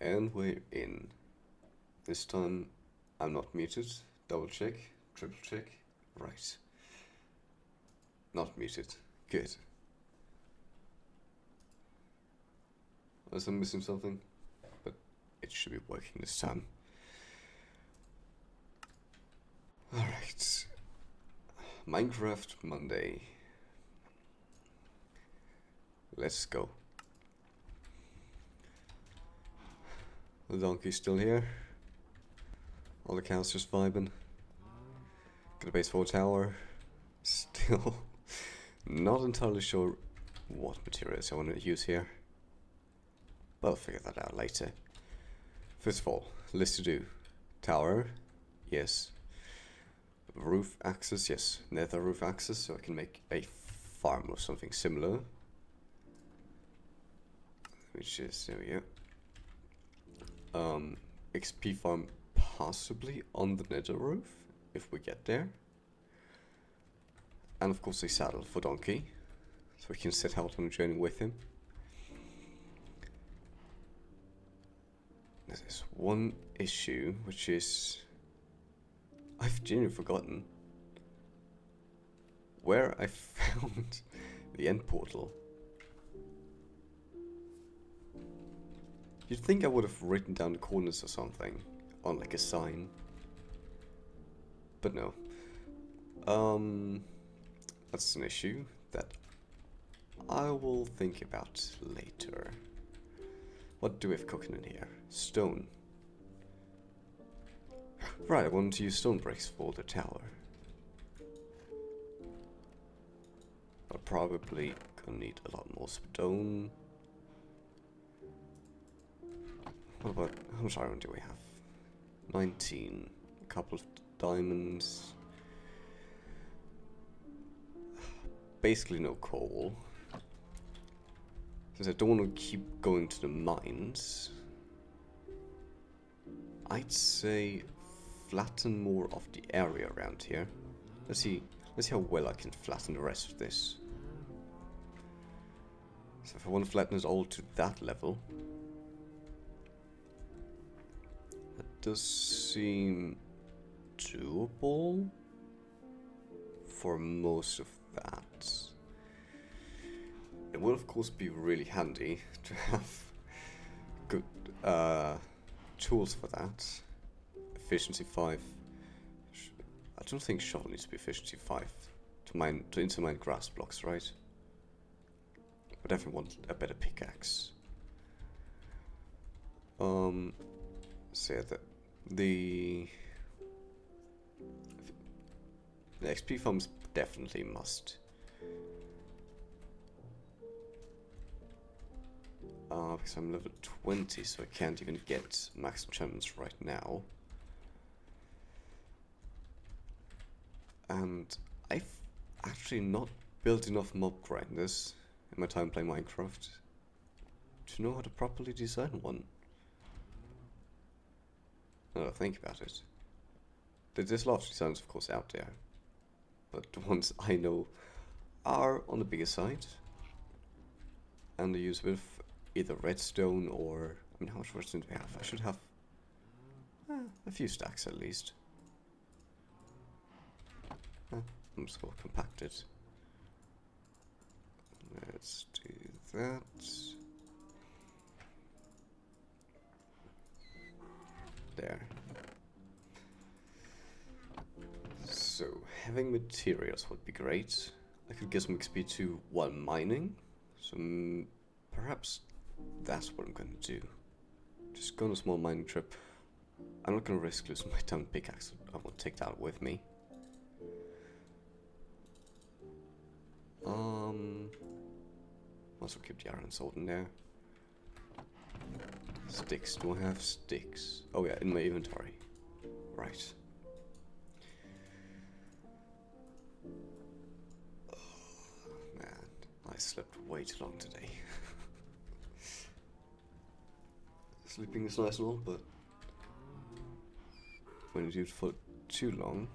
And we're in. This time I'm not muted. Double check, triple check. Right. Not muted. Good. Was I missing something? But it should be working this time. Alright. Minecraft Monday. Let's go. The donkey's still here. All the cows just vibing. Got a base 4 tower. Still not entirely sure what materials I want to use here. But I'll figure that out later. First of all, list to do. Tower, yes. Roof access, yes. Nether roof access, so I can make a farm or something similar. Which is, there we go. XP farm possibly on the nether roof, if we get there. And of course a saddle for Donkey, so we can set out on a journey with him. There's one issue, which is I've genuinely forgotten where I found the end portal. You'd think I would have written down the coordinates or something on like a sign, but no. That's an issue that I will think about later. What do we have cooking in here? Stone. Right, I wanted to use stone bricks for the tower. But probably gonna need a lot more stone. What about, how much iron do we have? 19. A couple of diamonds. Basically no coal. Since I don't want to keep going to the mines, I'd say flatten more of the area around here. Let's see how well I can flatten the rest of this. So if I want to flatten it all to that level, that does seem doable for most of that. It will of course be really handy to have good tools for that. Efficiency 5. I don't think shovel needs to be efficiency 5, to into mine grass blocks, right? But definitely want a better pickaxe. So yeah, the XP farms definitely must. Because I'm level 20, so I can't even get max enchantments right now. And I've actually not built enough mob grinders in my time playing Minecraft to know how to properly design one. Now that I think about it. There's a lot of designs, of course, out there, but the ones I know are on the bigger side, and they use with either redstone or, I mean, how much redstone do I have? I should have a few stacks at least. I'm just going to compact it. Let's do that. There. So, having materials would be great. I could get some XP too while mining. So, perhaps that's what I'm going to do. Just go on a small mining trip. I'm not going to risk losing my diamond pickaxe. I won't take that with me. Also keep the iron sword in there. Sticks. Do I have sticks? Oh yeah, in my inventory. Right. Oh, man, I slept way too long today. Sleeping is nice and all, but when you do it for too long,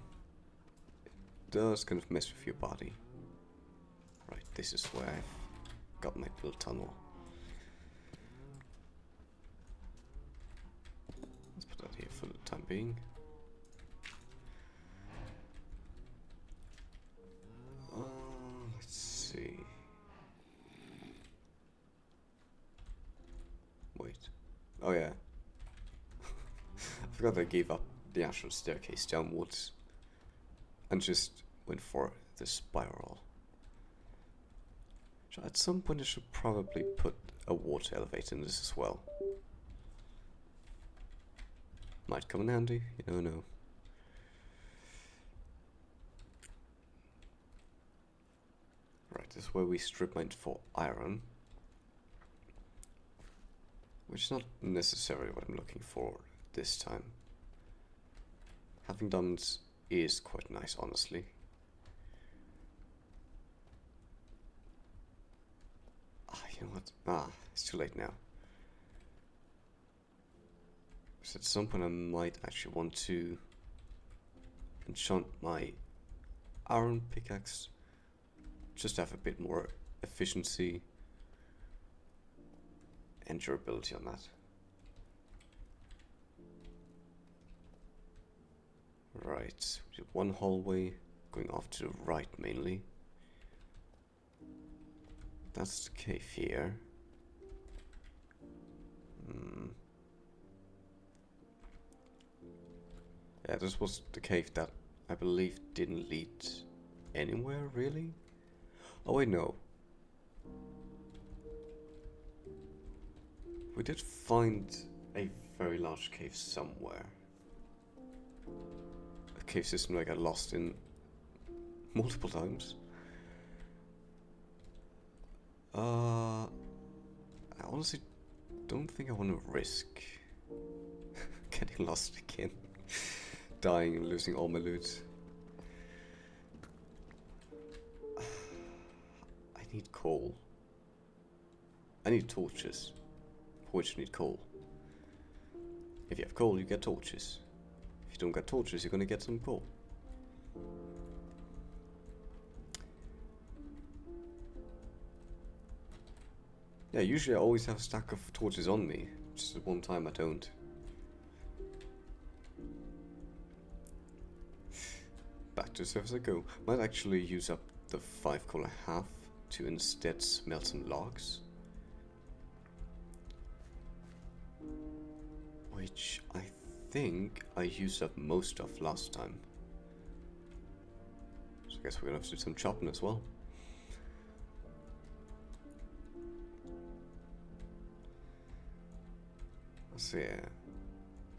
it does kind of mess with your body. Right, this is where I've got my little tunnel. Let's put that here for the time being. Let's see. Wait. Oh yeah. I forgot I gave up the actual staircase downwards and just went for the spiral. So at some point I should probably put a water elevator in this as well. Might come in handy, you never know. Right, this is where we strip mine for iron. Which is not necessarily what I'm looking for this time. Having diamonds is quite nice, honestly. You know what? It's too late now. So at some point I might actually want to enchant my iron pickaxe. Just to have a bit more efficiency and durability on that. Right, we have one hallway going off to the right mainly. That's the cave here. Yeah, this was the cave that I believe didn't lead anywhere really. Oh wait, no. We did find a very large cave somewhere. A cave system I got lost in multiple times. I honestly don't think I want to risk getting lost again. Dying and losing all my loot. I need coal. I need torches. For which you need coal. If you have coal, you get torches. If you don't get torches, you're gonna get some coal. Yeah, usually I always have a stack of torches on me. Just at one time I don't. Back to the surface I go. Might actually use up the 5 coal I have to instead smelt some logs. Which I think I used up most of last time. So I guess we're gonna have to do some chopping as well. So yeah,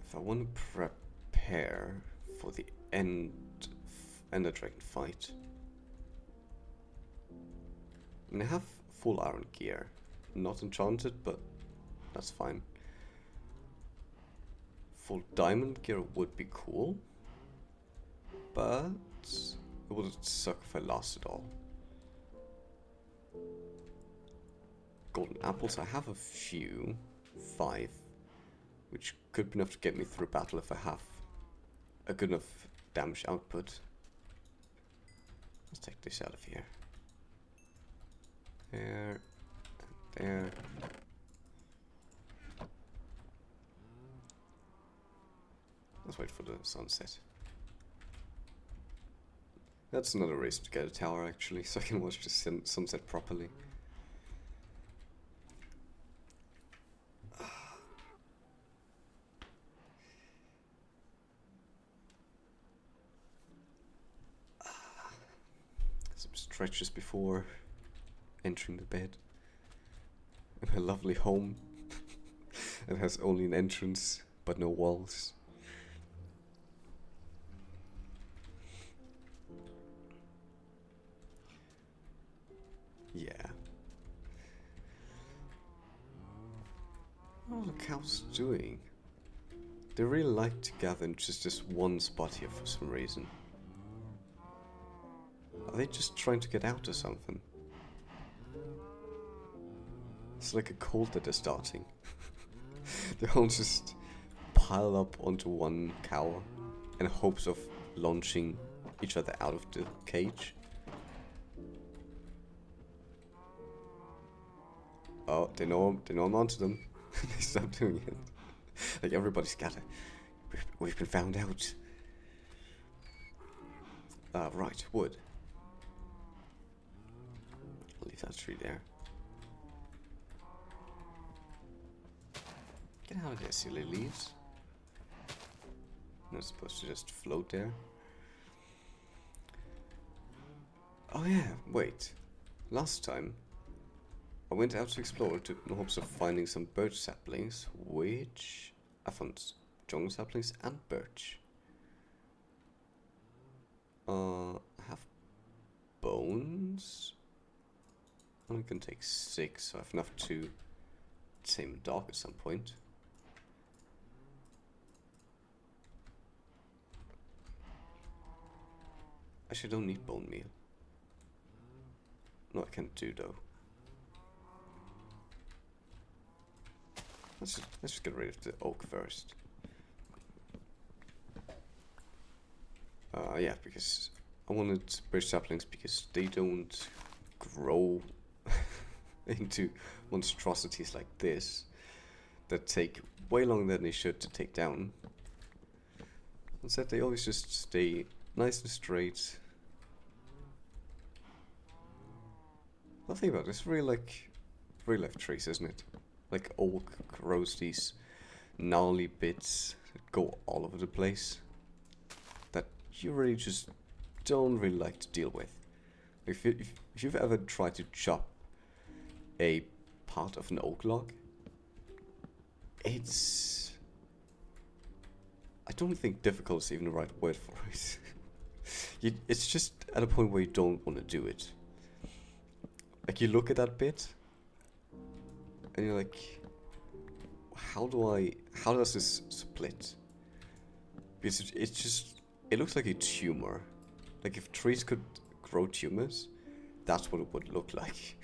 if I want to prepare for the Ender Dragon fight, and I have full iron gear, not enchanted, but that's fine. Full diamond gear would be cool, but it would suck if I lost it all. Golden apples, I have a few, 5, which could be enough to get me through battle if I have a good enough damage output. Let's take this out of here. There, and there. Let's wait for the sunset. That's another reason to get a tower, actually, so I can watch the sunset properly. Some stretches before entering the bed. In my lovely home. It has only an entrance, but no walls. Yeah. What are the cows doing? They really like to gather in just this one spot here for some reason. Are they just trying to get out or something? It's like a cult that they're starting. They all just pile up onto one cow in hopes of launching each other out of the cage. Oh, they know I'm onto them. They stop doing it. Like, everybody's scattered. We've been found out. Right, wood. I'll leave that tree there. Get out of there, silly leaves. I'm not supposed to just float there. Oh yeah, wait. Last time, I went out to explore in hopes of finding some birch saplings, which I found jungle saplings and birch. I have bones. I only can take 6, so I have enough to tame a dog at some point. Actually, I don't need bone meal. No, I can't do though. Let's just get rid of the oak first. Yeah, because I wanted birch saplings because they don't grow into monstrosities like this that take way longer than they should to take down. Instead, they always just stay nice and straight. The thing about it, it's really like real life trees, isn't it? Like oak grows these gnarly bits that go all over the place that you really just don't really like to deal with. If you've ever tried to chop a part of an oak log, it's... I don't think difficult is even the right word for it. It's just at a point where you don't want to do it. Like, you look at that bit and you're like, how does this split? Because it looks like a tumor. Like, if trees could grow tumors, that's what it would look like.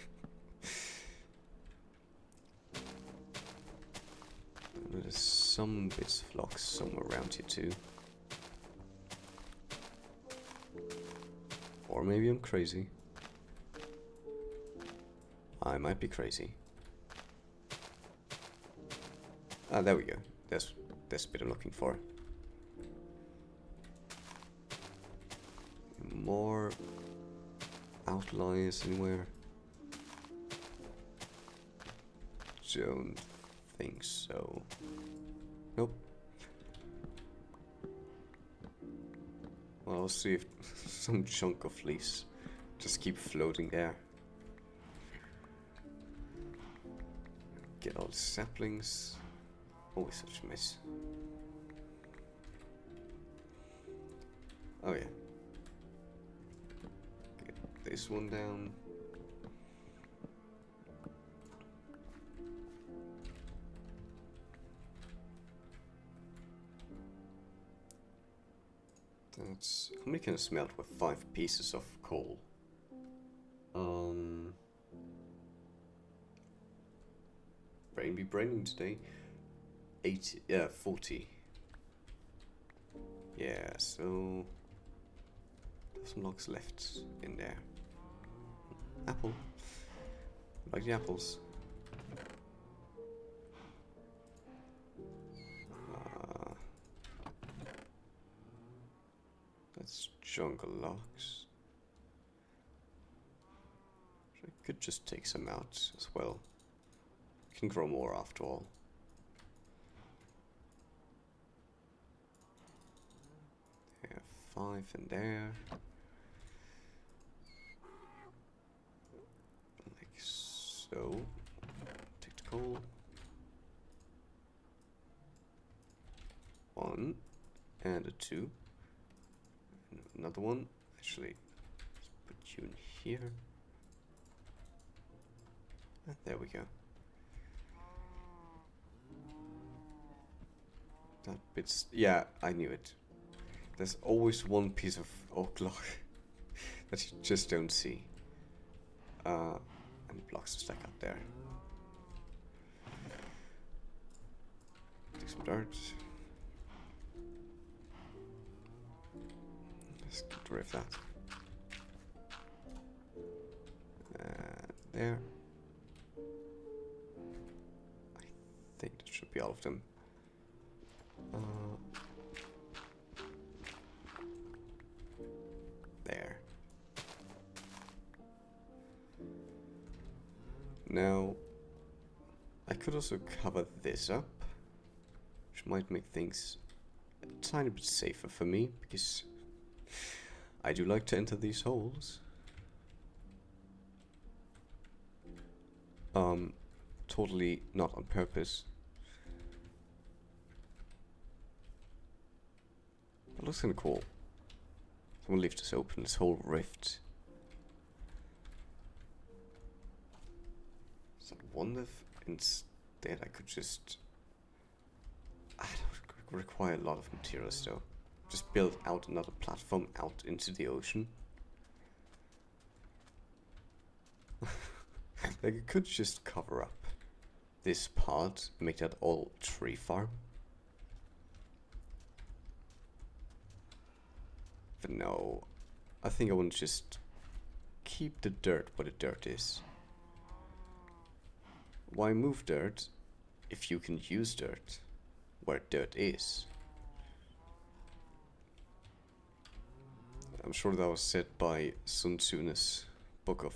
There's some bits of logs somewhere around here too. Or maybe I'm crazy. I might be crazy. Ah, there we go. That's the bit I'm looking for. More outliers anywhere? Don't think so. Nope. Well, I'll see if some chunk of fleece just keep floating there. Get all the saplings. Always such a mess. Oh yeah. Get this one down. That's... How many can I smelt with 5 pieces of coal? Brain be braining today. 80, yeah, 40. Yeah, so... There's some logs left in there. Apple. Like the apples. That's jungle logs. I could just take some out as well. Can grow more after all. Yeah, 5 in there. Like so. Take the coal. 1 and a 2. And another one. Actually, let's put you in here. And there we go. That bit's... Yeah, I knew it. There's always one piece of oak log that you just don't see. And blocks to stack up there. Take some dirt. Let's get rid of that. There. I think that should be all of them. There. Now, I could also cover this up, which might make things a tiny bit safer for me, because I do like to enter these holes. Totally not on purpose. That looks kinda cool. So we'll leave this open, this whole rift. So I wonder if instead I could just... I don't require a lot of materials though. Just build out another platform out into the ocean. Like I could just cover up this part, make that all tree farm. But no, I think I want to just keep the dirt where the dirt is. Why move dirt if you can use dirt where dirt is? I'm sure that was said by Sun Tzu in his book of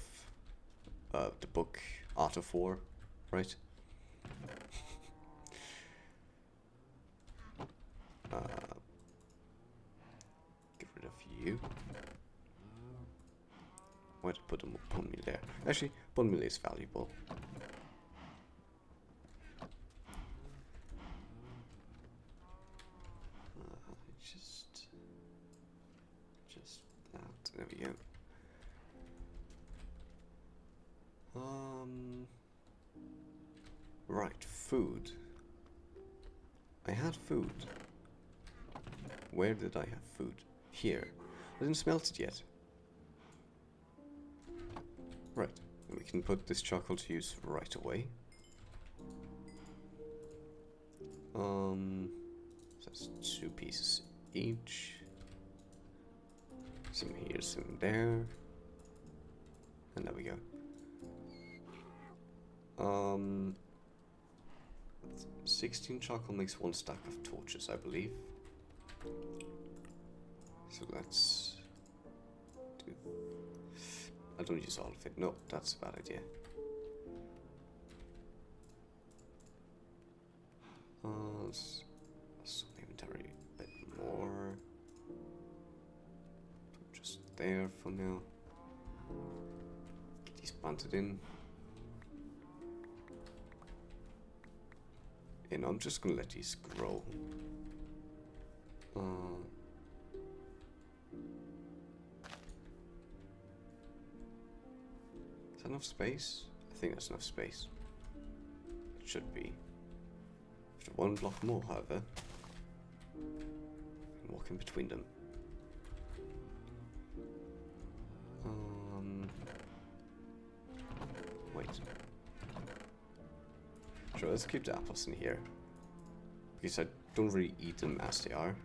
the book Art of War, right? Get rid of you. Why'd I put a bone meal there? Actually, bone meal is valuable. Just that. There we go. Right, food. I had food. Where did I have food? Here. I didn't smelt it yet. Right, we can put this charcoal to use right away. So that's 2 pieces each. Some here, some there. And there we go. 16 charcoal makes 1 stack of torches, I believe. So let's do... I don't use all of it. No, that's a bad idea. Let's inventory a bit more. there for now. Get these planted in. And I'm just gonna let these grow. Is that enough space? I think that's enough space. It should be. After one block more, however. And walk in between them. Wait. Sure, let's keep the apples in here. Because I don't really eat them as they are.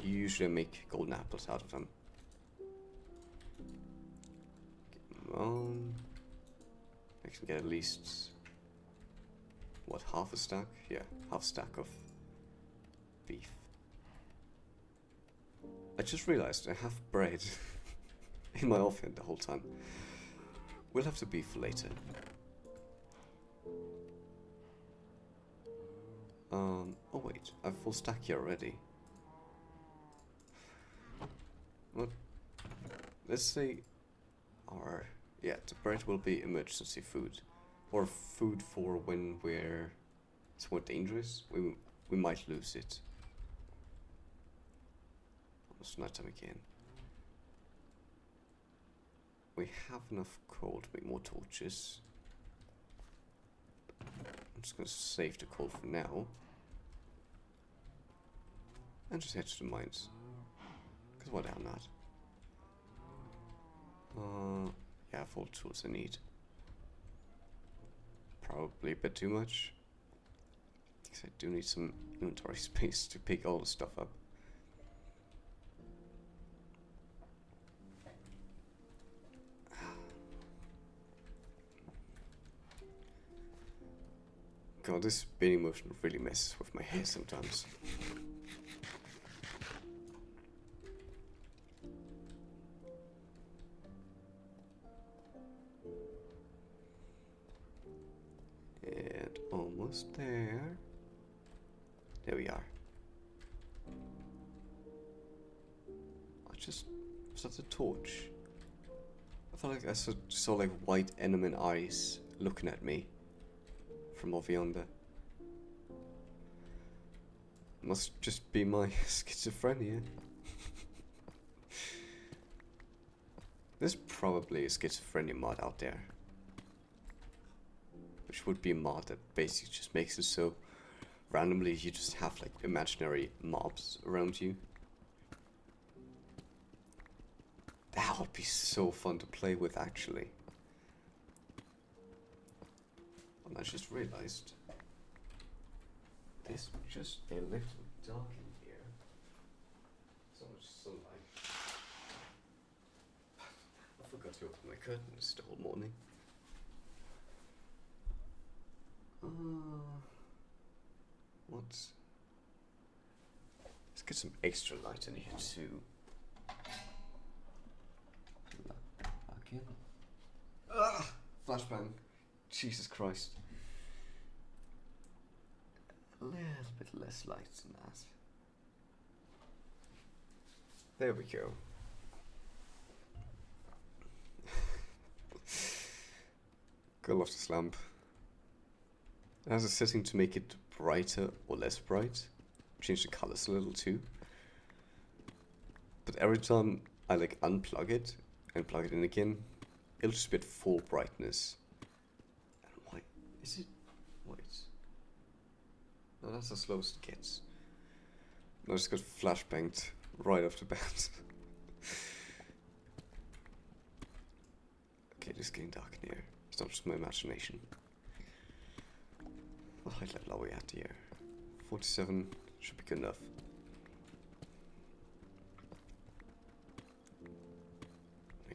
Usually I make golden apples out of them. Come on. I can get at least, what, half a stack? Yeah, half a stack of beef. I just realized I have bread in my oven the whole time. We'll have the beef for later. Oh wait, I have a full stack here already. What? Let's say the bread will be emergency food. Or food for when it's more dangerous. We might lose it. Almost nighttime again. We have enough coal to make more torches. I'm just gonna save the coal for now. And just head to the mines. Because why the hell not? Yeah, I have all the tools I need. Probably a bit too much. Because I do need some inventory space to pick all the stuff up. God, this spinning motion really messes with my hair sometimes. And almost there. There we are. Was that a torch? I felt like I saw like white enemy eyes looking at me from over yonder. Must just be my schizophrenia. There's probably a schizophrenia mod out there. Which would be a mod that basically just makes it so randomly you just have like imaginary mobs around you. That would be so fun to play with actually. And I just realized it's just a little dark in here. So much sunlight. I forgot to open my curtains the whole morning. Let's get some extra light in here too. Back in. Flashbang. Jesus Christ. A little bit less light than that. There we go. Go love this lamp. It has a setting to make it brighter or less bright. Change the colors a little too. But every time I like unplug it and plug it in again, it'll just be at full brightness. And why is it? Wait. No, that's as slow as it gets. No, I just got flashbanged right off the bat. Okay, it's getting dark in here. It's not just my imagination. What height level are we at here? 47 should be good enough. I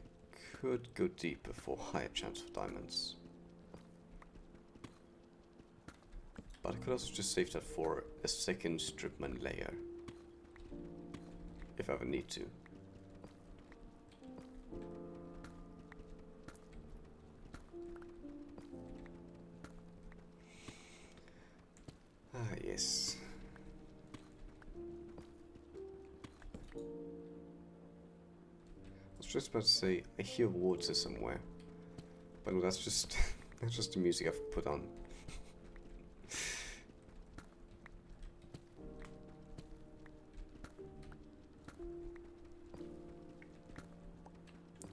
could go deeper for higher chance of diamonds. But I could also just save that for a second strip mine layer. If I ever need to. Ah, yes. I just about to say, I hear water somewhere. But no, that's just that's just the music I've put on.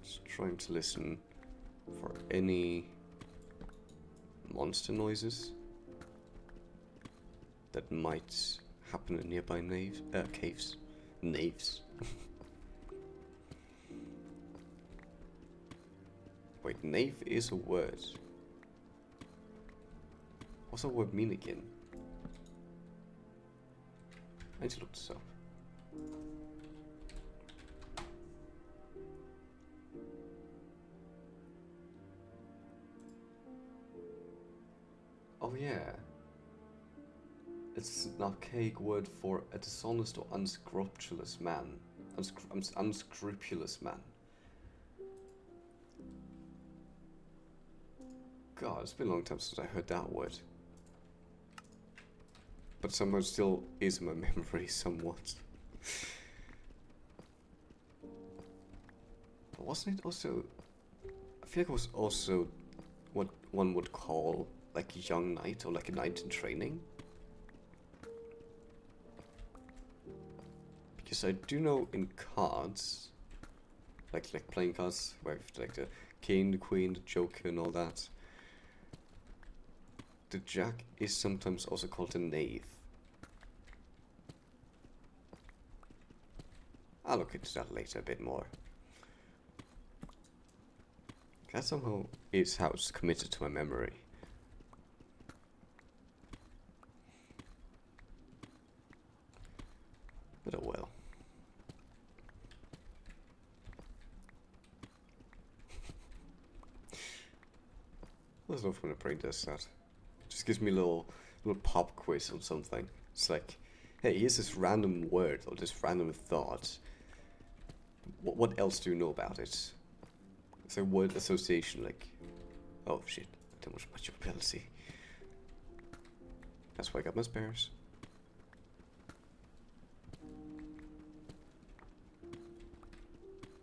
Just trying to listen for any monster noises that might happen in nearby caves. Naves. Wait, nave is a word. What's that word mean again? I need to look this up. Oh yeah. It's an archaic word for a dishonest or unscrupulous man. Unscrupulous man. God, it's been a long time since I heard that word. But somehow it still is in my memory somewhat. But wasn't it also... I feel like it was also what one would call like a young knight or like a knight in training. Because I do know in cards, like playing cards, where like the king, the queen, the joker and all that, the jack is sometimes also called a knave. I'll look into that later a bit more. That somehow is how it's committed to my memory. But oh well. I love when a brain does that. Just gives me a little pop quiz on something. It's like, hey, here's this random word or this random thought. What else do you know about it? It's a word association, like, oh shit, too much ability. That's why I got my spares.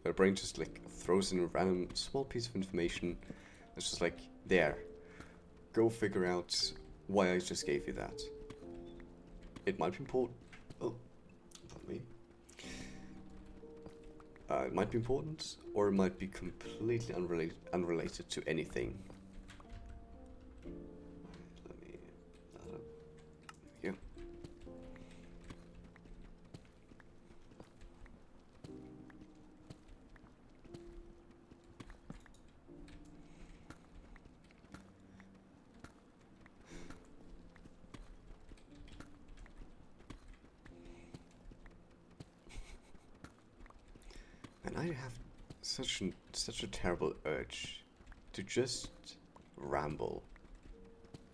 My brain just like throws in a random small piece of information. It's just like, there. Go figure out why I just gave you that. It might be important. Oh, not me. It might be important, or it might be completely unrelated to anything. Let me. There we go. And I have such a terrible urge to just ramble,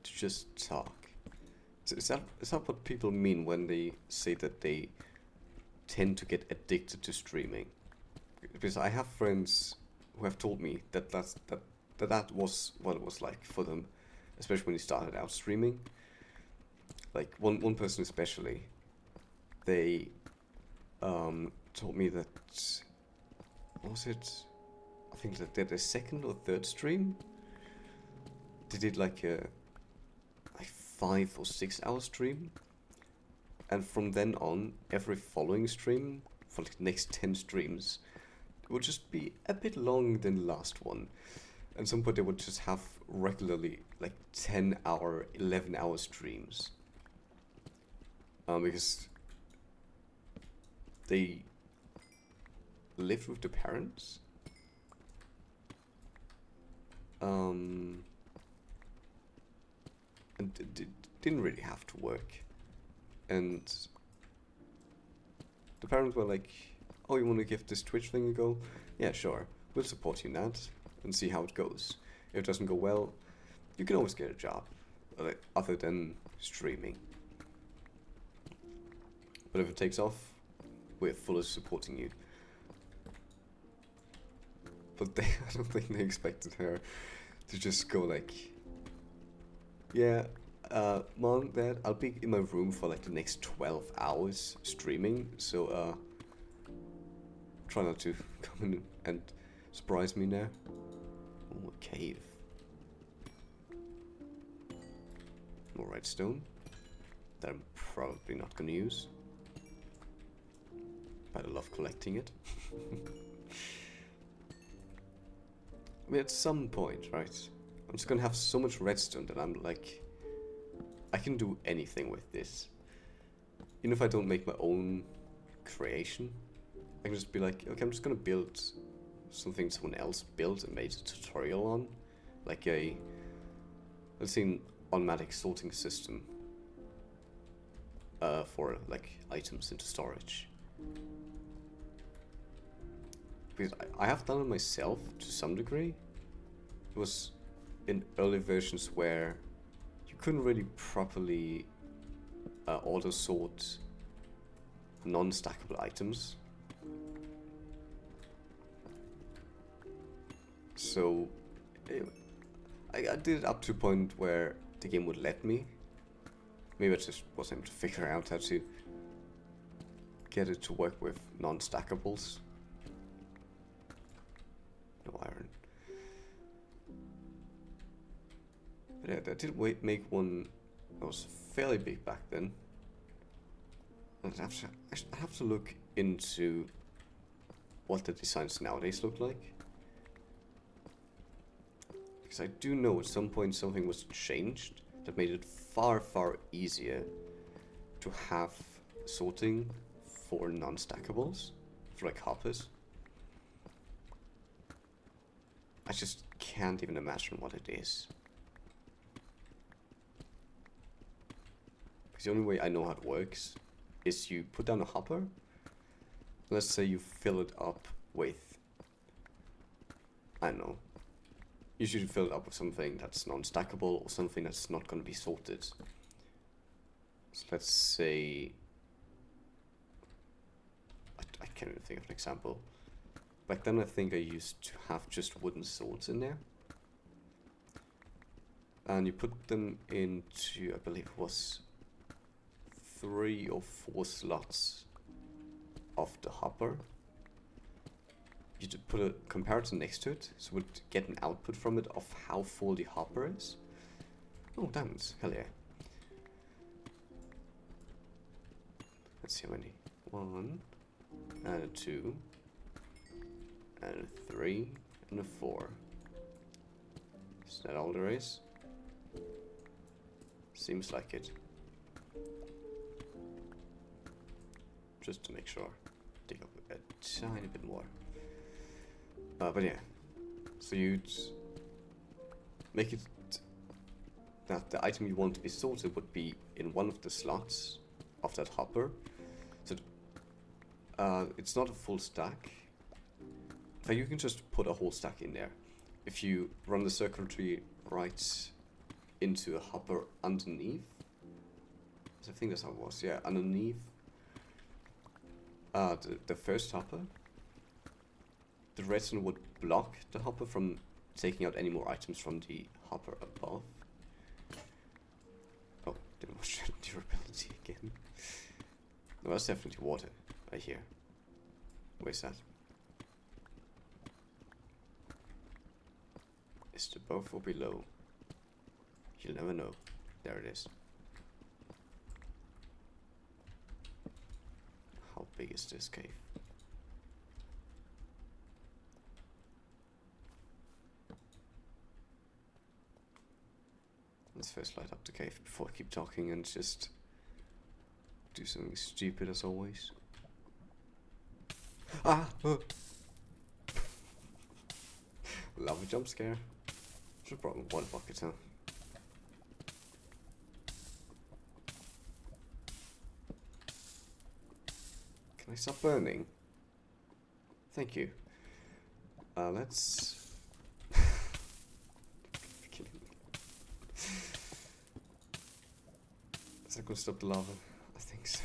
to just talk. Is that what people mean when they say that they tend to get addicted to streaming? Because I have friends who have told me that that was what it was like for them, especially when they started out streaming. Like one person especially, they told me that, what was it? I think that they did a second or third stream. They did like a 5 or 6 hour stream, and from then on, every following stream for like the next 10 streams would just be a bit longer than the last one. And some point they would just have regularly like 10-hour, 11-hour streams. Because they lived with the parents. And didn't really have to work. And the parents were like, oh, you want to give this Twitch thing a go? Yeah, sure. We'll support you in that and see how it goes. If it doesn't go well, you can always get a job, other than streaming. But if it takes off, we're fully supporting you. But I don't think they expected her to just go like, yeah, Mom, Dad, I'll be in my room for like the next 12 hours streaming, so try not to come in and surprise me now. Oh, a cave. More redstone that I'm probably not going to use, but I love collecting it. I mean, at some point, right, I'm just going to have so much redstone that I'm like, I can do anything with this. Even if I don't make my own creation, I can just be like, okay, I'm just going to build something someone else built and made a tutorial on, like a, let's say, an automatic sorting system for like items into storage. Because I have done it myself to some degree. It was in early versions where you couldn't really properly auto sort non-stackable items. So I did it up to a point where the game would let me. Maybe I just wasn't able to figure out how to get it to work with non-stackables. No iron. But yeah, I did make one that was fairly big back then. I have to look into what the designs nowadays look like. Because I do know at some point something was changed that made it far, far easier to have sorting for non-stackables, for like hoppers. I just can't even imagine what it is. Because the only way I know how it works is you put down a hopper. Let's say you fill it up with, I don't know, you should fill it up with something that's non-stackable or something that's not going to be sorted. So let's say, I can't even think of an example. Back then I think I used to have just wooden swords in there. And you put them into, I believe it was 3 or 4 slots of the hopper. You just put a comparator next to it, so we'd get an output from it of how full the hopper is. Oh, diamonds, hell yeah. Let's see how many. 1, and a 2, and a 3, and a 4. Is that all there is? Seems like it. Just to make sure. Dig up a tiny bit more. But yeah, so you'd make it that the item you want to be sorted would be in one of the slots of that hopper. So it's not a full stack. But you can just put a whole stack in there. If you run the circuitry right into a hopper underneath, so I think that's how it was. Yeah, underneath the first hopper. The redstone would block the hopper from taking out any more items from the hopper above. Oh, didn't watch durability again. No, that's definitely water, I hear. Where's that? Is it above or below? You'll never know. There it is. How big is this cave? Let's first light up the cave before I keep talking and just do something stupid as always. Ah! Love a jump scare. Should've brought my water bucket, huh? Can I stop burning? Thank you. Let's... Is that gonna stop the lava? I think so.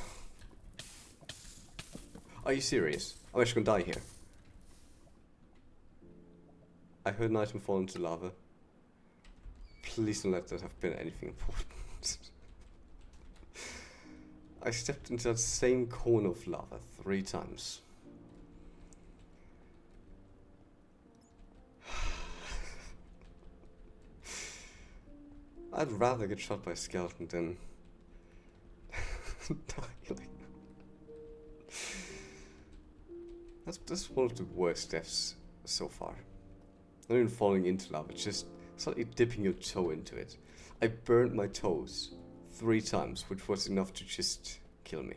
Are you serious? I'm actually gonna die here. I heard an item fall into lava. Please don't let that have been anything important. I stepped into that same cone of lava 3 times. I'd rather get shot by a skeleton than die. Like, that's one of the worst deaths so far. Not even falling into lava, just slightly dipping your toe into it. I burned my toes 3 times, which was enough to just kill me.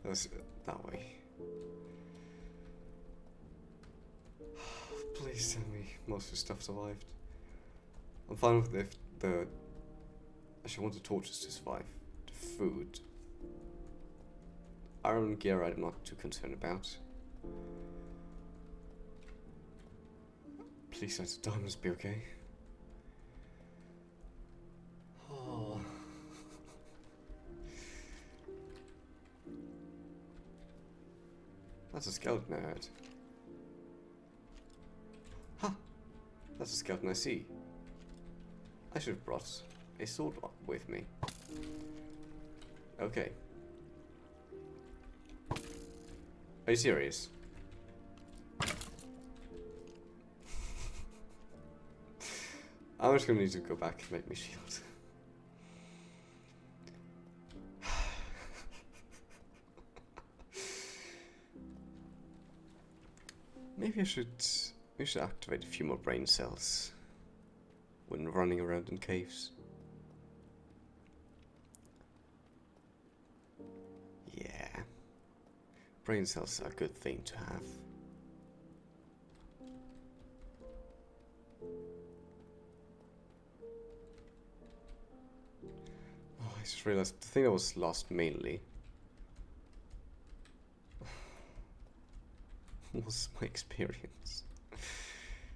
That was that way. Please tell me most of the stuff survived. I'm fine with if the... Actually, I want the torches to survive. The food. Iron gear I'm not too concerned about. Please let the diamonds be okay. Oh. That's a skeleton I heard. Ha! That's a skeleton I see. I should have brought a sword with me. Okay. Are you serious? I'm just gonna need to go back and make me shield. Maybe I should activate a few more brain cells when running around in caves. Yeah. Brain cells are a good thing to have. Oh, I just realized the thing that was lost mainly was my experience.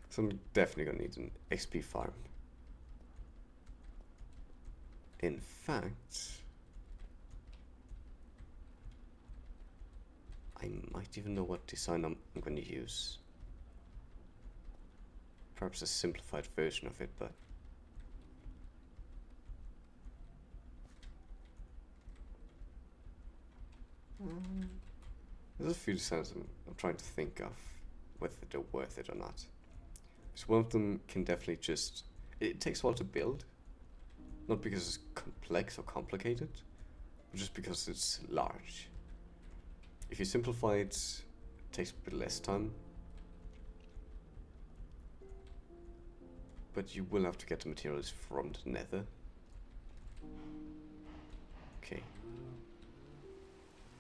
So I'm definitely gonna need an XP farm. In fact, I might even know what design I'm going to use. Perhaps a simplified version of it, but... There's a few designs I'm trying to think of, whether they're worth it or not. Because one of them can definitely just... It takes a while to build. Not because it's complex or complicated, but just because it's large. If you simplify it, it takes a bit less time. But you will have to get the materials from the nether. Okay.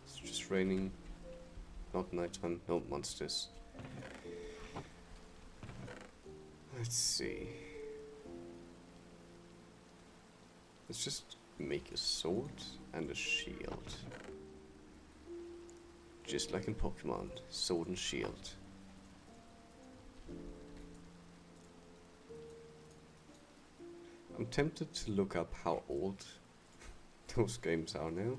It's just raining. Not nighttime, no monsters. Let's see. Let's just make a sword and a shield. Just like in Pokemon, sword and shield. I'm tempted to look up how old those games are now.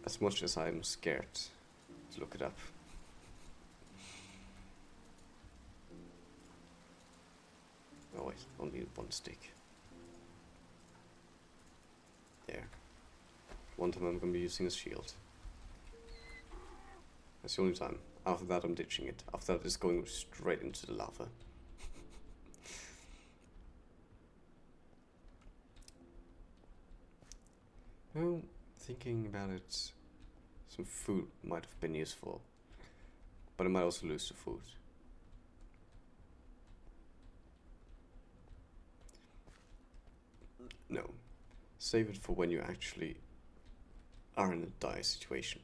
As much as I'm scared to look it up. Oh wait, only one stick. There. One time I'm gonna be using a shield. That's the only time. After that I'm ditching it. After that it's going straight into the lava. Well, thinking about it, some food might have been useful. But I might also lose the food. No. Save it for when you actually are in a dire situation.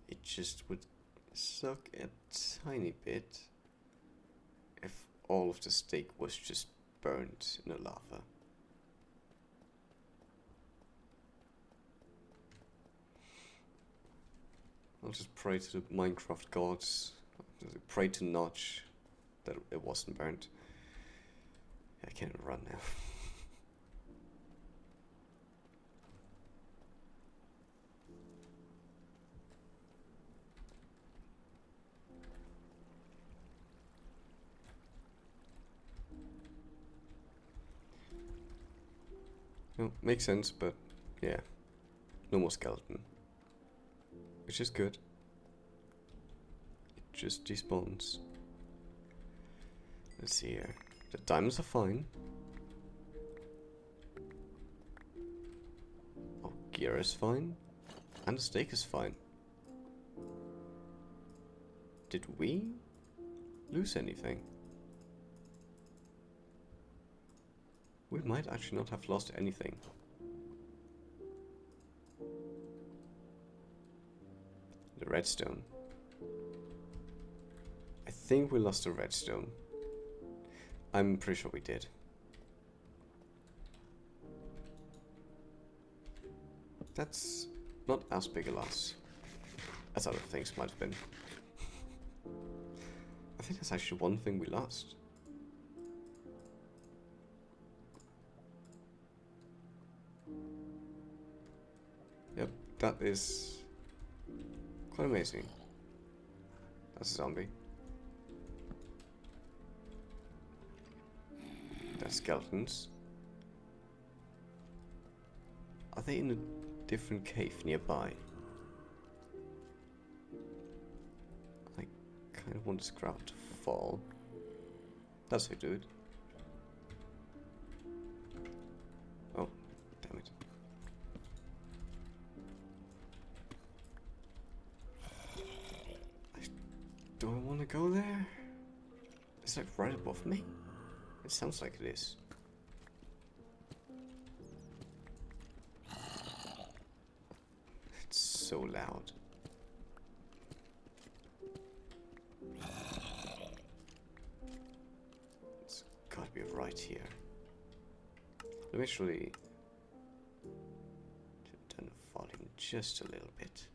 It just would suck a tiny bit if all of the steak was just burnt in the lava. I'll just pray to the Minecraft gods, pray to Notch that it wasn't burnt. I can't run now. Well, makes sense, but yeah. No more skeleton. Which is good. It just despawns. Let's see here. The diamonds are fine. Oh, gear is fine. And the steak is fine. Did we lose anything? We might actually not have lost anything. The redstone. I think we lost the redstone. I'm pretty sure we did. That's not as big a loss as other things might have been. I think that's actually one thing we lost. Yep, that is quite amazing. That's a zombie. That's skeletons. Are they in a different cave nearby? I kind of want this gravel to fall. That's how you do it. Oh, damn it. Do I want to go there? It's like right above me. It sounds like it is. It's so loud. It's gotta be right here. Let me actually turn the volume just a little bit.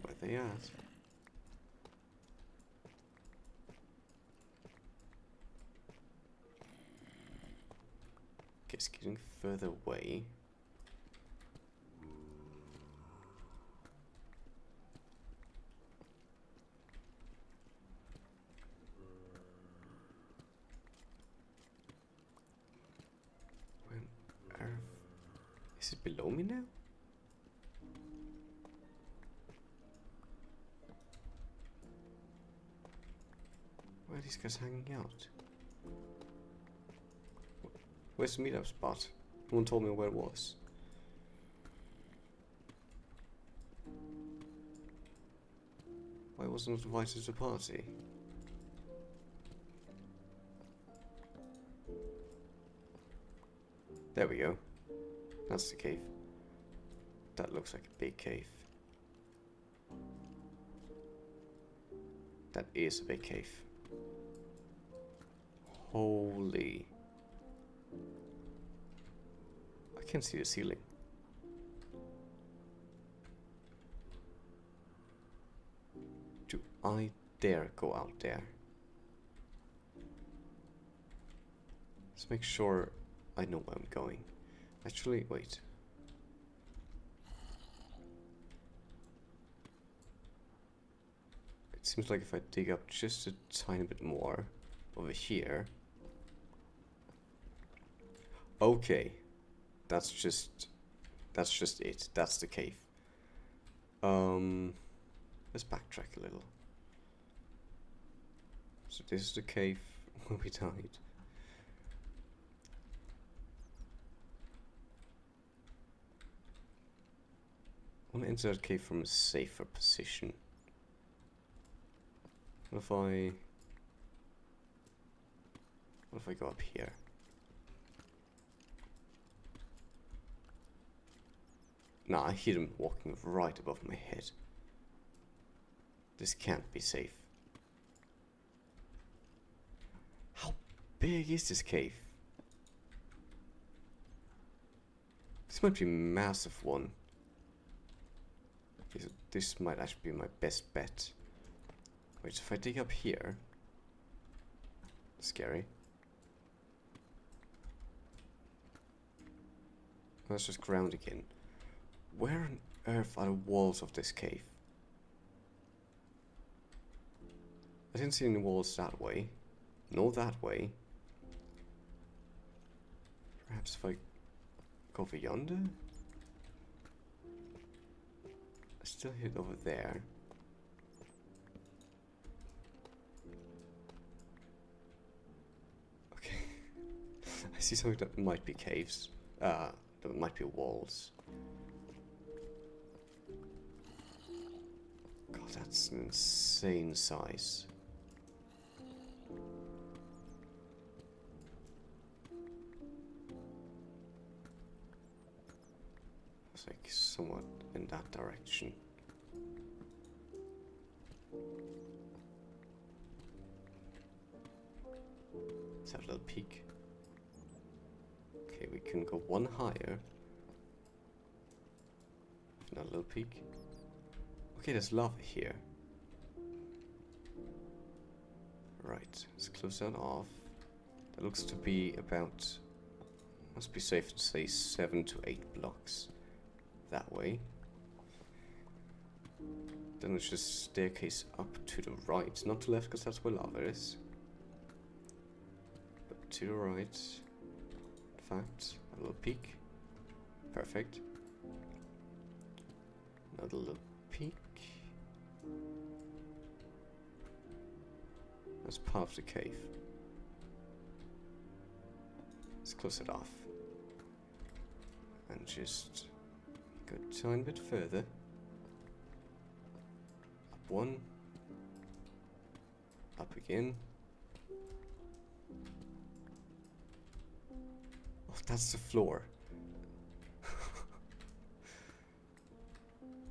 Where they at? Okay, it's getting further away. Is it below me now? Where are these guys hanging out? Where's the meetup spot? No one told me where it was. Why wasn't I invited to the party? There we go. That's the cave. That looks like a big cave. That is a big cave. Holy. I can't see the ceiling. Do I dare go out there? Let's make sure I know where I'm going. Actually, wait. It seems like if I dig up just a tiny bit more over here. Okay. That's just it. That's the cave. Let's backtrack a little. So this is the cave where we died. I want to enter that cave from a safer position. What if I go up here? Nah, I hear them walking right above my head. This can't be safe. How big is this cave? This might be a massive one. Okay, so this might actually be my best bet. Wait, so if I dig up here... Scary. Let's just ground again. Where on earth are the walls of this cave? I didn't see any walls that way. No, that way. Perhaps if I go over yonder? I still hear it over there. Okay. I see something that might be caves. That might be walls. God, that's an insane size. It's like somewhat in that direction. Let's have a little peek. Okay, we can go one higher. Another little peek. Okay, there's lava here. Right, let's close that off. That looks to be about, must be safe to say 7 to 8 blocks that way. Then it's just staircase up to the right, not to the left because that's where lava is. But to the right, in fact, a little peek. Perfect. Another little peek. That's part of the cave. Let's close it off. And just go a tiny bit further. Up one. Up again. Oh, that's the floor.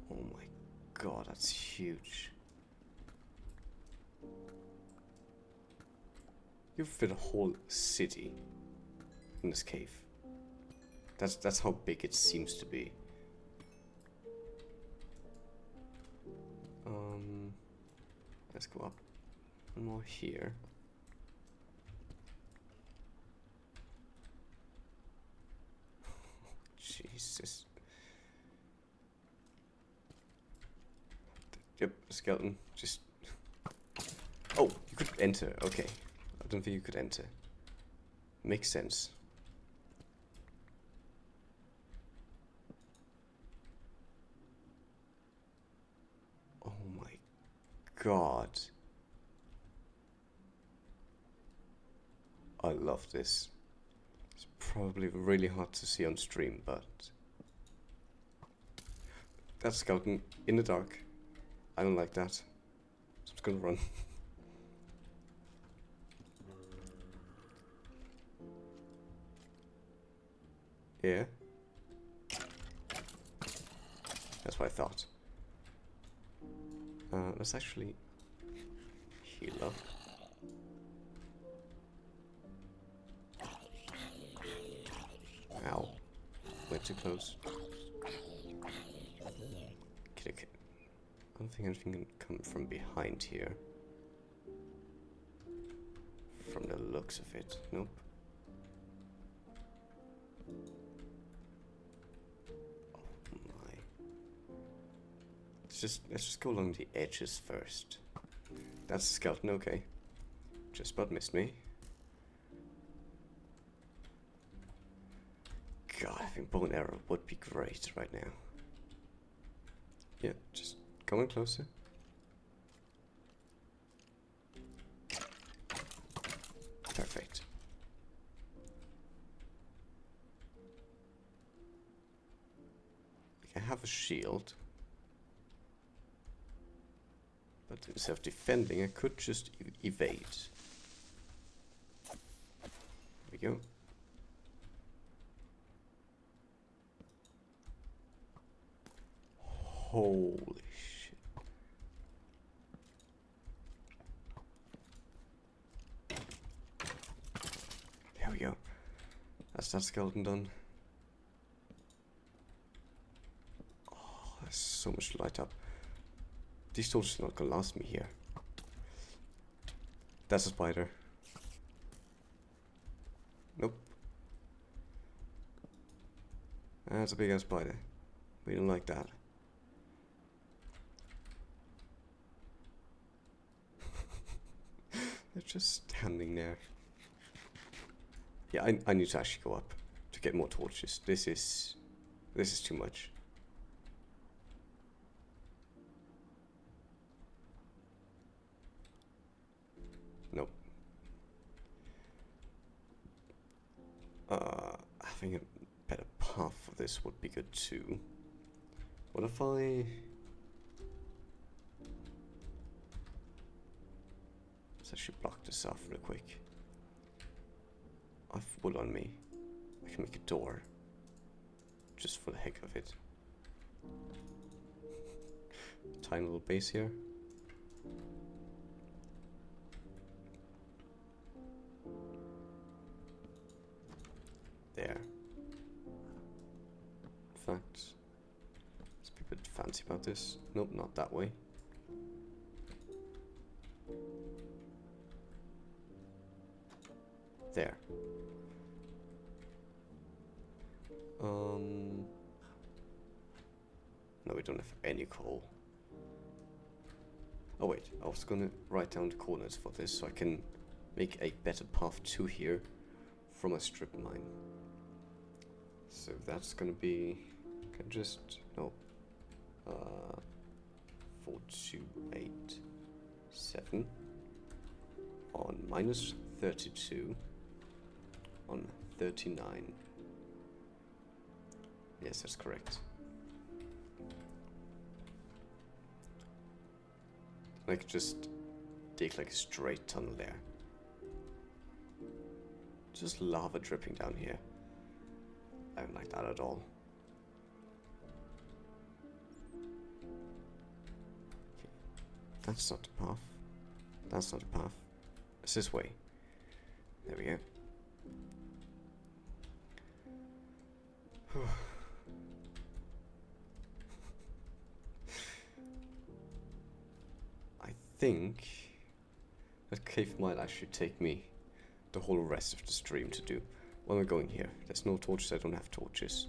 Oh my god, that's huge. You've fit a whole city in this cave. That's how big it seems to be. Let's go up one more here. Jesus. Yep, skeleton. Just. Oh, you could enter. Okay. I don't think you could enter. Makes sense. Oh my god. I love this. It's probably really hard to see on stream, but that skeleton in the dark. I don't like that. So I'm just gonna run. Yeah. That's what I thought. Let's actually heal up. Ow. Way too close. Okay. I don't think anything can come from behind here. From the looks of it. Nope. Oh my. Let's just go along the edges first. That's a skeleton, okay. Just about missed me. God, I think bow and arrow would be great right now. Yeah, just coming closer. Perfect. I have a shield. But instead of defending, I could just evade. There we go. Holy shit. There we go. That's that skeleton done. Oh, there's so much light up. These soldiers are not gonna last me here. That's a spider. Nope. That's a big ass spider. We don't like that. just standing there. Yeah, I need to actually go up to get more torches. This is too much. Nope. Having a better path for this would be good too. What if I... Let's actually block this off real quick. I've wood on me. I can make a door. Just for the heck of it. Tiny little base here. There. In fact, let's be a bit fancy about this. Nope, not that way. There. No, we don't have any coal. Oh wait, I was gonna write down the coordinates for this so I can make a better path to here from a strip mine. So that's gonna be, can just, no, 4287 on minus 32 on 39. Yes, that's correct. I could just dig like a straight tunnel there. Just lava dripping down here. I don't like that at all. Okay. That's not the path. That's not the path. It's this way. There we go. I think that cave might actually take me the whole rest of the stream to do. Where am I going here? There's no torches, I don't have torches.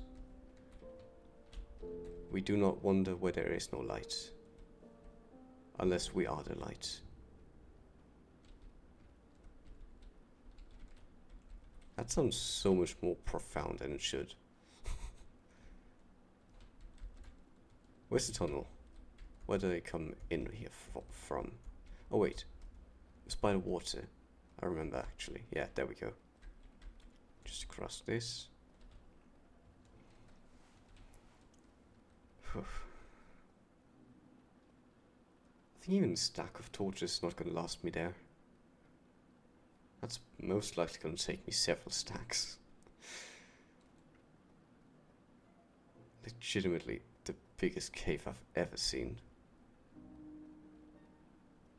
We do not wander where there is no light. Unless we are the light. That sounds so much more profound than it should. Where's the tunnel? Where do they come in here from? Oh wait, it's by the water. I remember actually. Yeah, there we go. Just across this. I think even a stack of torches is not going to last me there. That's most likely going to take me several stacks. Legitimately the biggest cave I've ever seen.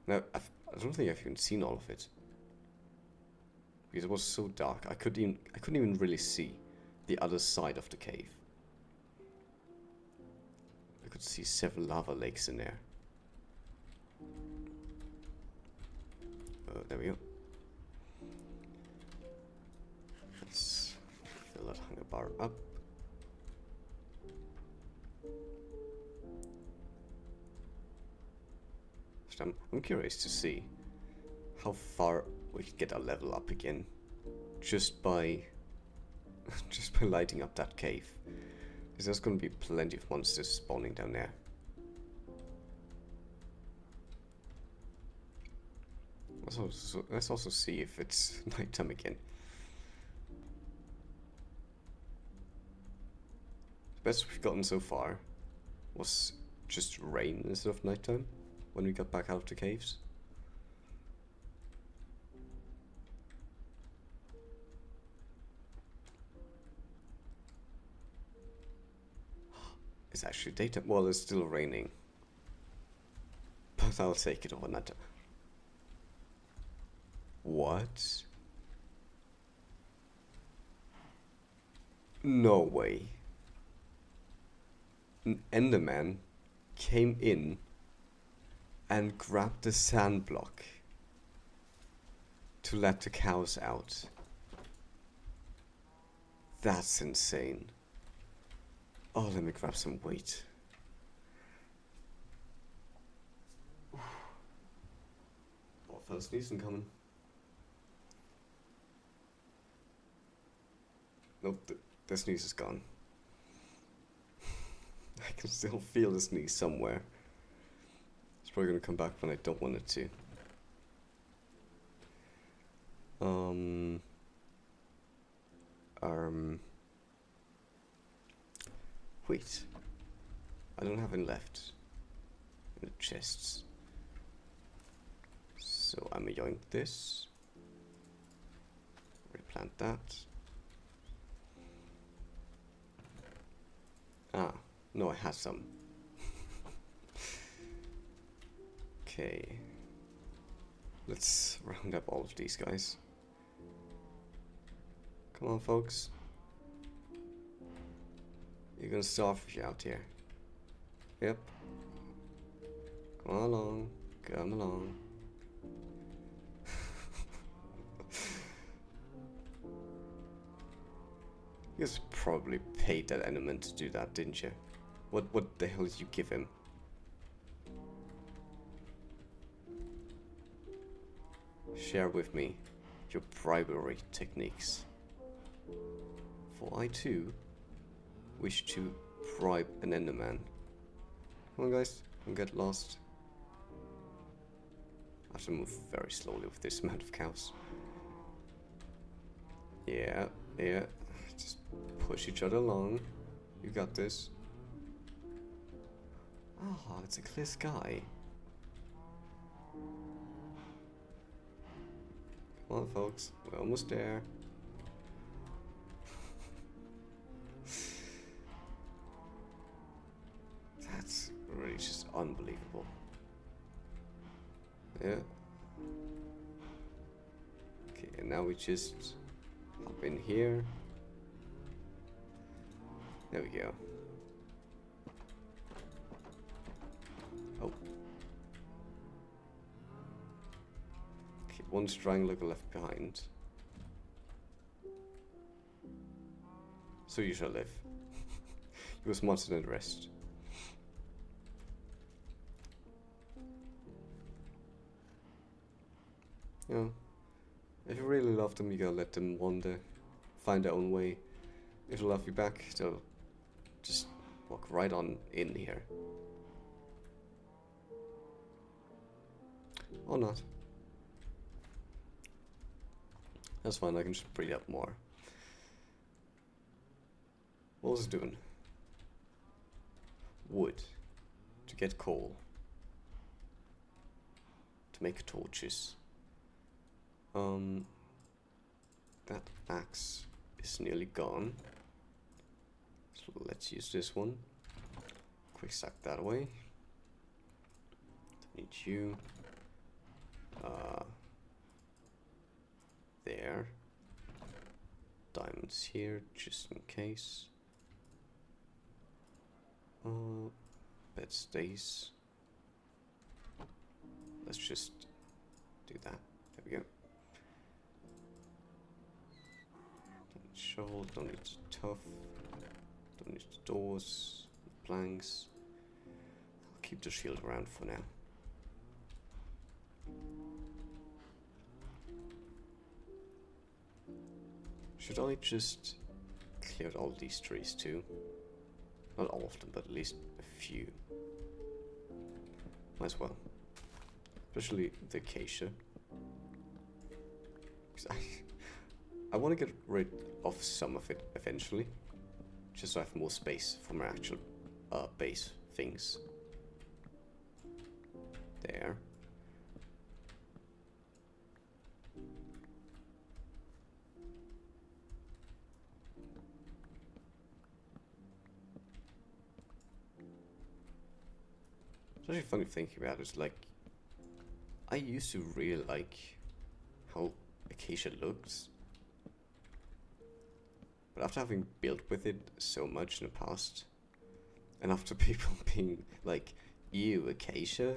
Now, I don't think I've even seen all of it. Because it was so dark, I couldn't even really see the other side of the cave. I could see several lava lakes in there. Oh, there we go. Let's fill that hunger bar up. I'm curious to see how far we can get our level up again just by lighting up that cave. Because there's going to be plenty of monsters spawning down there. Let's also see if it's nighttime again. The best we've gotten so far was just rain instead of nighttime when we got back out of the caves. It's actually daytime. Well, it's still raining. But I'll take it over nighttime. What? No way. An Enderman came in and grabbed the sand block to let the cows out. That's insane. Oh, let me grab some weight. Oh, felt sneezing coming. Nope, the sneeze is gone. I can still feel the sneeze somewhere. It's probably gonna come back when I don't want it to. Wait. I don't have any left in the chests. So I'm gonna yoink this. Replant that. Ah, no, I had some. Okay. Let's round up all of these guys. Come on, folks. You're gonna starve if you're out here. Yep. Come along. Come along. You guys probably paid that Enderman to do that, didn't you? What the hell did you give him? Share with me your bribery techniques. For I too wish to bribe an Enderman. Come on, guys, don't get lost. I have to move very slowly with this amount of cows. Yeah, yeah. Just push each other along. You got this. Ah, it's a clear sky. Come on, folks. We're almost there. That's really just unbelievable. Yeah. Okay, and now we just hop in here. There we go. Oh. Okay, one strangler left behind. So you shall live. You were smarter than the rest. You know, if you really love them, you gotta let them wander, find their own way. If they love you back, they'll just walk right on in here. Or not. That's fine, I can just breed up more. What was it doing? Wood. To get coal. To make torches. That axe is nearly gone. So let's use this one. Quick sack that away. Don't need you. There. Diamonds here, just in case. Bed stays. Let's just do that. There we go. Don't need shovel, don't need tough, don't need doors, planks. I'll keep the shield around for now. Should I just clear out all these trees too? Not all of them, but at least a few. Might as well. Especially the acacia. Because I want to get rid of some of it eventually. Just so I have more space for my actual base things. There. It's actually funny thinking about it. Like, I used to really like how acacia looks, but after having built with it so much in the past, and after people being like, ew, acacia?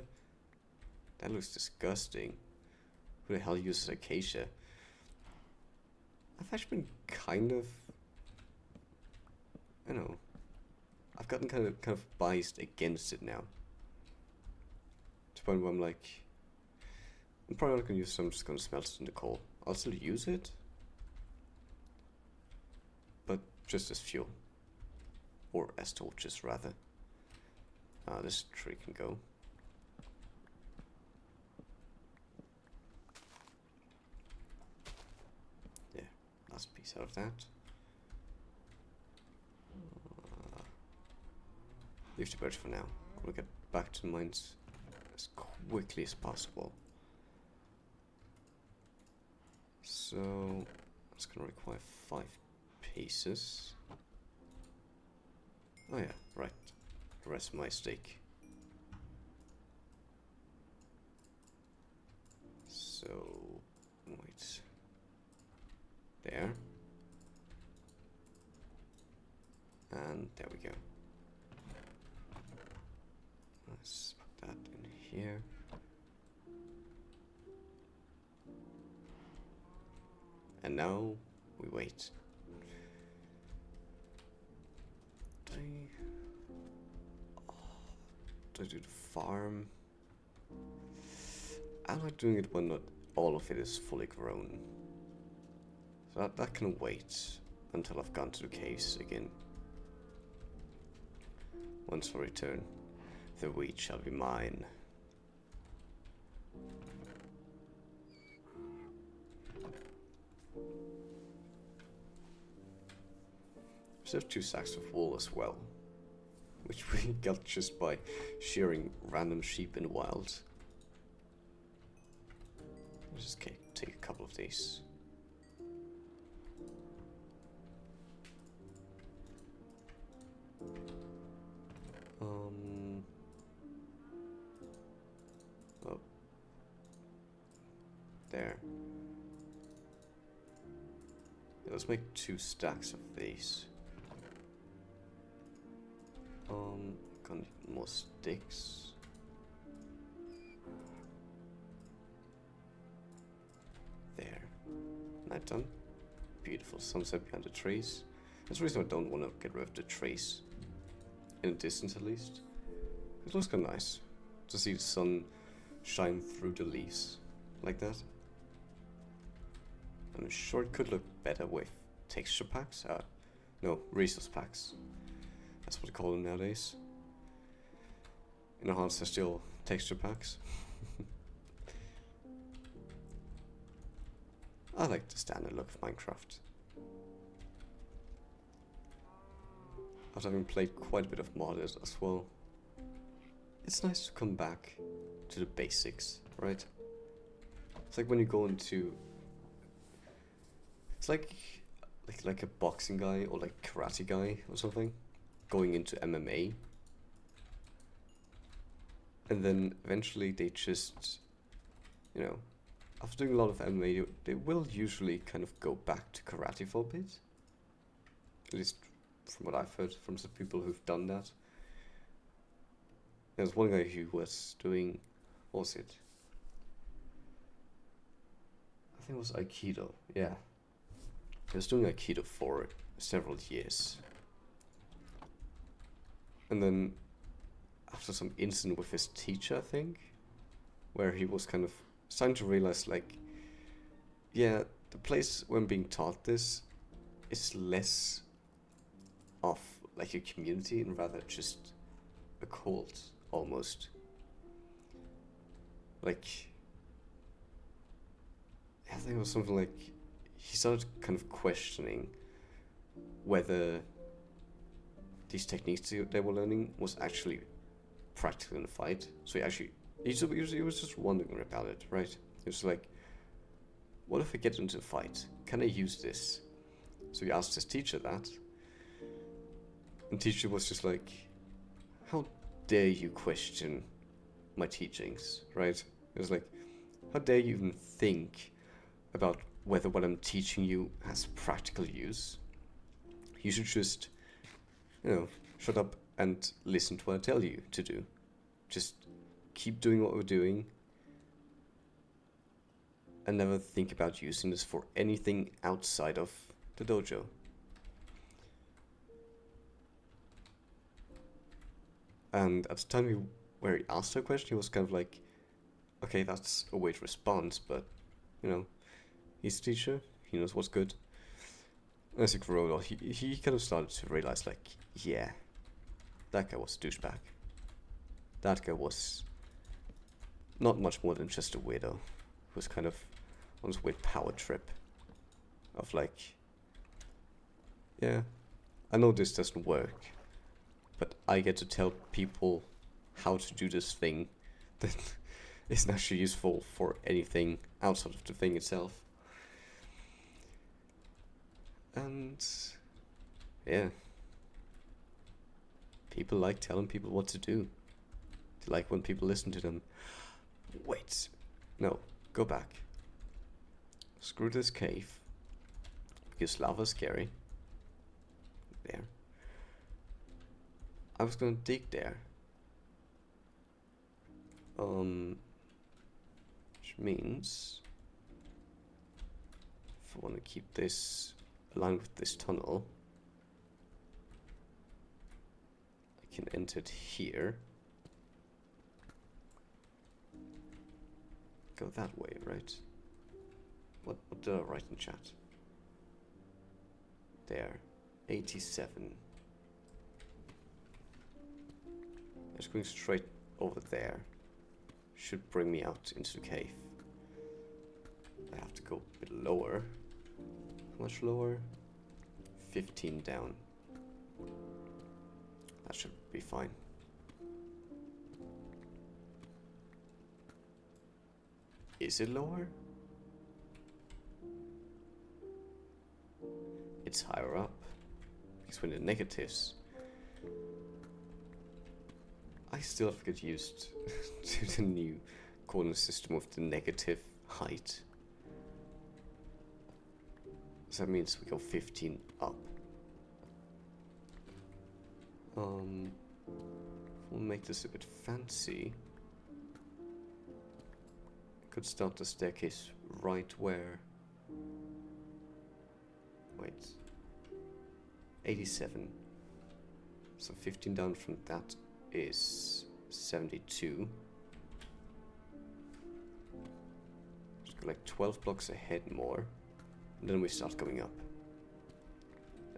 That looks disgusting. Who the hell uses acacia? I've actually been kind of, I don't know, I've gotten kind of biased against it now. To the point where I'm like, I'm probably not gonna use it, I'm just gonna smelt it into coal. I'll still use it, but just as fuel. Or as torches, rather. This tree can go. Yeah, last piece out of that. Leave the birch for now. We'll get back to the mines as quickly as possible. So it's gonna require 5 pieces. Oh yeah, right. The rest of my steak. So wait. There. And there we go. Let's put that in here. And now we wait. Do I do the farm? I like doing it when not all of it is fully grown. So that can wait until I've gone to the caves again. Once I return, the wheat shall be mine. We have 2 sacks of wool as well, which we got just by shearing random sheep in the wild. Let's just take a couple of these. Oh. There. Yeah, let's make 2 stacks of these. Gonna need more sticks. There. Night done. Beautiful sunset behind the trees. That's the reason I don't want to get rid of the trees. In the distance at least. It looks kind of nice to see the sun shine through the leaves like that. I'm sure it could look better with texture packs. No, resource packs. That's what they call them nowadays. In the hearts, they're still texture packs. I like the standard look of Minecraft. After having played quite a bit of modded as well, it's nice to come back to the basics, right? It's like when you go into... It's like a boxing guy or like karate guy or something going into MMA. And then eventually they just, you know, after doing a lot of MMA, they will usually kind of go back to karate for a bit. At least from what I've heard from some people who've done that. There's one guy who was doing, what was it? I think it was Aikido, yeah. He was doing Aikido for several years. And then after some incident with his teacher, I think, where he was kind of starting to realize, like, yeah, the place when being taught this is less of like a community and rather just a cult almost. Like, I think it was something like he started kind of questioning whether these techniques they were learning was actually practical in a fight. So he was just wondering about it, right? He was like, what if I get into a fight? Can I use this? So he asked his teacher that. And teacher was just like, how dare you question my teachings, right? It was like, how dare you even think about whether what I'm teaching you has practical use? You should just, shut up and listen to what I tell you to do. Just keep doing what we're doing and never think about using this for anything outside of the dojo. And at the time where he asked her question, he was kind of like, okay, that's a weird response, but, he's a teacher, he knows what's good. as he grew older, he kind of started to realize, like, yeah, that guy was a douchebag. That guy was not much more than just a weirdo. He was kind of on this weird power trip of like, yeah, I know this doesn't work, but I get to tell people how to do this thing that isn't actually useful for anything outside of the thing itself. And yeah, people like telling people what to do. They like when people listen to them. Wait, no, go back. Screw this cave, because lava's scary. There. I was gonna dig there. Which means if I want to keep this aligned with this tunnel, I can enter it here. Go that way, right? What did I write in chat? There, 87. Just going straight over there should bring me out into the cave. I have to go a bit lower. How much lower? 15 down. That should be fine. Is it lower? It's higher up. Because when the negatives, I still have to get used to the new coordinate system of the negative height. So that means we go 15 up. We'll make this a bit fancy. Could start the staircase right where... Wait. 87. So 15 down from that is 72. Just go like 12 blocks ahead more. And then we start going up.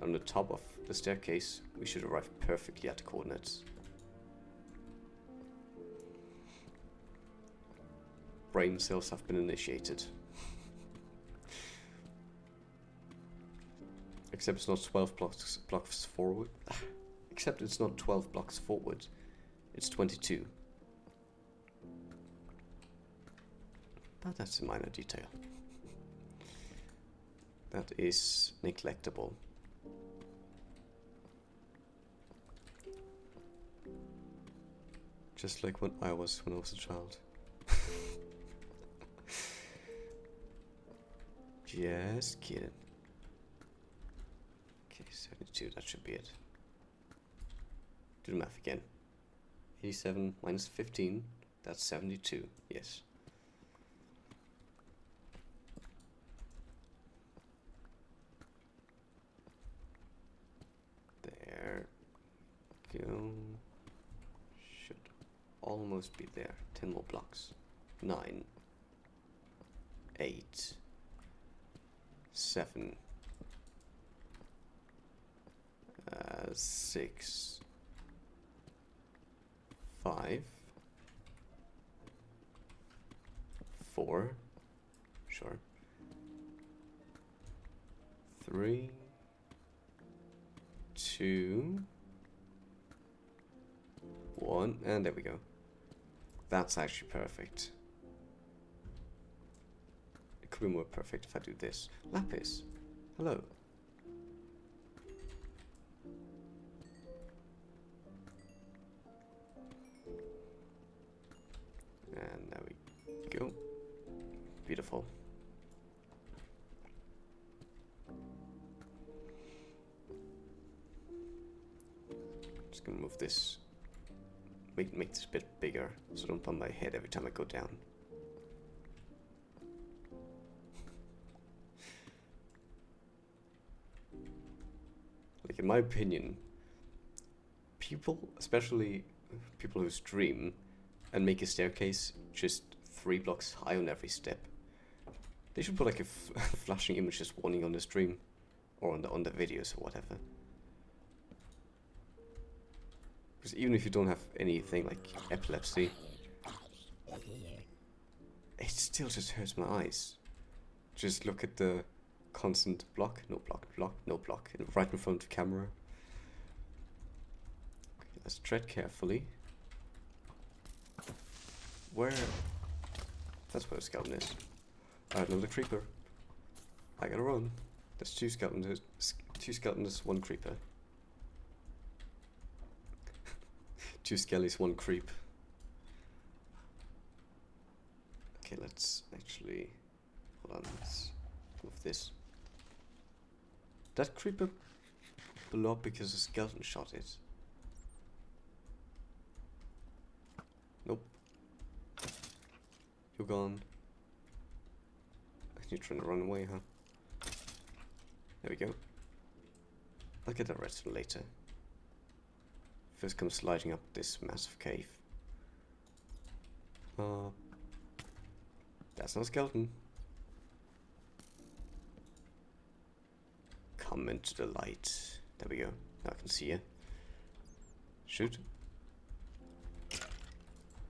On the top of the staircase, we should arrive perfectly at the coordinates. Brain cells have been initiated. Except it's not 12 blocks forward. Except it's not 12 blocks forward. It's 22. But that's a minor detail. That is neglectable. Just like when I was a child. Just kidding. Okay, 72, that should be it. Do the math again. 87 minus 15, that's 72, yes. There we go. Should almost be there. 10 more blocks. 9, 8, 7, 6, 5, 4, sure, 3, 2, 1, and there we go. That's actually perfect. It could be more perfect if I do this. Lapis, hello. And there we go. Beautiful. Just gonna move this. Make this a bit bigger so I don't bump my head every time I go down. Like, in my opinion, people, especially people who stream and make a staircase just 3 blocks high on every step, they should put like a flashing image just warning on the stream. or on the videos or whatever. Because even if you don't have anything like epilepsy, it still just hurts my eyes. Just look at the constant block, no block, block, no block, right in front of the camera. Okay, let's tread carefully. Where? That's where the skeleton is. Alright, another creeper. I gotta run. There's two skeletons, one creeper. Two skellies, one creep. Okay, let's actually... Hold on, let's move this. That creeper blew up because a skeleton shot it. Nope. You're gone. You're trying to run away, huh? There we go. I'll get that redstone later. First come sliding up this massive cave. That's not a skeleton. Come into the light. There we go. Now I can see you. Shoot.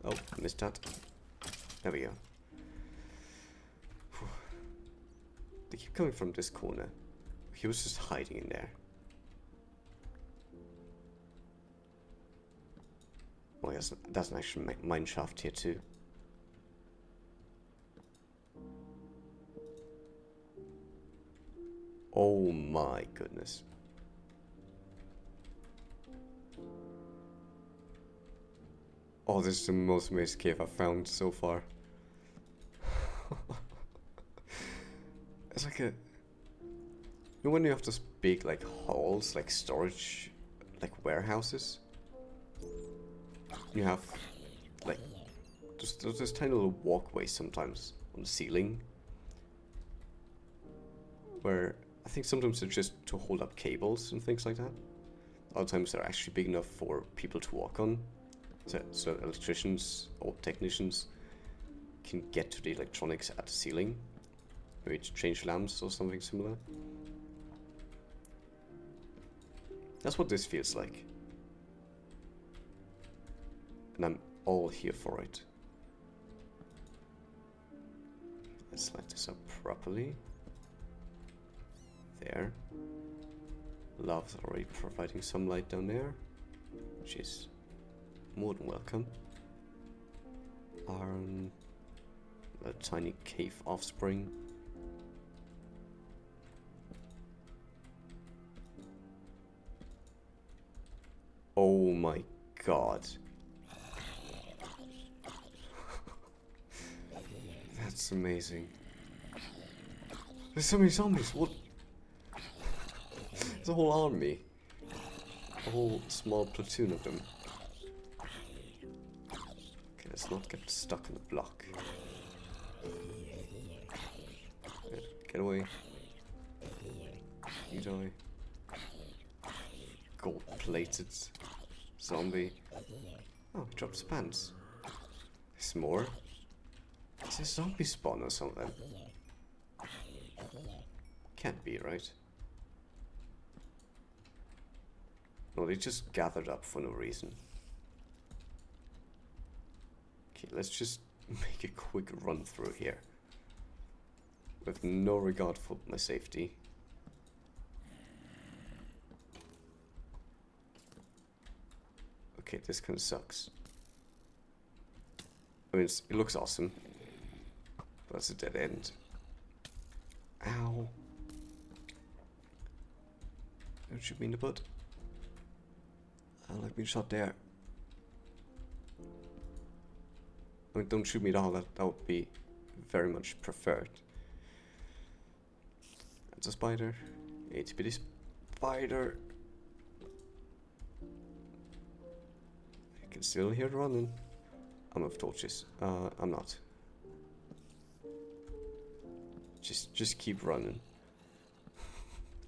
Oh, I missed that. There we go. Whew. They keep coming from this corner. He was just hiding in there. Oh yes, that's an actual mine shaft here too. Oh my goodness. Oh, this is the most amazing cave I've found so far. It's like a... You know when you have those big like halls, like storage, like warehouses? You have like there's this tiny little walkways sometimes on the ceiling where I think sometimes they're just to hold up cables and things like that. Other times they're actually big enough for people to walk on, so electricians or technicians can get to the electronics at the ceiling, maybe to change lamps or something similar. That's what this feels like. And I'm all here for it. Let's light this up properly. There. Love's already providing some light down there, which is more than welcome. Iron. A tiny cave offspring. Oh my god. That's amazing. There's so many zombies. What? There's a whole army. A whole small platoon of them. Okay, let's not get stuck in the block. Yeah, get away. You die. Gold-plated zombie. Oh, he dropped his pants. There's more. Is this zombie spawn or something? Can't be, right? No, they just gathered up for no reason. Okay, let's just make a quick run through here. With no regard for my safety. Okay, this kind of sucks. I mean, it looks awesome. But it's a dead end. Ow. Don't shoot me in the butt. I like being shot there. I mean, don't shoot me at all. That would be very much preferred. That's a spider. Itty bitty spider. I can still hear it running. I'm out of torches. I'm not. Just keep running.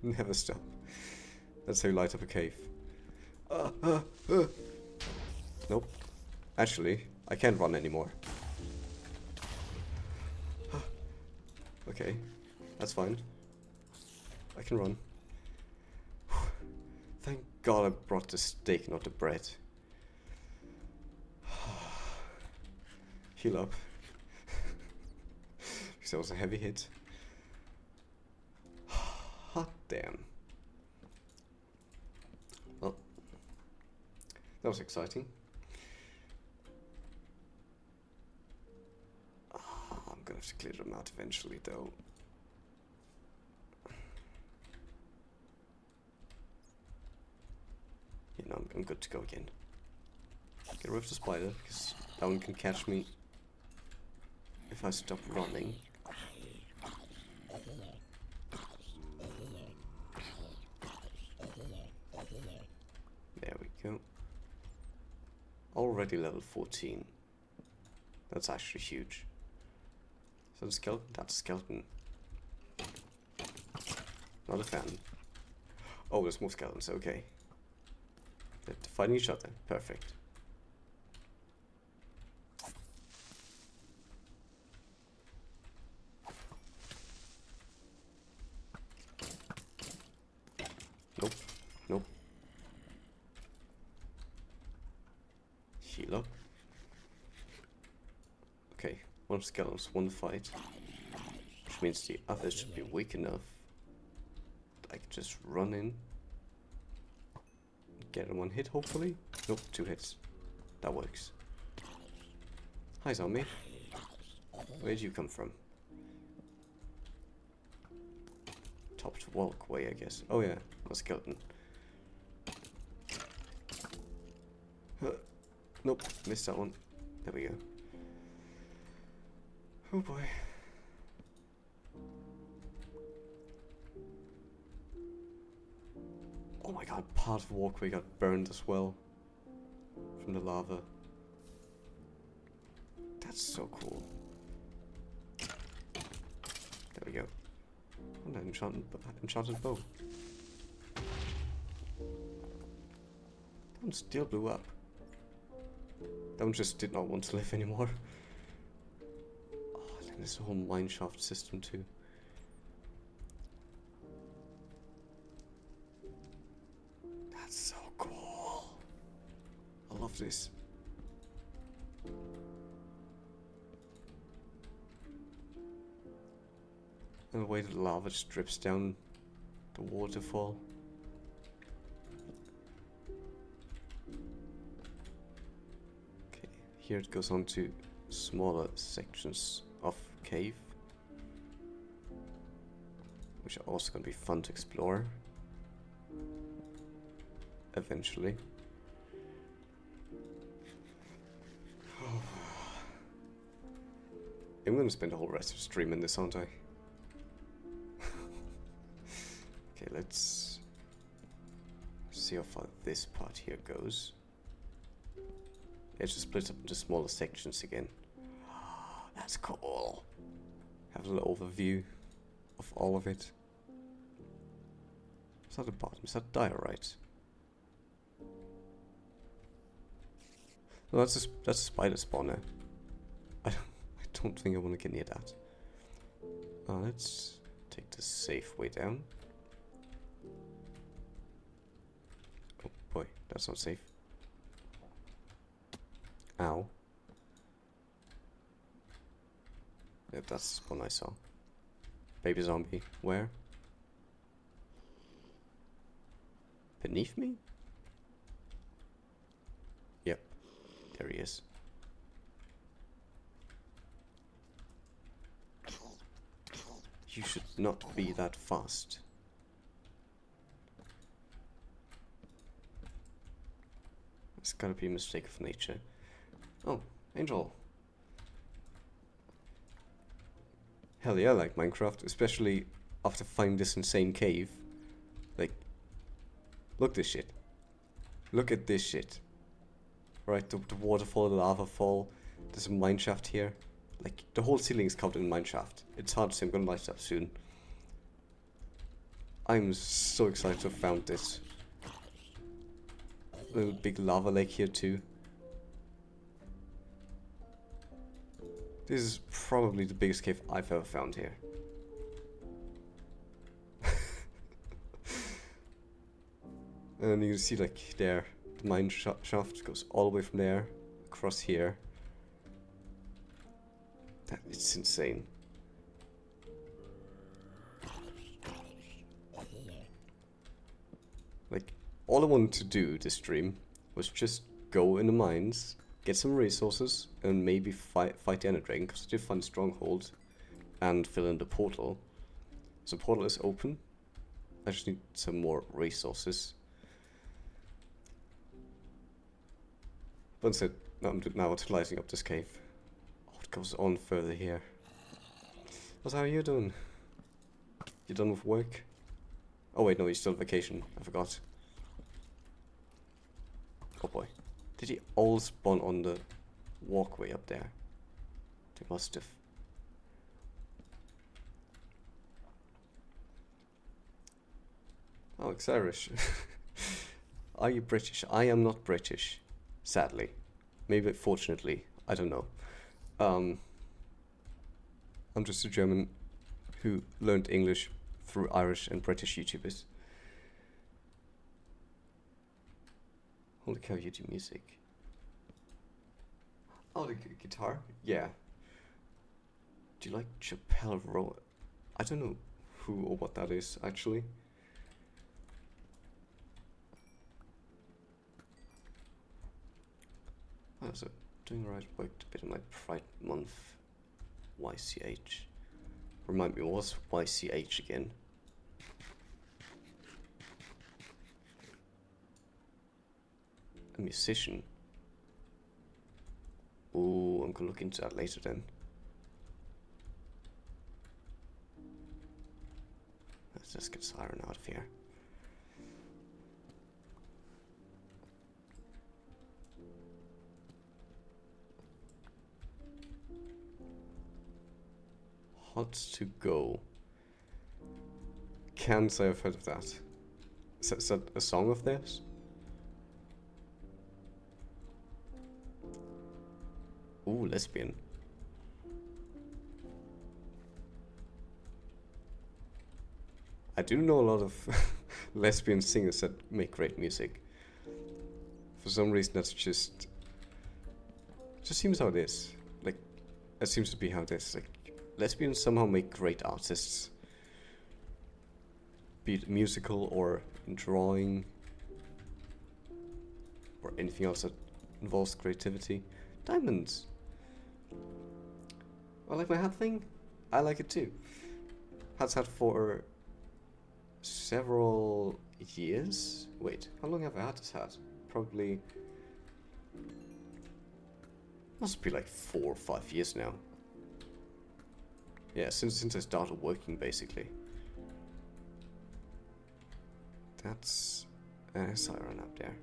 Never stop. That's how you light up a cave. Nope. Actually, I can't run anymore. Okay, that's fine. I can run. Thank God I brought the steak, not the bread. Heal up. Because that was a heavy hit. Hot damn. Well, that was exciting. I'm gonna have to clear them out eventually, though. You know, I'm good to go again. Get rid of the spider, because that one can catch me if I stop running. There we go. Already level 14. That's actually huge. Is that a skeleton? That's a skeleton. Not a fan. Oh, there's more skeletons, okay. They're fighting each other. Perfect. Nope. Nope. Heal up. Okay, one skeleton's one fight. Which means the others should be weak enough that I can just run in. Get in one hit, hopefully. Nope, 2 hits. That works. Hi, zombie. Where'd you come from? Topped walkway, I guess. Oh yeah, a skeleton. Nope, missed that one. There we go. Oh boy. Oh my god, part of the walkway got burned as well. From the lava. That's so cool. There we go. Oh, an enchanted bow. That one still blew up. That one just did not want to live anymore. Oh, and then there's a whole mineshaft system too. That's so cool. I love this. And the way the lava just drips down the waterfall. Okay, here it goes on to smaller sections of cave, which are also going to be fun to explore eventually. I'm going to spend the whole rest of the stream in this, aren't I? Okay, let's see how far this part here goes. It's just split up into smaller sections again. That's cool. Have a little overview of all of it. Is that the bottom? Is that diorite? No, that's a spider spawner. I don't think I want to get near that. Let's take the safe way down. Oh boy, that's not safe. Ow. Yep, that's the one I saw. Baby zombie. Where? Beneath me? Yep. There he is. You should not be that fast. It's gotta be a mistake of nature. Oh, Angel. Hell yeah, I like Minecraft, especially after finding this insane cave. Like, look this shit. Look at this shit. Right, the waterfall, the lava fall. There's a mineshaft here. Like, the whole ceiling is covered in mineshaft. It's hard to say, I'm gonna light it up soon. I'm so excited to have found this. Little big lava lake here too. This is probably the biggest cave I've ever found here. And you can see like there, the mine shaft goes all the way from there across here. It's insane. Like, all I wanted to do this stream was just go in the mines, get some resources, and maybe fight the Ender Dragon, because I did find a stronghold, and fill in the portal. So the portal is open. I just need some more resources. But instead, I'm now utilizing up this cave. Oh, it goes on further here. How are you doing? You done with work? Oh wait, no, he's still on vacation. I forgot. Oh boy. Did he all spawn on the walkway up there? They must have. Oh, it's Irish. Are you British? I am not British. Sadly. Maybe fortunately. I don't know. I'm just a German who learned English through Irish and British YouTubers. Holy cow, you do music. Oh, the guitar? Yeah. Do you like Chappelle Row? I don't know who or what that is, actually. Oh, so doing right, worked a bit on my Pride Month. YCH. Remind me, what was YCH again? A musician? Ooh, I'm gonna look into that later then. Let's just get Siren out of here. Hot to Go. Can't say I've heard of that. Is that a song of theirs? Ooh, lesbian. I do know a lot of lesbian singers that make great music. For some reason, that's just seems how it is. Like, that seems to be how it is. Like, lesbians somehow make great artists. Be it musical or in drawing or anything else that involves creativity. Diamonds. I like my hat thing. I like it too. Hat's had for several years. Wait, how long have I had this hat? Probably must be like 4 or 5 years now. Yeah, since I started working, basically. That's a siren up there.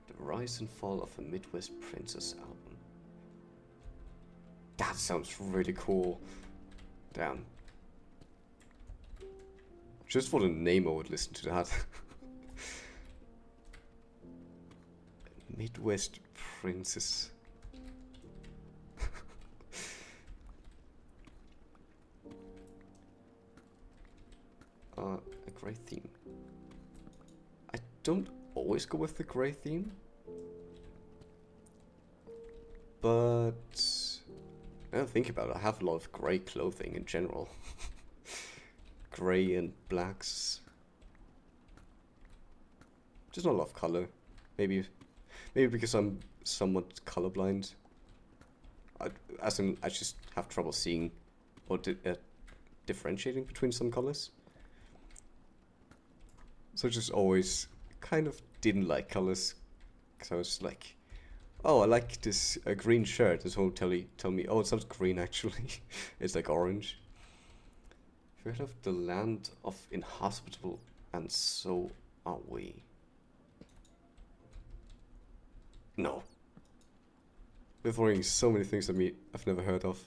The Rise and Fall of a Midwest Princess album. That sounds really cool. Damn. Just for the name, I would listen to that. Midwest Princess. A grey theme. I don't always go with the grey theme, but I don't think about it. I have a lot of grey clothing in general. Grey and blacks. Just not a lot of color. Maybe because I'm somewhat colorblind. As in, I just have trouble seeing or differentiating between some colors. So I just always kind of didn't like colors. Because I was like, oh, I like this green shirt. This won't tell me, oh, it's not green actually. It's like orange. Have you heard of the land of inhospitable, and so are we? No. They're throwing so many things at me I've never heard of.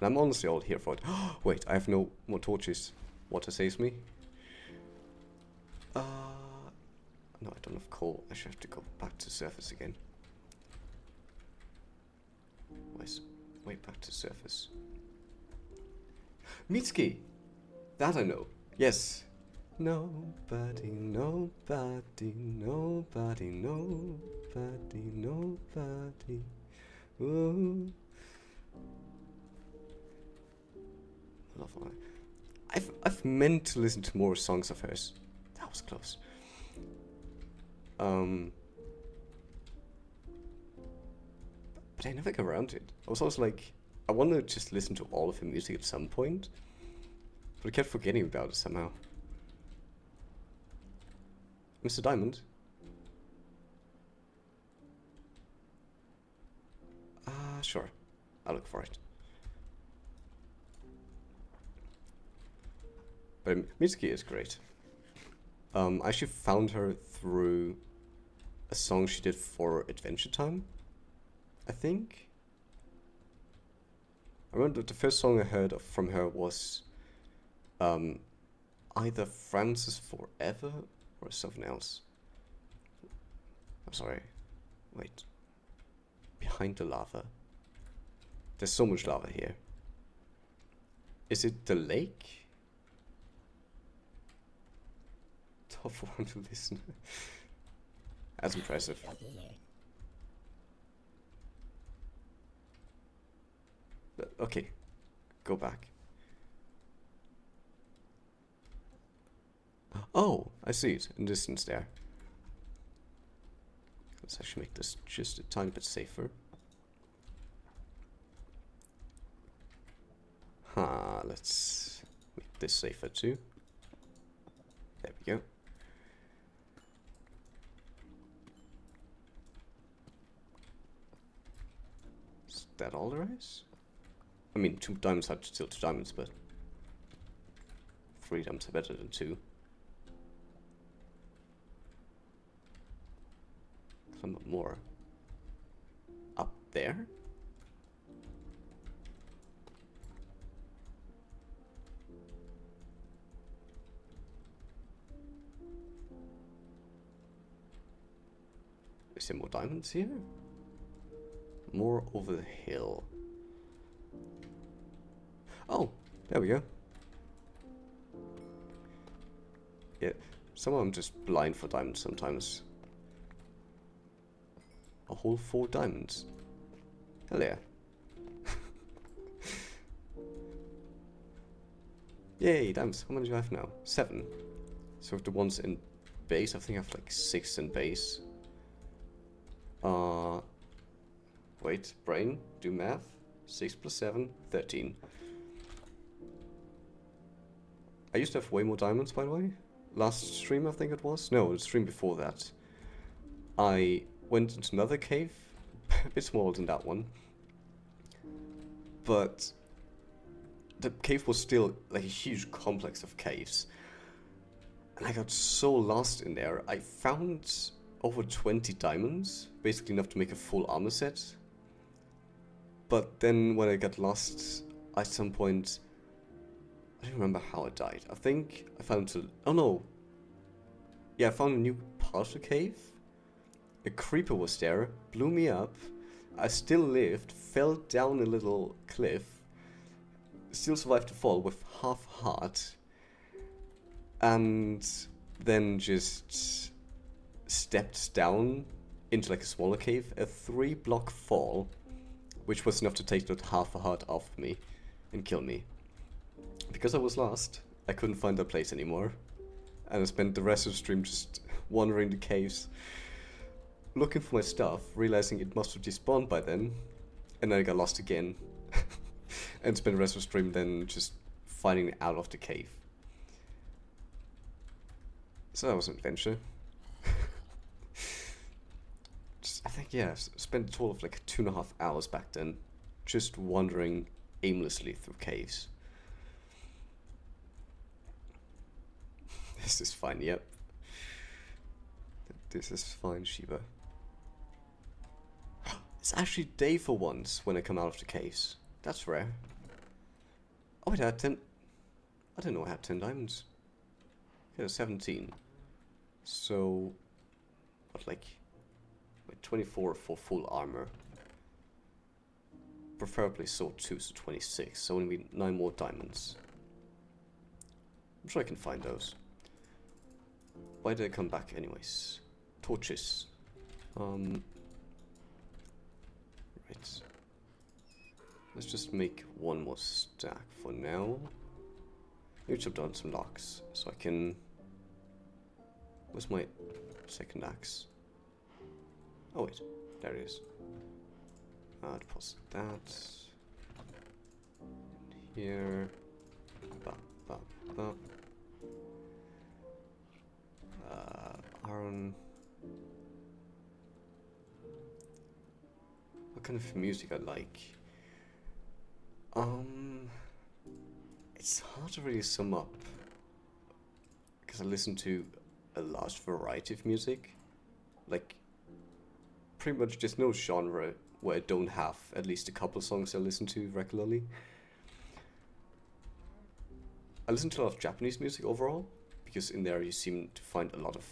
And I'm honestly all here for it. Wait, I have no more torches. Water saves me. No, I don't have coal. I should have to go back to the surface again. way back to surface. Mitsuki! That I know. Yes. Nobody, nobody, nobody, nobody, nobody. Ooh. Lovely. I've meant to listen to more songs of hers. That was close. But I never got around to it. I was always like, I want to just listen to all of her music at some point, but I kept forgetting about it somehow. Mr. Diamond? Sure. I'll look for it. But Mitsuki is great. I actually found her through a song she did for Adventure Time, I think. I remember the first song I heard from her was either Francis Forever or something else. I'm sorry. Wait. Behind the lava. There's so much lava here. Is it the lake? Tough one to listen. That's impressive. Okay, go back. Oh, I see it in the distance there. Let's actually make this just a tiny bit safer. Let's make this safer too. There we go. Is that all there is? I mean, 2 diamonds are still 2 diamonds, but 3 diamonds are better than 2. Some more. Up there? Is there more diamonds here? More over the hill. Oh, there we go. Yeah, somehow I'm just blind for diamonds sometimes. A whole 4 diamonds. Hell yeah. Yay, diamonds. How many do I have now? 7. So the ones in base, I think I have like 6 in base. Wait, brain, do math. 6 plus 7, 13. I used to have way more diamonds, by the way. Last stream, I think it was. No, the stream before that. I went into another cave, a bit smaller than that one. But the cave was still like a huge complex of caves. And I got so lost in there. I found over 20 diamonds, basically enough to make a full armor set. But then when I got lost at some point, I don't remember how I died. I think I found oh no. Yeah, I found a new part of the cave. A creeper was there, blew me up. I still lived, fell down a little cliff, still survived the fall with half heart, and then just stepped down into like a smaller cave, a 3-block fall, which was enough to take that half a heart off me and kill me. Because I was lost, I couldn't find that place anymore, and I spent the rest of the stream just wandering the caves, looking for my stuff, realizing it must have despawned by then, and then I got lost again, and spent the rest of the stream then just finding out of the cave. So that was an adventure. I think, yeah, I spent a total of like 2.5 hours back then, just wandering aimlessly through caves. This is fine, yep. This is fine, Shiba. It's actually day for once when I come out of the caves. That's rare. Oh wait, I had 10... I didn't know I had 10 diamonds. Okay, 17. So... what, like 24 for full armor. preferably sword 2, so 26, so only 9 more diamonds. I'm sure I can find those. Why did I come back anyways? Torches. Right. Let's just make one more stack for now. Maybe chop down some logs so I can... Where's my second axe? Oh wait, there it is. Deposit that. Here. Bop, bop, bop. Iron. What kind of music I like? It's hard to really sum up because I listen to a large variety of music. Like, pretty much just no genre where I don't have at least a couple songs I listen to regularly. I listen to a lot of Japanese music overall, because in there you seem to find a lot of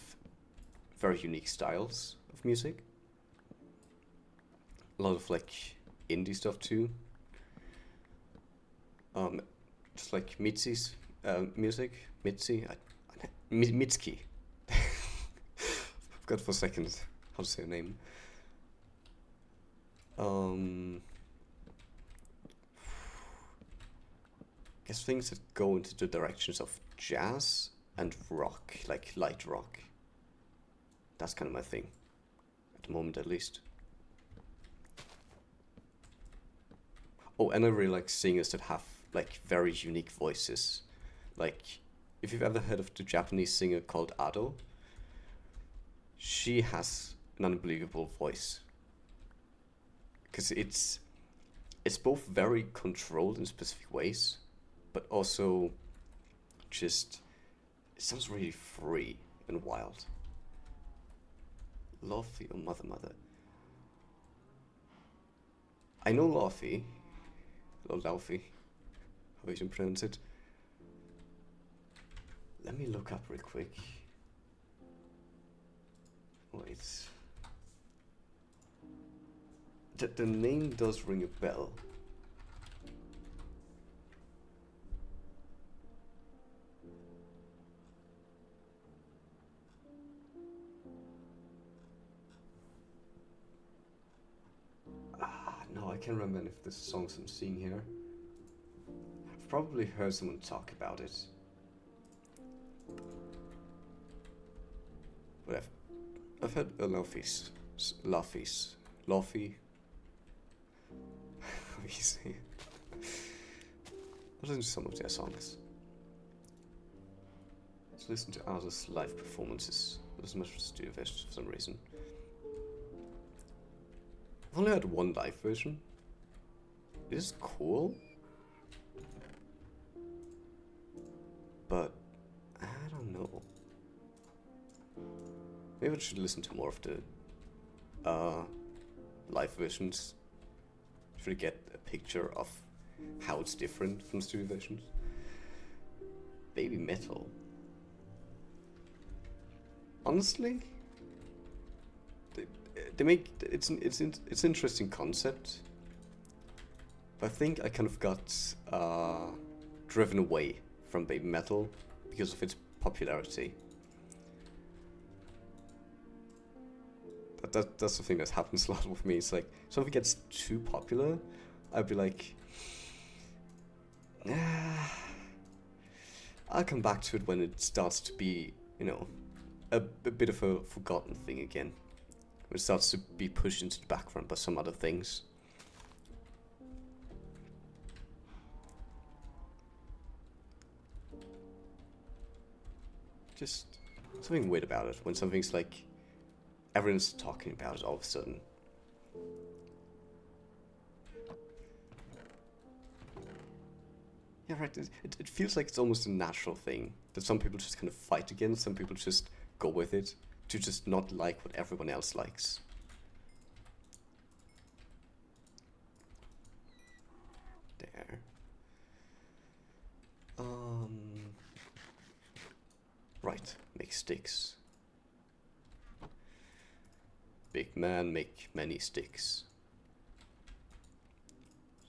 very unique styles of music. A lot of like indie stuff too. Just like Mitzi's music. Mitzi? Mitski. Forgot for a second how to say her name. Guess things that go into the directions of jazz and rock, like light rock. That's kind of my thing, at the moment at least. Oh, and I really like singers that have like very unique voices. Like, if you've ever heard of the Japanese singer called Ado, she has an unbelievable voice. Because it's both very controlled in specific ways, but also just, it sounds really free and wild. Lofi or Mother. I know Lofi, how you pronounce it. Let me look up real quick. Wait. The name does ring a bell. No, I can't remember if the songs I'm seeing here. I've probably heard someone talk about it. But I've heard a Lofi. How do you say it? I've listened to some of their songs. Let's listen to others' live performances. There's much to studio versions for some reason. I've only heard one live version. It is cool. But I don't know. Maybe I should listen to more of the live versions. Should I get a picture of how it's different from studio versions? Baby metal. Honestly, they make it's interesting concept. But I think I kind of got driven away from baby metal because of its popularity. That's the thing that happens a lot with me. It's like, something gets too popular, I'd be like, I'll come back to it when it starts to be, you know, a bit of a forgotten thing again. When it starts to be pushed into the background by some other things. Just something weird about it when something's like, everyone's talking about it all of a sudden. Yeah, right. It feels like it's almost a natural thing that some people just kind of fight against, some people just go with it to just not like what everyone else likes. There. Right, make sticks. Big man make many sticks.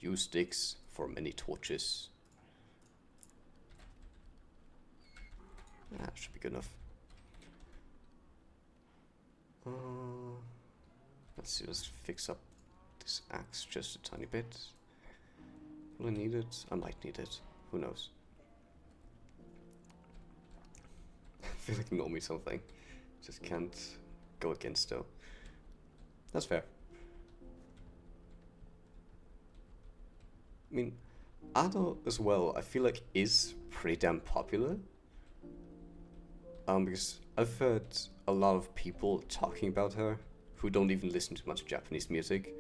few sticks for many torches. Should be good enough. Let's see, let's fix up this axe just a tiny bit. Will I need it? I might need it. Who knows? I feel like know me something. Just can't go against though. That's fair. I mean, Ado as well, I feel like is pretty damn popular. Because I've heard a lot of people talking about her who don't even listen to much Japanese music.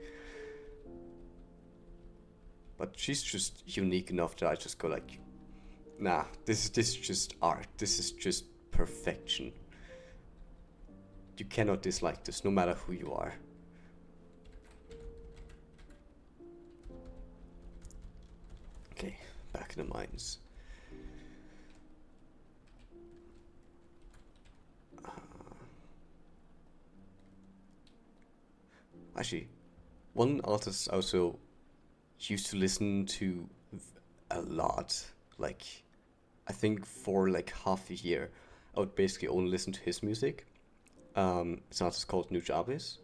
But she's just unique enough that I just go like, nah, this is just art. This is just perfection. You cannot dislike this, no matter who you are. Okay, back in the mines. Actually, one artist I also used to listen to a lot. Like, I think for like half a year, I would basically only listen to his music. It's an artist called Nujabes,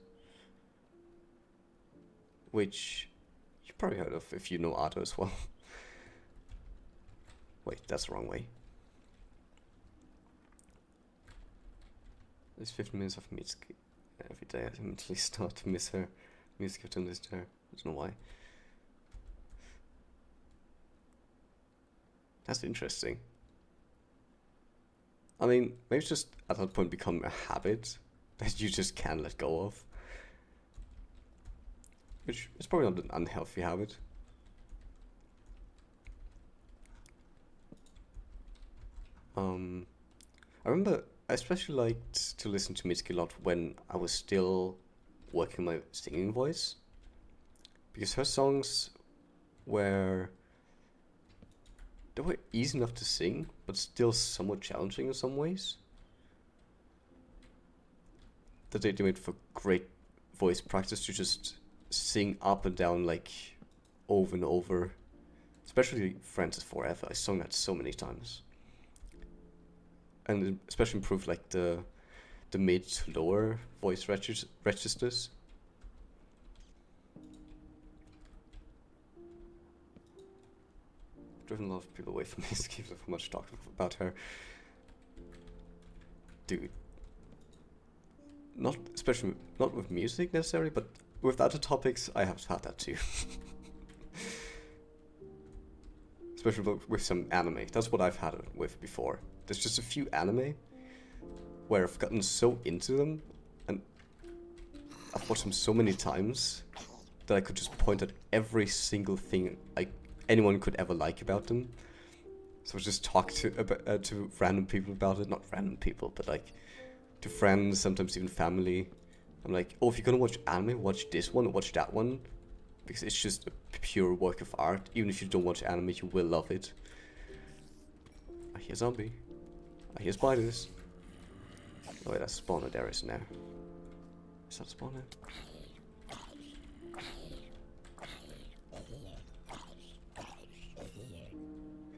which you probably heard of if you know Ado as well. Wait, that's the wrong way. There's 15 minutes of Mitsuki every day. I mentally start to miss her music if I don't listen to her. I don't know why. That's interesting. I mean, maybe it's just at that point become a habit that you just can't let go of. Which is probably not an unhealthy habit. I remember I especially liked to listen to Mitsuki a lot when I was still working my singing voice. Because her songs were... they were easy enough to sing, but still somewhat challenging in some ways. That they made for great voice practice to just sing up and down like over and over. Especially Friends is Forever. I sung that so many times. And it especially improved like the mid to lower voice registers. Driven a lot of people away from these games of how much talk about her. Dude. Not with music necessarily, but with other topics, I have had that too. Especially with some anime. That's what I've had it with before. There's just a few anime where I've gotten so into them, and I've watched them so many times that I could just point at every single thing anyone could ever like about them. So I just talk to random people about it. Not random people, but like to friends, sometimes even family. I'm like, oh, if you're gonna watch anime, watch this one or watch that one. Because it's just a pure work of art. Even if you don't watch anime, you will love it. I hear zombie. I hear spiders. Oh wait, that's spawner there, isn't there? Is that spawner?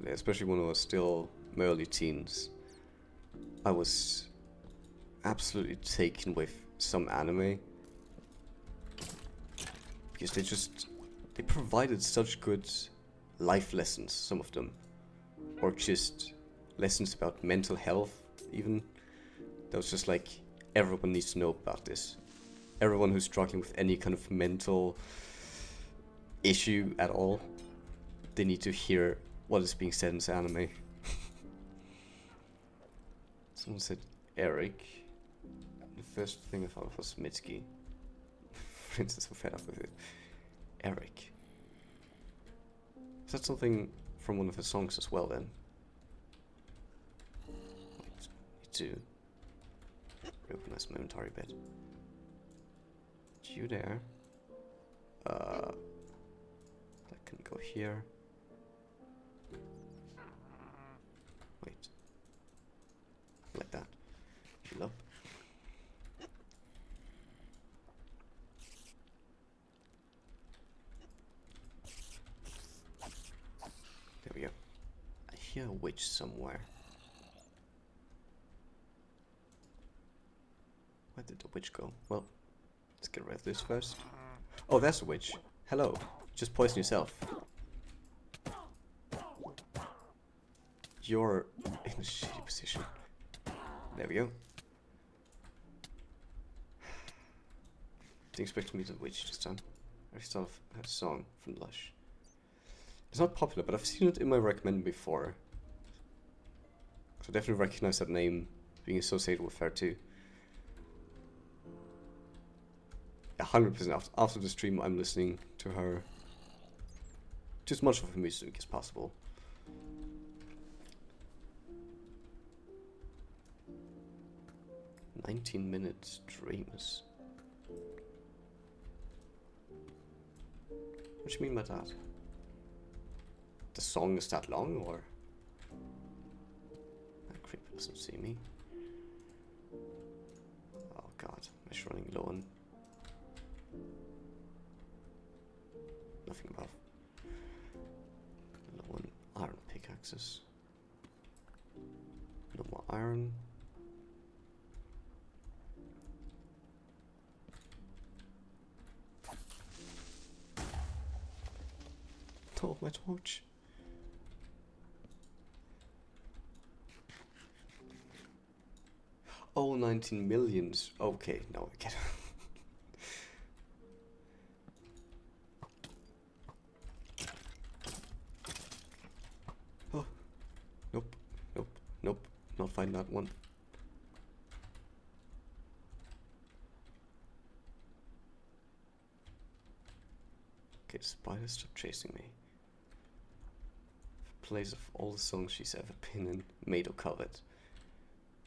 Yeah, especially when I was still my early teens. I was absolutely taken with some anime. Because they provided such good life lessons, some of them. Or just lessons about mental health, even. That was just like, everyone needs to know about this. Everyone who's struggling with any kind of mental issue at all, they need to hear what is being said in this anime. Someone said Eric. The first thing I thought of was Mitsuki. For instance, I'm fed up with it. Eric. Is that something from one of his songs as well then? Need to reorganize my inventory a bit. You there? That can go here. Wait. Like that. Heal up. hear a witch somewhere. Where did the witch go? Well, let's get rid of this first. Oh, there's a witch. Hello. Just poison yourself. You're in a shitty position. There we go. Didn't expect to meet a witch this time. I still have a song from Lush. It's not popular, but I've seen it in my recommend before. So I definitely recognize that name being associated with her too. 100% after the stream I'm listening to her. Just as much of her music as possible. "19 minutes dreams." What do you mean by that? The song is that long, or? That creeper doesn't see me. Oh god, am I running low on? Nothing above. Low on iron pickaxes. No more iron. Oh, my torch. Oh, 19 millions. Okay, now I get it. Oh, nope, nope, nope. Not find that one. Okay, the spider stopped chasing me. Plays of all the songs she's ever been in, made or covered.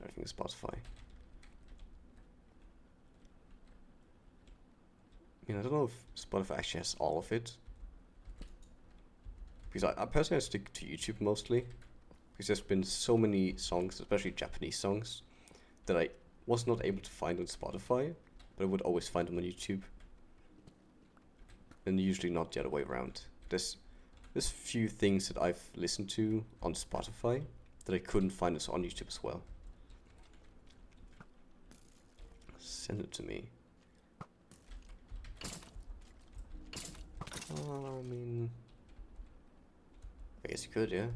Everything is Spotify. I mean, I don't know if Spotify actually has all of it. Because I personally I stick to YouTube mostly. Because there's been so many songs, especially Japanese songs, that I was not able to find on Spotify, but I would always find them on YouTube. And usually not the other way around. There's few things that I've listened to on Spotify that I couldn't find on YouTube as well. Send it to me. I mean, I guess you could, yeah.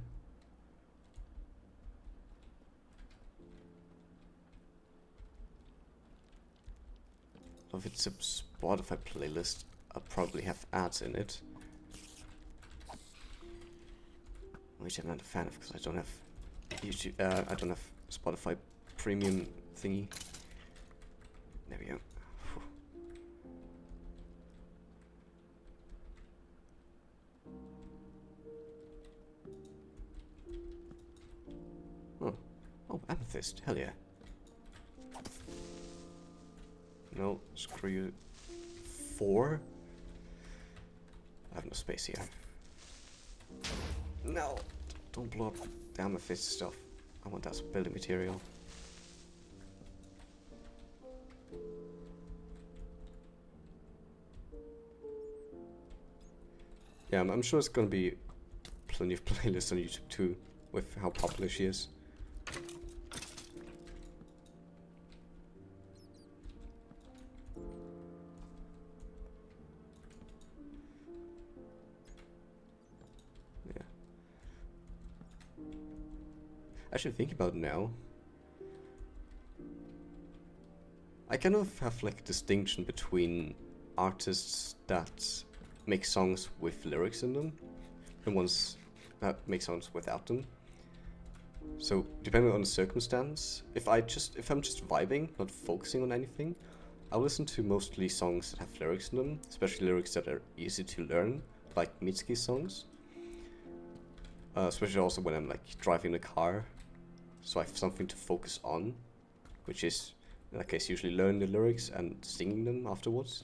If it's a Spotify playlist, I'll probably have ads in it. Which I'm not a fan of because I don't have YouTube. I don't have Spotify Premium thingy. There we go. Oh, oh, amethyst. Hell yeah. No, screw you. 4? I have no space here. No, don't blow up the amethyst stuff. I want that as building material. Yeah, I'm sure it's gonna be plenty of playlists on YouTube too, with how popular she is. Actually, think about it now. I kind of have like a distinction between artists that make songs with lyrics in them and ones that make songs without them. So depending on the circumstance, if I'm just vibing, not focusing on anything, I'll listen to mostly songs that have lyrics in them, especially lyrics that are easy to learn, like Mitsuki songs. Especially also when I'm like driving the car. So I have something to focus on, which is, in that case, usually learn the lyrics and singing them afterwards.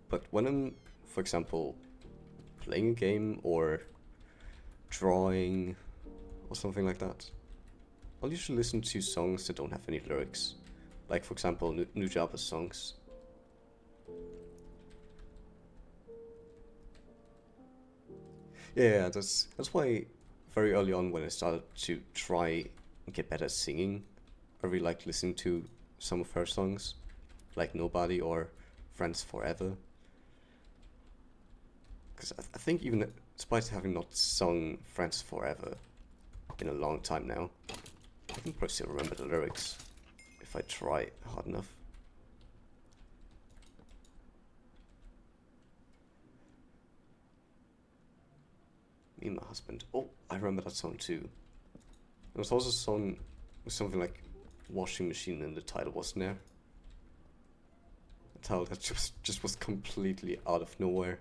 But when I'm, for example, playing a game or drawing or something like that, I'll usually listen to songs that don't have any lyrics. Like, for example, Nujabes songs. Yeah, that's why very early on when I started to try and get better at singing, I really liked listening to some of her songs, like Nobody or Friends Forever. Because I think even despite having not sung Friends Forever in a long time now, I can probably still remember the lyrics if I try hard enough. Me and my husband. Oh, I remember that song too. There was also a song with something like washing machine in the title, wasn't there? A title that just was completely out of nowhere.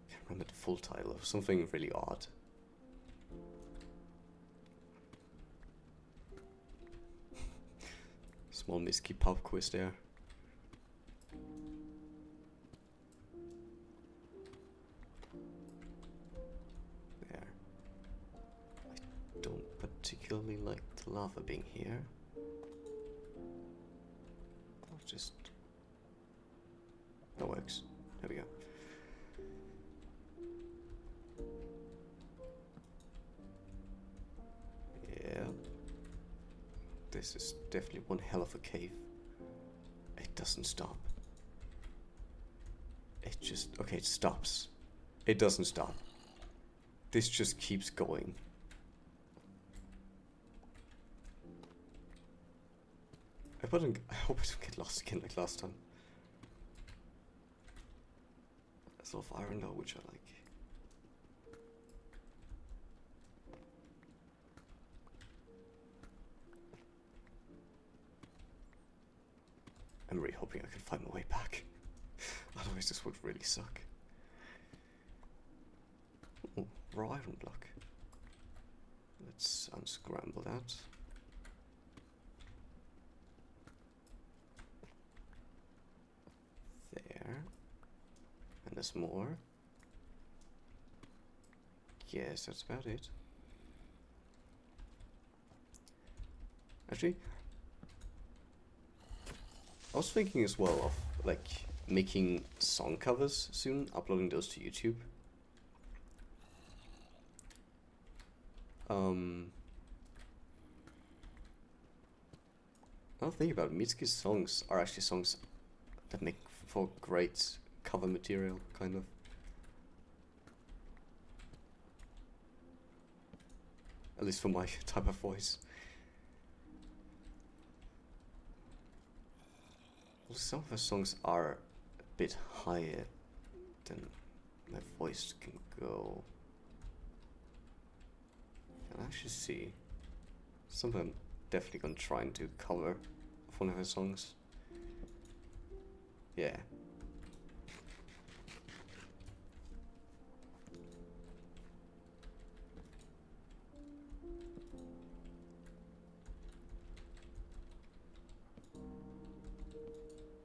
Can't remember the full title of something really odd. Small Misky pop quiz there. There. I don't particularly like the lava being here. I'll just... That works. There we go. Yeah. This is definitely one hell of a cave. It doesn't stop. It just... Okay, it stops. It doesn't stop. This just keeps going. I hope I don't get lost again like last time. There's a lot of iron though, which I like. I'm really hoping I can find my way back. Otherwise this would really suck. Oh, raw iron block. Let's unscramble that. There. And there's more. Yes, that's about it. Actually, I was thinking as well of like making song covers soon, uploading those to YouTube. Now think about it, Mitsuki's songs are actually songs that make for great cover material, kind of. At least for my type of voice. Well, some of her songs are a bit higher than my voice can go. I can actually see something I'm definitely gonna try and do cover of one of her songs. Yeah.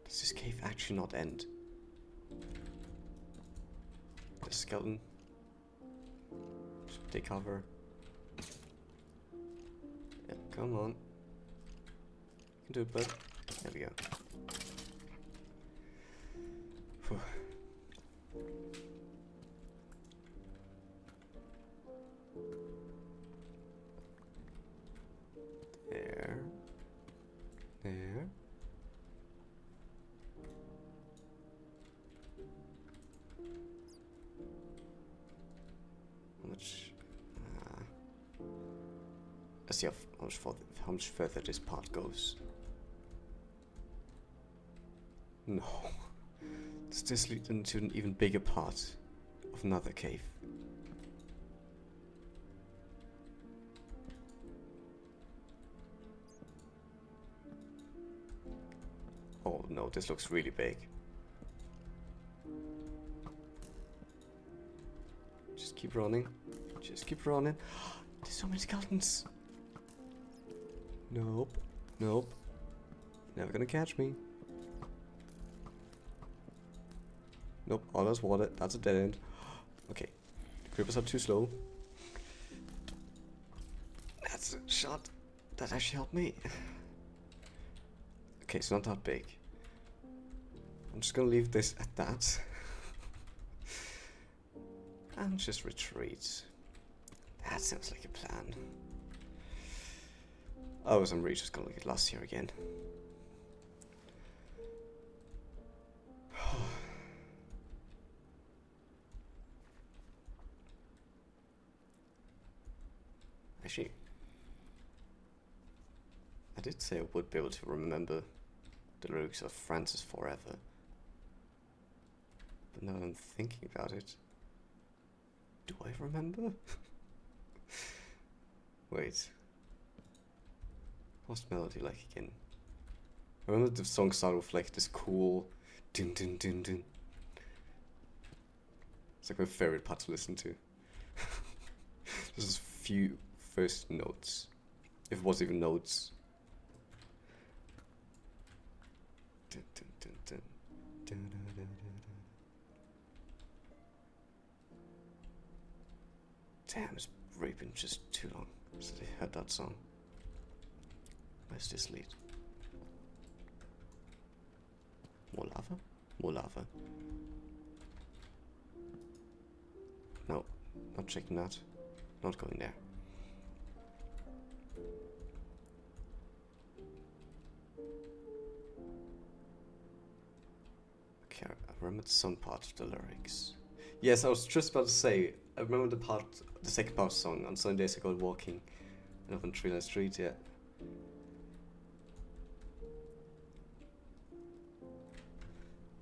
Does this cave actually not end? The skeleton. Just take cover. Yeah, come on. You can do it, bud. There we go. Whew. There. There. How much? Let's see how much further this part goes. No. Does this lead into an even bigger part of another cave? Oh no, this looks really big. Just keep running. Just keep running. There's so many skeletons. Nope. Nope. Never gonna catch me. Nope. Oh, that's water. That's a dead end. Okay. The creepers are too slow. That's a shot. That actually helped me. Okay, it's not that big. I'm just gonna leave this at that. And just retreat. That sounds like a plan. Oh, so I'm really just gonna get lost here again. Actually, I did say I would be able to remember the lyrics of Francis Forever. But now I'm thinking about it, do I remember? Wait. What's the melody like again? I remember the song started with like this cool dun dun dun dun. It's like my favorite part to listen to. Just a few first notes. If it was even notes. Dun, dun, dun, dun. Dun, dun, dun, dun, dun. Damn, it's really been just too long since I heard that song. Where's this lead? More lava? More lava. No, not checking that. Not going there. Okay, I remember some part of the lyrics. Yes, I was just about to say, I remember the second part of the song, On Sunny Days I Go Walking, and up on Tree Line Street, yeah.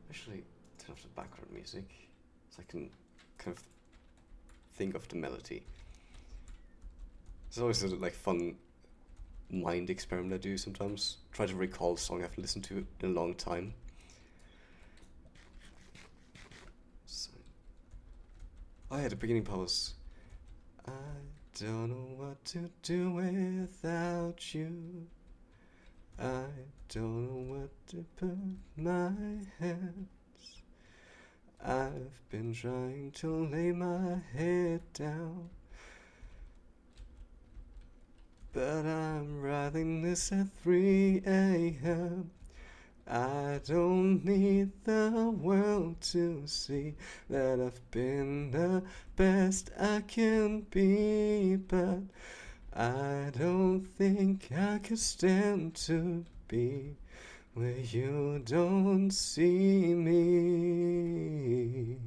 Actually, turn off the background music, so I can kind of think of the melody. It's always a like fun mind experiment I do sometimes. Try to recall a song I've listened to in a long time. So, oh yeah, the beginning part was, I don't know what to do without you. I don't know what to put my hands. I've been trying to lay my head down, but I'm writing this at 3 a.m. I don't need the world to see that I've been the best I can be, but I don't think I could stand to be where you don't see me.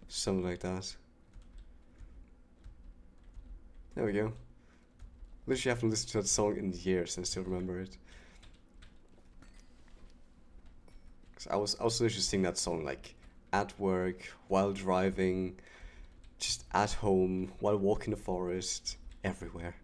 Something like that. There we go. Literally haven't listened to that song in years and I still remember it. Cause I was literally singing that song like at work, while driving, just at home, while walking the forest, everywhere.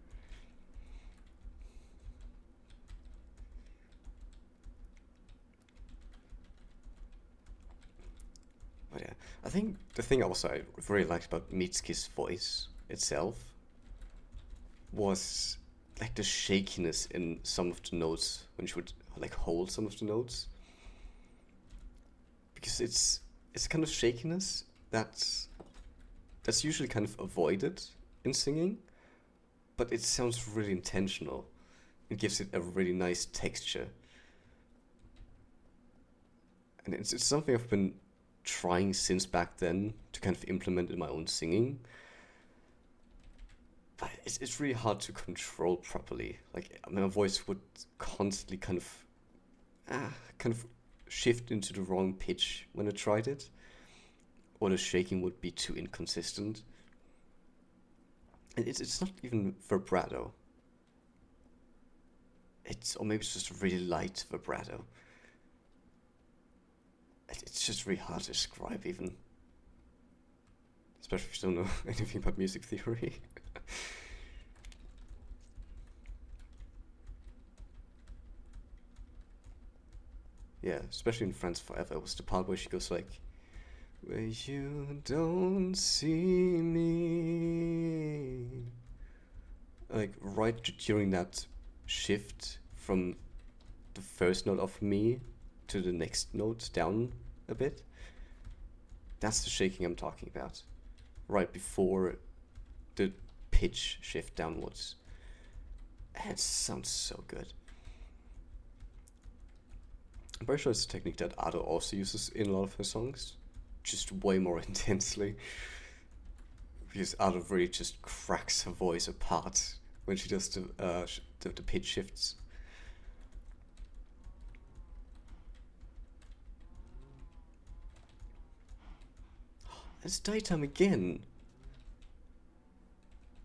But yeah, I think the thing also I really liked about Mitsuki's voice itself was like the shakiness in some of the notes when she would like hold some of the notes, because it's kind of shakiness that's usually kind of avoided in singing, but it sounds really intentional. It gives it a really nice texture, and it's something I've been trying since back then to kind of implement in my own singing. But it's really hard to control properly. Like my voice would constantly kind of shift into the wrong pitch when I tried it, or the shaking would be too inconsistent. And it's not even vibrato. Or maybe it's just a really light vibrato. It's just really hard to describe even. Especially if you don't know anything about music theory. Yeah, especially in Friends Forever, it was the part where she goes like, where you don't see me. Like right during that shift from the first note of me to the next note down a bit. That's the shaking I'm talking about. Right before the pitch shift downwards. And it sounds so good. I'm pretty sure it's a technique that Ado also uses in a lot of her songs, just way more intensely. Because Ado really just cracks her voice apart when she does the pitch shifts. It's daytime again.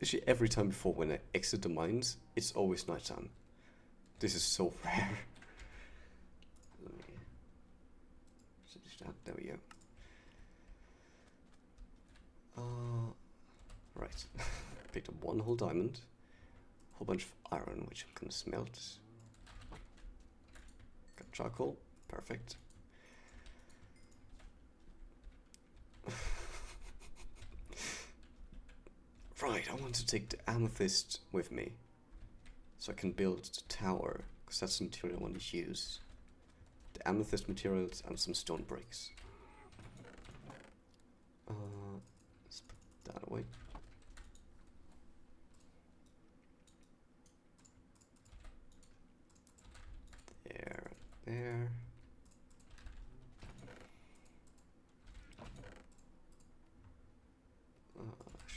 Actually, every time before when I exit the mines, it's always nighttime. This is so rare. Let me switch that. There we go. Right. Picked up one whole diamond, a whole bunch of iron, which I'm gonna smelt. Got charcoal. Perfect. Right, I want to take the amethyst with me, so I can build the tower, because that's the material I want to use. The amethyst materials and some stone bricks. Let's put that away. There.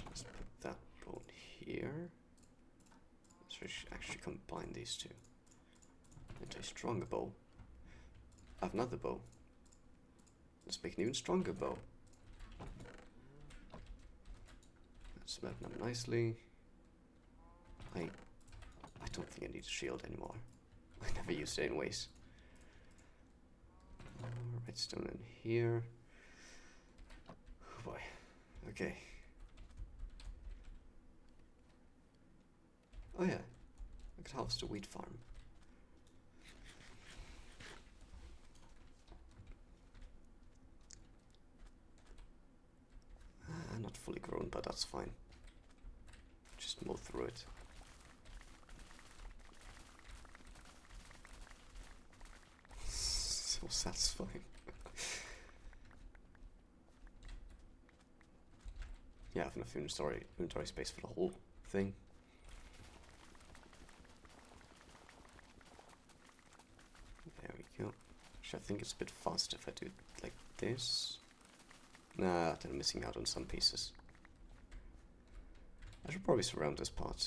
Let's put that bone here. So we should actually combine these two into a stronger bow. I have another bow. Let's make an even stronger bow. Let's smelt them nicely. I don't think I need a shield anymore. I never used it anyways. Redstone in here. Oh boy. Okay. Oh yeah. I could harvest a wheat farm. Not fully grown, but that's fine. Just mow through it. So satisfying. Yeah, I have enough inventory space for the whole thing. There we go. Actually, I think it's a bit faster if I do it like this. Nah, then I'm missing out on some pieces. I should probably surround this part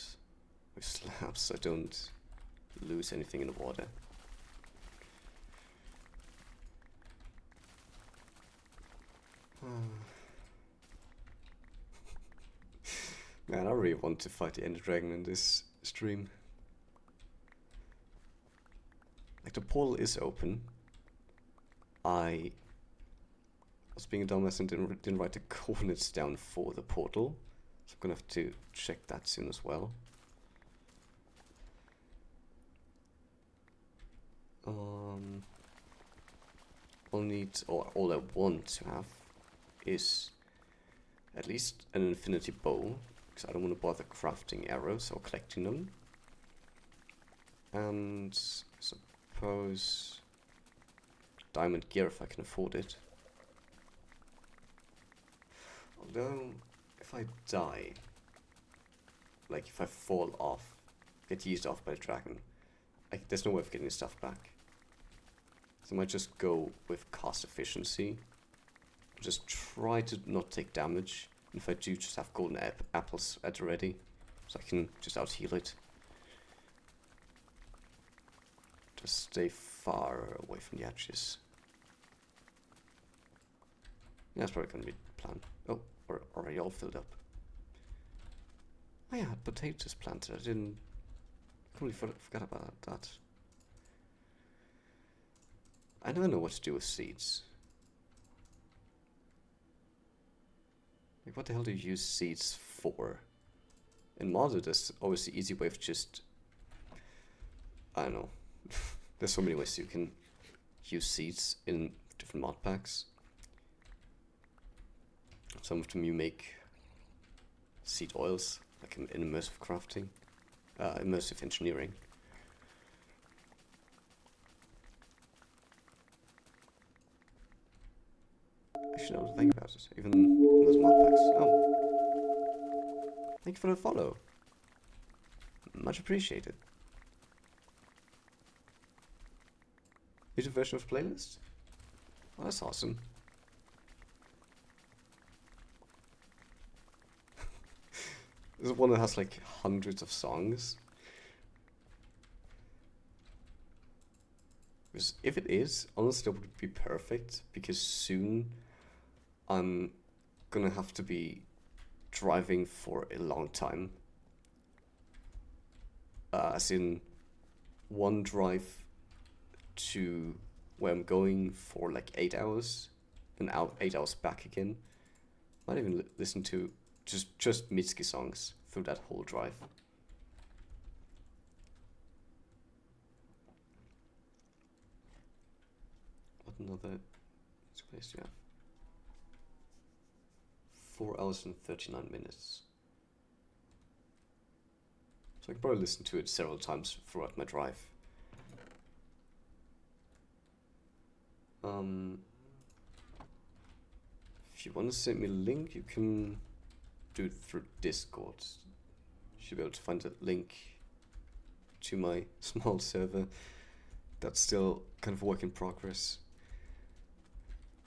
with slabs so I don't lose anything in the water. Man, I really want to fight the Ender Dragon in this stream. Like, the portal is open. I was being a dumbass and didn't write the coordinates down for the portal. So I'm gonna have to check that soon as well. All I want to have is at least an infinity bow, because I don't want to bother crafting arrows or collecting them. And I suppose diamond gear if I can afford it. Although, if I die, like if I fall off, get used off by the dragon, there's no way of getting the stuff back. So I might just go with cost efficiency. Just try to not take damage. And if I do, just have golden apples at the ready, so I can just out heal it. Just stay far away from the edges. Yeah, that's probably gonna be the plan. Oh, we're already all filled up. Oh yeah, I had potatoes planted. I completely forgot about that. I never know what to do with seeds. Like, what the hell do you use seeds for? In modded, there's always the easy way of just... I don't know. There's so many ways you can use seeds in different mod packs. Some of them you make seed oils, like in immersive crafting, immersive engineering. Actually, now to think about it, even those mod packs. Oh, thank you for the follow. Much appreciated. YouTube version of the playlist? Oh, that's awesome. There's one that has like hundreds of songs. Because if it is, honestly, that would be perfect. Because soon I'm gonna have to be driving for a long time. As in, one drive to where I'm going for like 8 hours, and out 8 hours back again. Might even listen to just Mitski songs through that whole drive. What another place do you have? 4 hours and 39 minutes. So I can probably listen to it several times throughout my drive. If you want to send me a link, you can do it through Discord. You should be able to find a link to my small server. That's still kind of a work in progress.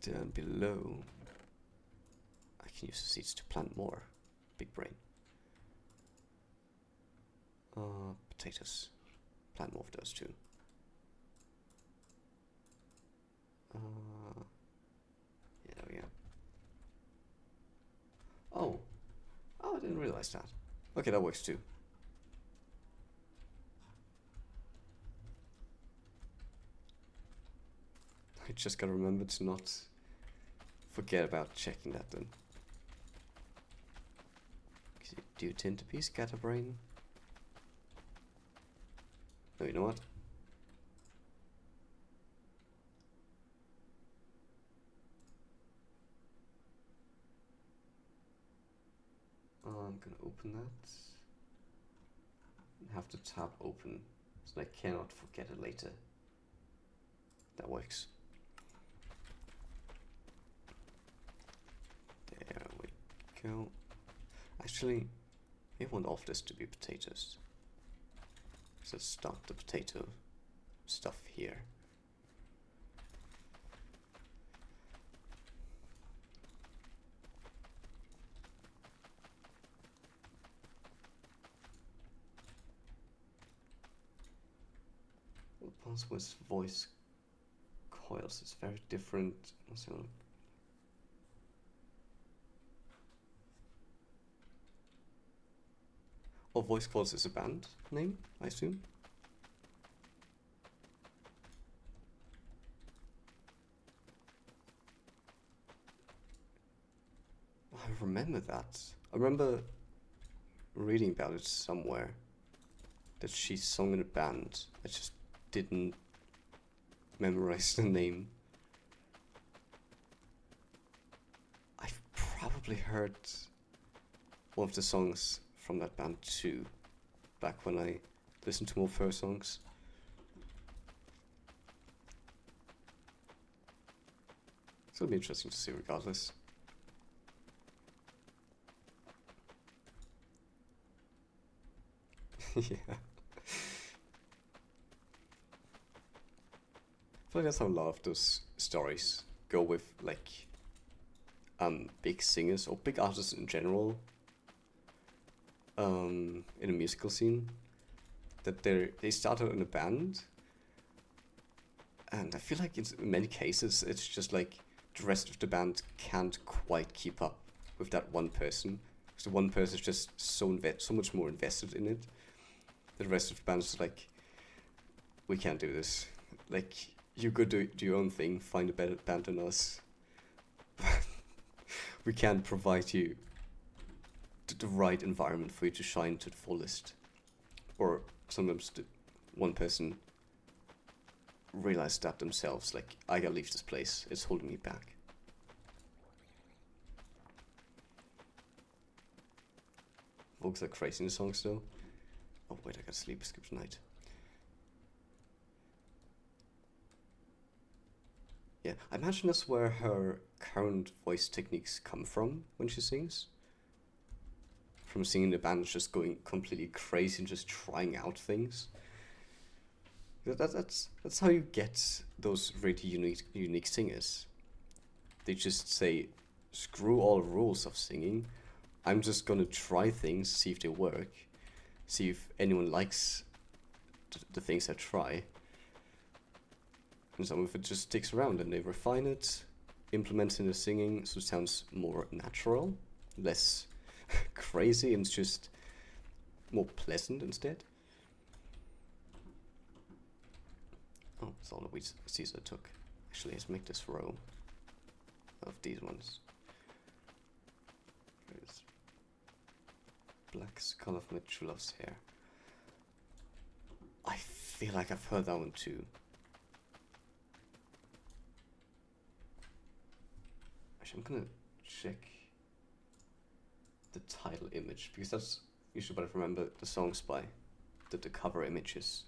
Down below, I can use the seeds to plant more. Big brain. Potatoes. Plant more of those too. Yeah, there we go. Oh, I didn't realize that. Okay, that works too. I just gotta remember to not forget about checking that then. Do you tend to be scatterbrain? No, you know what? I'm gonna open that. Have the tab open so I cannot forget it later. That works. There we go. Actually, I want all of this to be potatoes. So let's stop the potato stuff here. What possible with voice coils? It's very different. So oh, Voice Coils is a band name, I assume? I remember that. I remember reading about it somewhere. That she sung in a band. I just didn't memorize the name. I've probably heard one of the songs from that band too, back when I listened to more of her songs. So it'll be interesting to see regardless. Yeah. I feel like that's how a lot of those stories go with like big singers or big artists in general in a musical scene. That they started in a band, and I feel like in many cases it's just like the rest of the band can't quite keep up with that one person. Because the one person is just so much more invested in it. The rest of the band is like, we can't do this. Like, you go do your own thing, find a better band than us. We can't provide you the right environment for you to shine to the fullest. Or sometimes one person realized that themselves, like, I gotta leave this place, it's holding me back. Folks are crazy in the songs though. Oh wait, I gotta sleep, skip tonight. Yeah, I imagine that's where her current voice techniques come from when she sings. From singing the band, just going completely crazy and just trying out things. That's how you get those really unique singers. They just say, screw all rules of singing. I'm just gonna try things, see if they work, see if anyone likes the things I try. And some of it just sticks around, and they refine it, implement it in the singing so it sounds more natural, less crazy, and it's just more pleasant instead. Oh, that's all the weeds Caesar took. Actually, let's make this row of these ones. There's black's color from the true love's hair. I feel like I've heard that one too. Actually, I'm gonna check the title image, because that's usually what I remember the songs by. The cover images.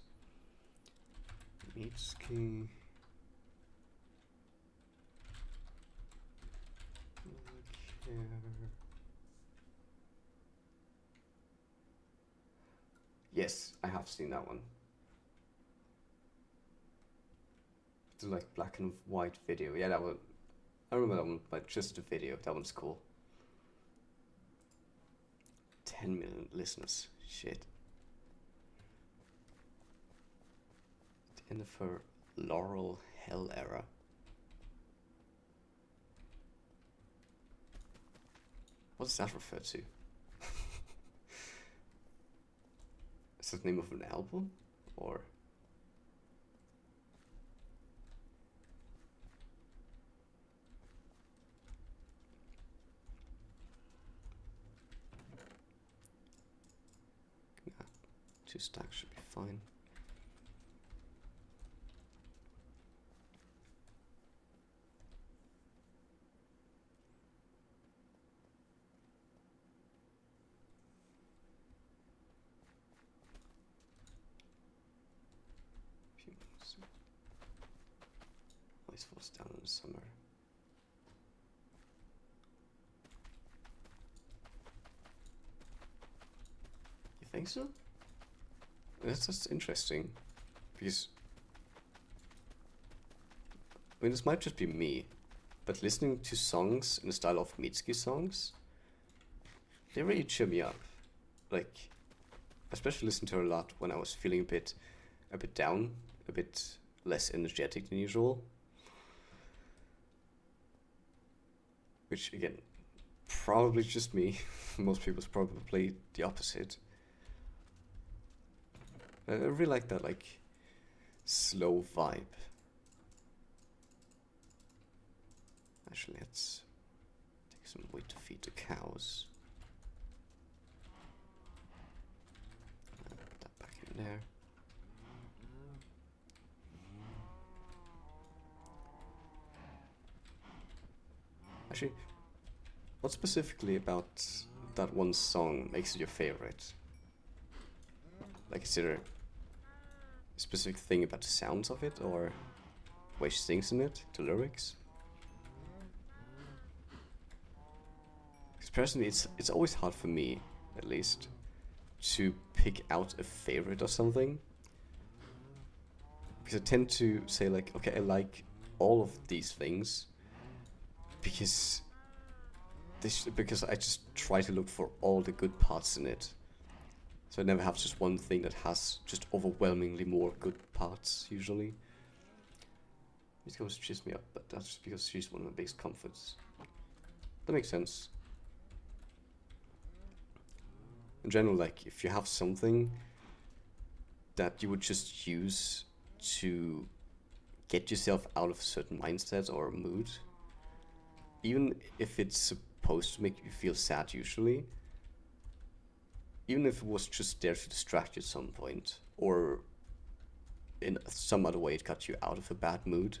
Mitski. Yes, I have seen that one. The like black and white video. Yeah, that one. I remember that one, but just the video. That one's cool. 10 million listeners. Shit. The end of her Laurel Hell era. What does that refer to? Is that the name of an album? Or... yeah, 2 stacks should be fine. Always falls down in the summer. You think so? That's interesting, because I mean, this might just be me, but listening to songs in the style of Mitski songs, they really cheer me up. Like, especially listen to her a lot when I was feeling a bit down, a bit less energetic than usual. Which again, probably just me. Most people's probably the opposite. I really like that, like, slow vibe. Actually, let's take some wood to feed the cows. Put that back in there. Actually, what specifically about that one song makes it your favorite? Like, is there a specific thing about the sounds of it, or the way she sings in it, the lyrics? Because personally, it's always hard for me, at least, to pick out a favorite or something. Because I tend to say, like, okay, I like all of these things, because I just try to look for all the good parts in it. So I never have just one thing that has just overwhelmingly more good parts, usually. It goes to cheers me up, but that's just because she's one of my biggest comforts. That makes sense. In general, like, if you have something that you would just use to get yourself out of a certain mindset or mood, even if it's supposed to make you feel sad usually, even if it was just there to distract you at some point, or in some other way it got you out of a bad mood,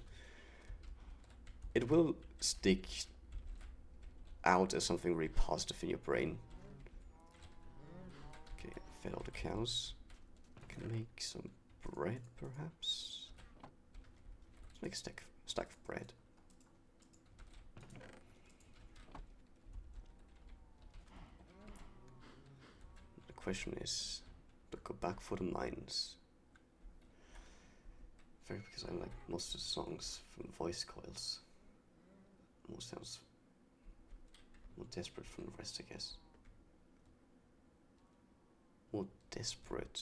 it will stick out as something really positive in your brain. Okay, fed all the cows. Can make some bread, perhaps? Let's make a stack of bread. The question is, to go back for the mines. Fair, because I like most of the songs from Voice Coils. Most sounds more desperate from the rest, I guess. More desperate.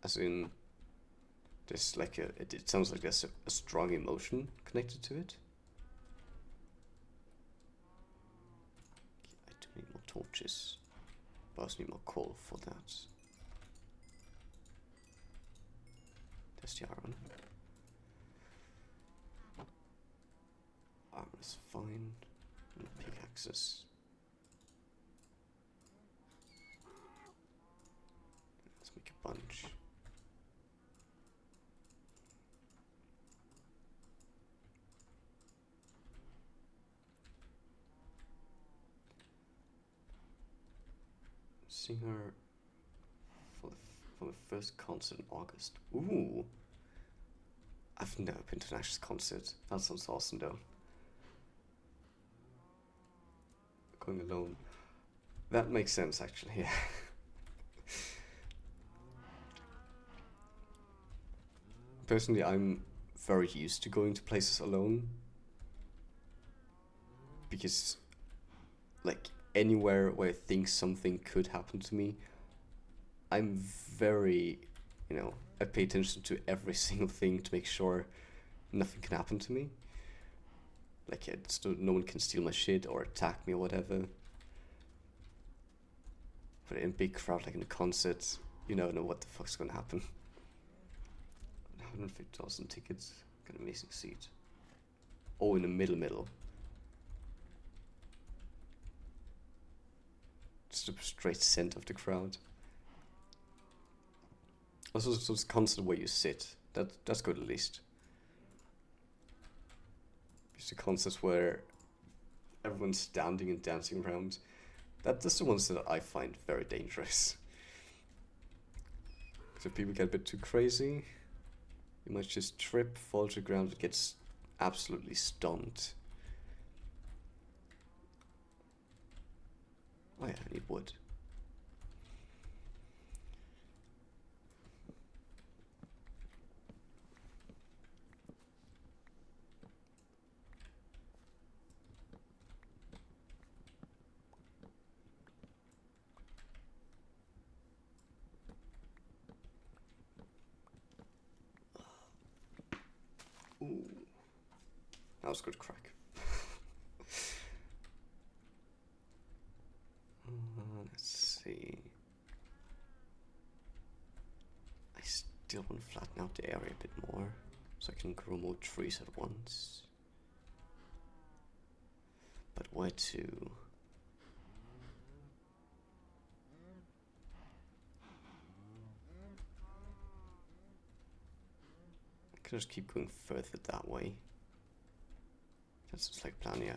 As in, there's like it sounds like there's a strong emotion connected to it. I do need more torches, but I also need more coal for that. There's the iron. Armor is fine. And pickaxes. Let's make a bunch. Singer for the first concert in August. Ooh! I've never been to an Ashes concert. That sounds awesome though. Going alone. That makes sense actually, yeah. Personally, I'm very used to going to places alone. Because, like, anywhere where I think something could happen to me, I'm very, I pay attention to every single thing to make sure nothing can happen to me. Like, no one can steal my shit or attack me or whatever. But in a big crowd, like in a concert, you never know what the fuck's gonna happen. 150,000 tickets, got an amazing seat. Oh, in the middle. Just the straight center of the crowd. Also, so it's a concert where you sit. That's good at least. It's the concerts where everyone's standing and dancing around. That's the ones that I find very dangerous. Because if people get a bit too crazy, you might just trip, fall to the ground, and get absolutely stunned. Oh yeah, I need wood. Ooh, that was good crack. Let's see. I still want to flatten out the area a bit more, so I can grow more trees at once. But where to? I could just keep going further that way. That's just like plan, yeah.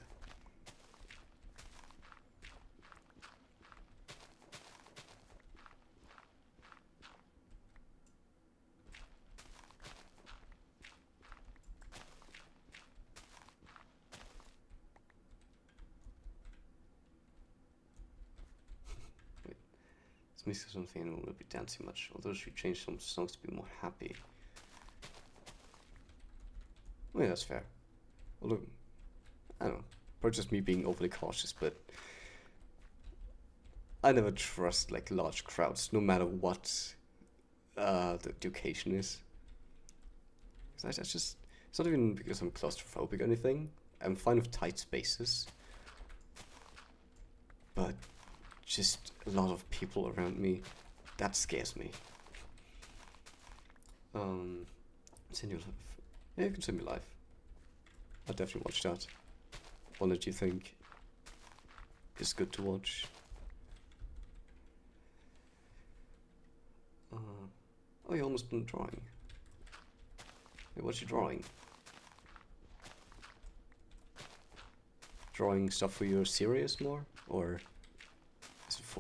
Wait, let's mix something and we'll be dancing much. Although should we change some songs to be more happy? Oh yeah, that's fair. Although, I don't know, probably just me being overly cautious, but I never trust like large crowds, no matter what the occasion is. I just, it's not even because I'm claustrophobic or anything. I'm fine with tight spaces, but just a lot of people around me, that scares me. Send you live. Yeah, you can send me live. I'll definitely watch that. One that you think is good to watch. Oh, you're almost done drawing. Hey, what's your drawing? Drawing stuff for your series more? Or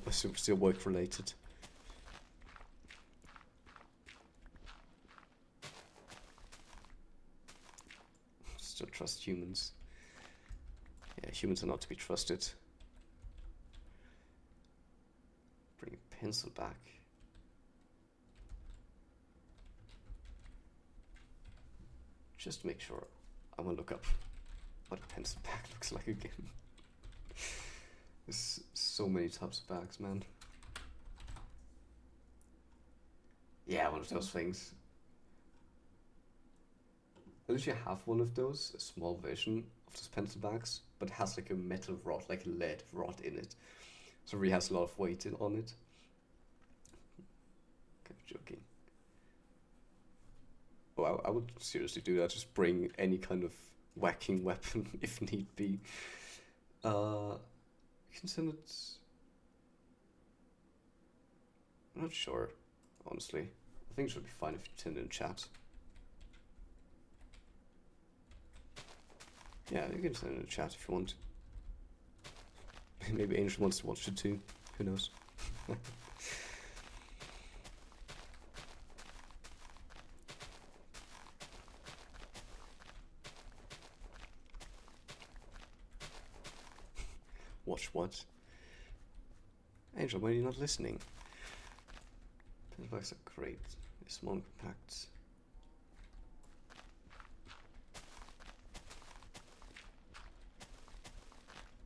is it still work related? Still trust humans. Yeah, humans are not to be trusted. Bring pencil back. Just to make sure, I want to look up what a pencil bag looks like again. There's so many types of bags, man. Yeah, one of those things. I literally have one of those, a small version of those pencil bags, but it has like a metal rod, like a lead rod in it. So it really has a lot of weight on it. Kind of joking. Oh, I would seriously do that. Just bring any kind of whacking weapon if need be. You can send it. I'm not sure, honestly. I think it should be fine if you send it in chat. Yeah, you can send it in chat if you want. Maybe Angel wants to watch it too. Who knows? Watch what? Angel, why are you not listening? Pencil bags are great. They're small and compact.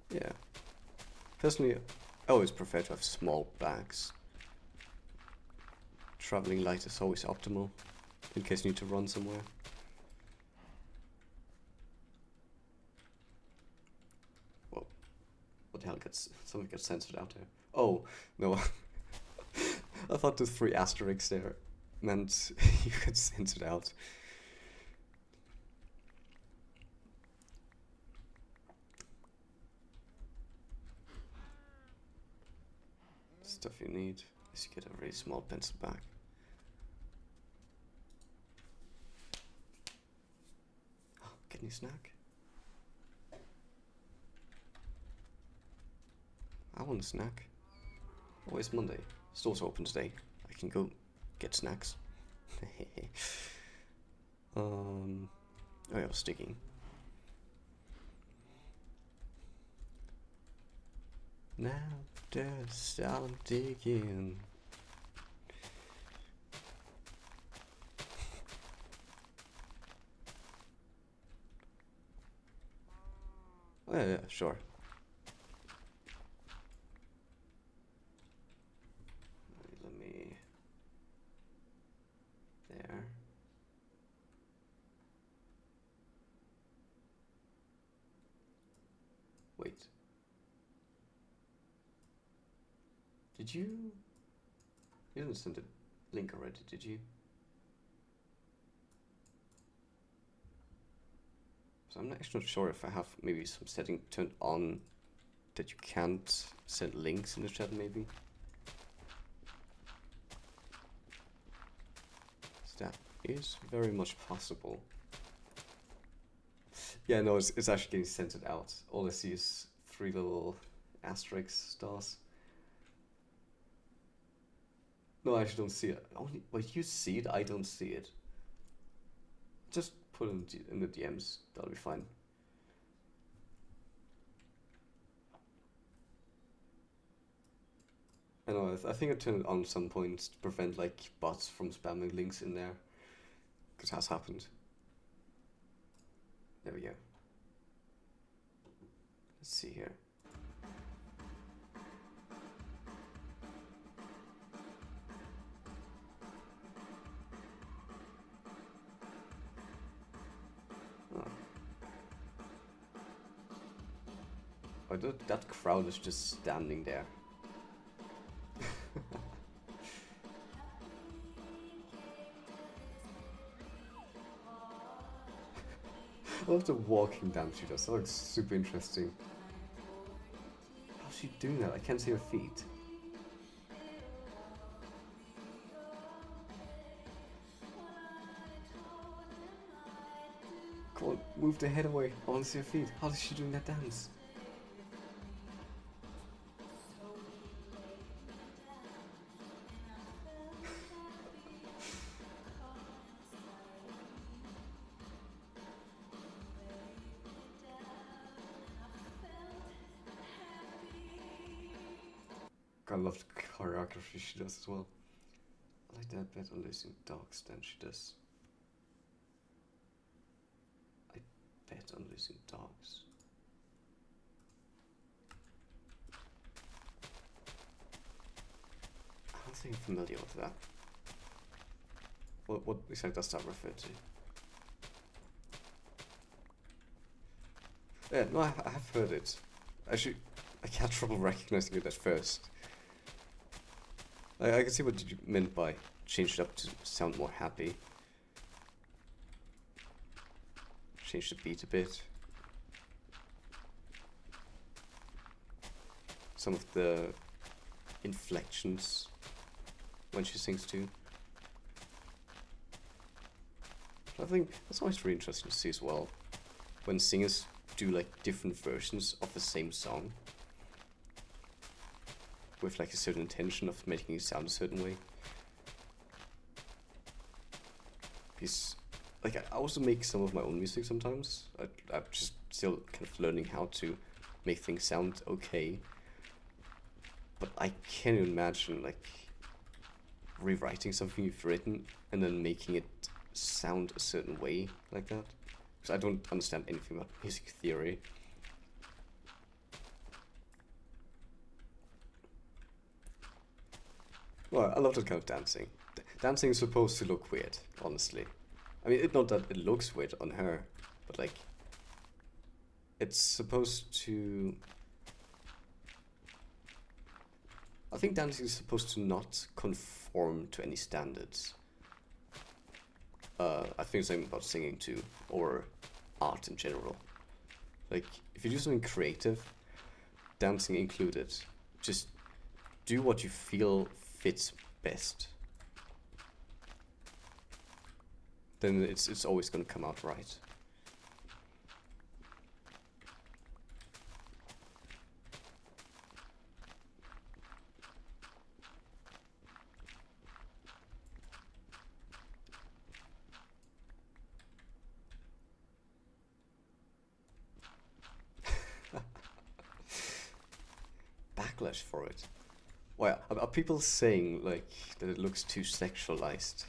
Yeah. Personally, I always prefer to have small bags. Traveling light is always optimal, in case you need to run somewhere. Whoa. What the hell something gets censored out there? Oh, no. I thought the 3 asterisks there meant you could censor it out. Stuff you need is you get a really small pencil bag. Oh, get any snack? I want a snack. Oh, it's Monday. Store's open today. I can go get snacks. Oh yeah, I was sticking. Now just I'm digging. Oh yeah, sure. Let me there. Wait. Did you? You didn't send a link already, did you? So I'm actually not sure if I have maybe some setting turned on that you can't send links in the chat, maybe. So that is very much possible. Yeah, no, it's actually getting censored out. All I see is 3 little asterisk stars. No, I actually don't see it. Only, wait, you see it? I don't see it. Just put it in the DMs. That'll be fine. I know, I think I turned it on at some point to prevent like bots from spamming links in there. Because it has happened. There we go. Let's see here. Oh, that crowd is just standing there. I love the walking down she does. That looks super interesting. How's she doing that? I can't see her feet. Come on, move the head away. I want to see her feet. How is she doing that dance? I love choreography she does as well. I like that better losing dogs than she does. I bet on losing dogs. I don't think I'm familiar with that. What exactly does that refer to? Yeah, no, I have heard it. Actually, I had trouble recognizing it at first. I can see what you meant by change it up to sound more happy. Change the beat a bit. Some of the inflections when she sings too. I think that's always really interesting to see as well, when singers do like different versions of the same song with like a certain intention of making it sound a certain way. Because like I also make some of my own music sometimes. I'm just still kind of learning how to make things sound okay. But I can't imagine like rewriting something you've written and then making it sound a certain way like that. Because I don't understand anything about music theory. Well, I love that kind of dancing. Dancing is supposed to look weird, honestly. I mean, not that it looks weird on her, but like, it's supposed to... I think dancing is supposed to not conform to any standards. I think the same about singing too, or art in general. Like, if you do something creative, dancing included, just do what you feel fits best. Then it's always gonna come out right. Backlash for it. Well, are people saying like that it looks too sexualized?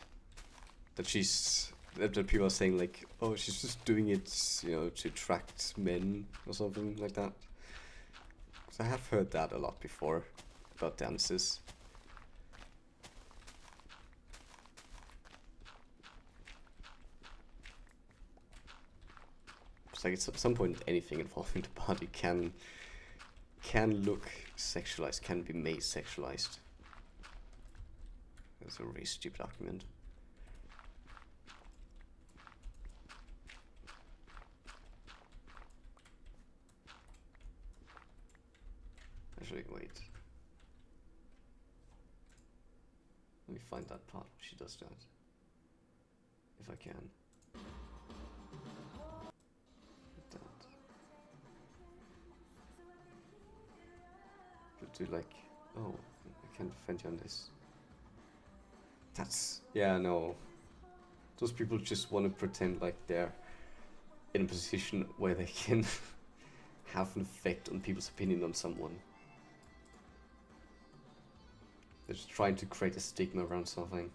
That people are saying like, oh, she's just doing it, you know, to attract men or something like that. 'Cause I have heard that a lot before about dances. It's like at some point anything involving the body can look sexualized, can be made sexualized. That's a really stupid argument. Actually, wait. Let me find that part where she does that. If I can. That. But do like, oh, I can't defend you on this. That's, yeah, no. Those people just want to pretend like they're in a position where they can have an effect on people's opinion on someone. They're just trying to create a stigma around something.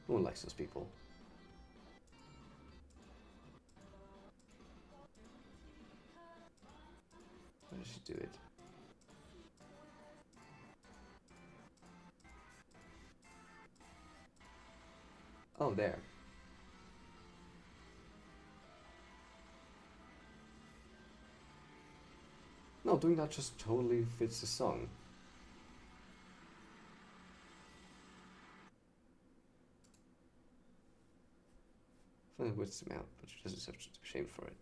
No one likes those people. Why does she do it? Oh, there. No, doing that just totally fits the song. It weirds him out, but she doesn't have to be ashamed for it.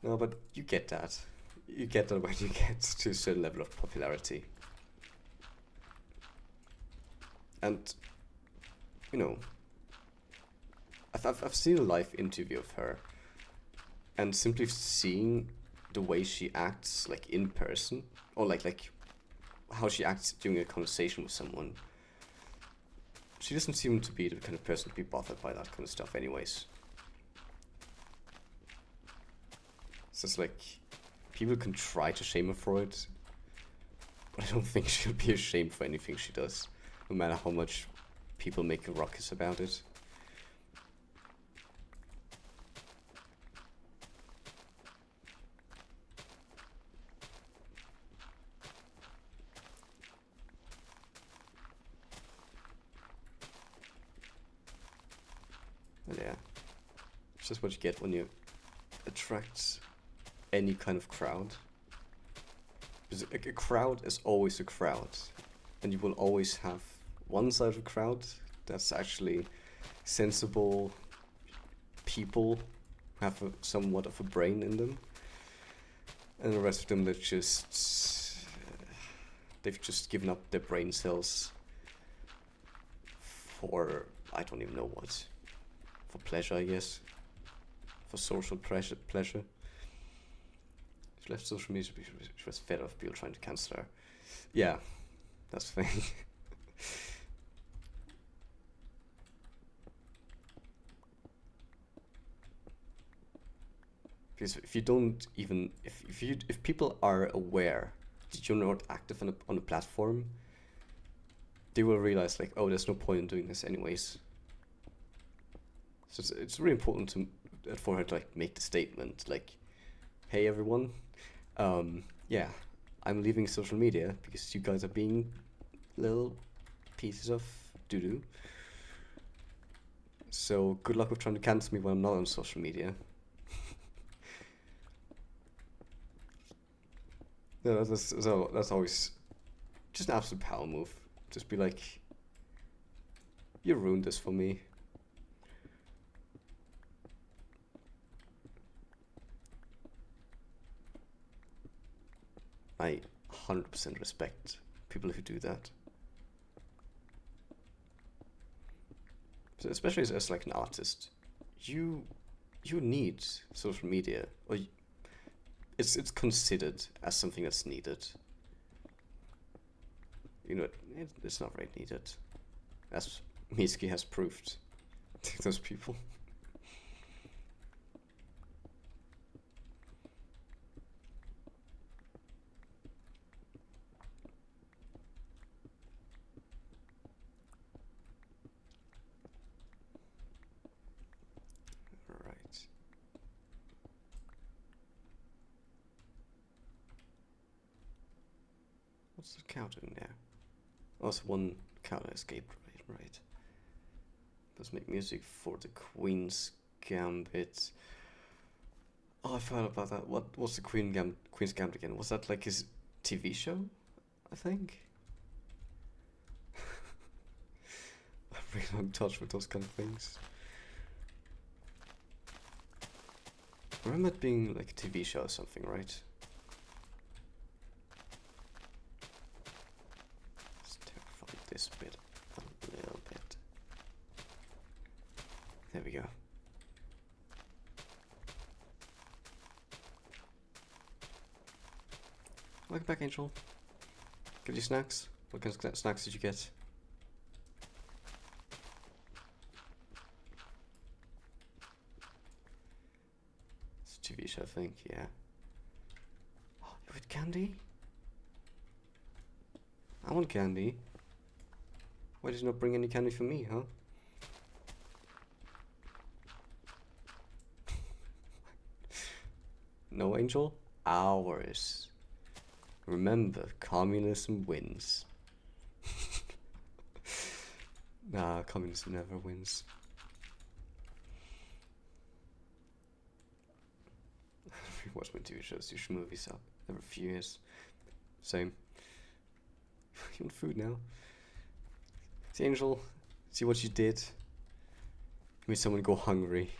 No, but you get that. You get that when you get to a certain level of popularity. And, you know, I've seen a live interview of her, and simply seeing the way she acts, like in person, or like how she acts during a conversation with someone, she doesn't seem to be the kind of person to be bothered by that kind of stuff anyways. So it's like, people can try to shame her for it, But I don't think she'll be ashamed for anything she does, no matter how much people make a ruckus about it. But yeah, it's just what you get when you attract any kind of crowd. Because a crowd is always a crowd, and you will always have one side of the crowd that's actually sensible people who have somewhat of a brain in them, and the rest of them that just they've just given up their brain cells for I don't even know what, for pleasure, I guess, for social pleasure. She left social media because she was fed of people trying to cancel her. Yeah, that's the thing. Because if you don't even if people are aware that you're not active on a platform, they will realize like, oh, there's no point in doing this anyways. So it's really important for her to like make the statement like, hey everyone, yeah, I'm leaving social media because you guys are being little pieces of doo-doo. So good luck with trying to cancel me when I'm not on social media. No, that's always just an absolute power move. Just be like, you ruined this for me. I 100% respect people who do that. So especially as like an artist, you need social media, or it's considered as something that's needed. You know, it's not very needed, as Mitsuki has proved to those people. Right. What's the cow doing there? Oh, it's one cow that escaped, right. Let's make music for the Queen's Gambit. Oh, I forgot about that. What's the Queen's Gambit again? Was that like his TV show? I think. I'm really not in touch with those kind of things. I remember it being like a TV show or something, right? Let's terrify this bit a little bit. There we go. Welcome back, Angel. Give you snacks? What kind of snacks did you get? It's a TV show, I think, yeah. Oh, you with candy? I want candy. Why did you not bring any candy for me, huh? No, Angel? Ours. Remember, communism wins. Nah, communism never wins. I watch my TV shows, do movies up every few years. Same. You want food now? See, Angel, see what you did? You made someone go hungry.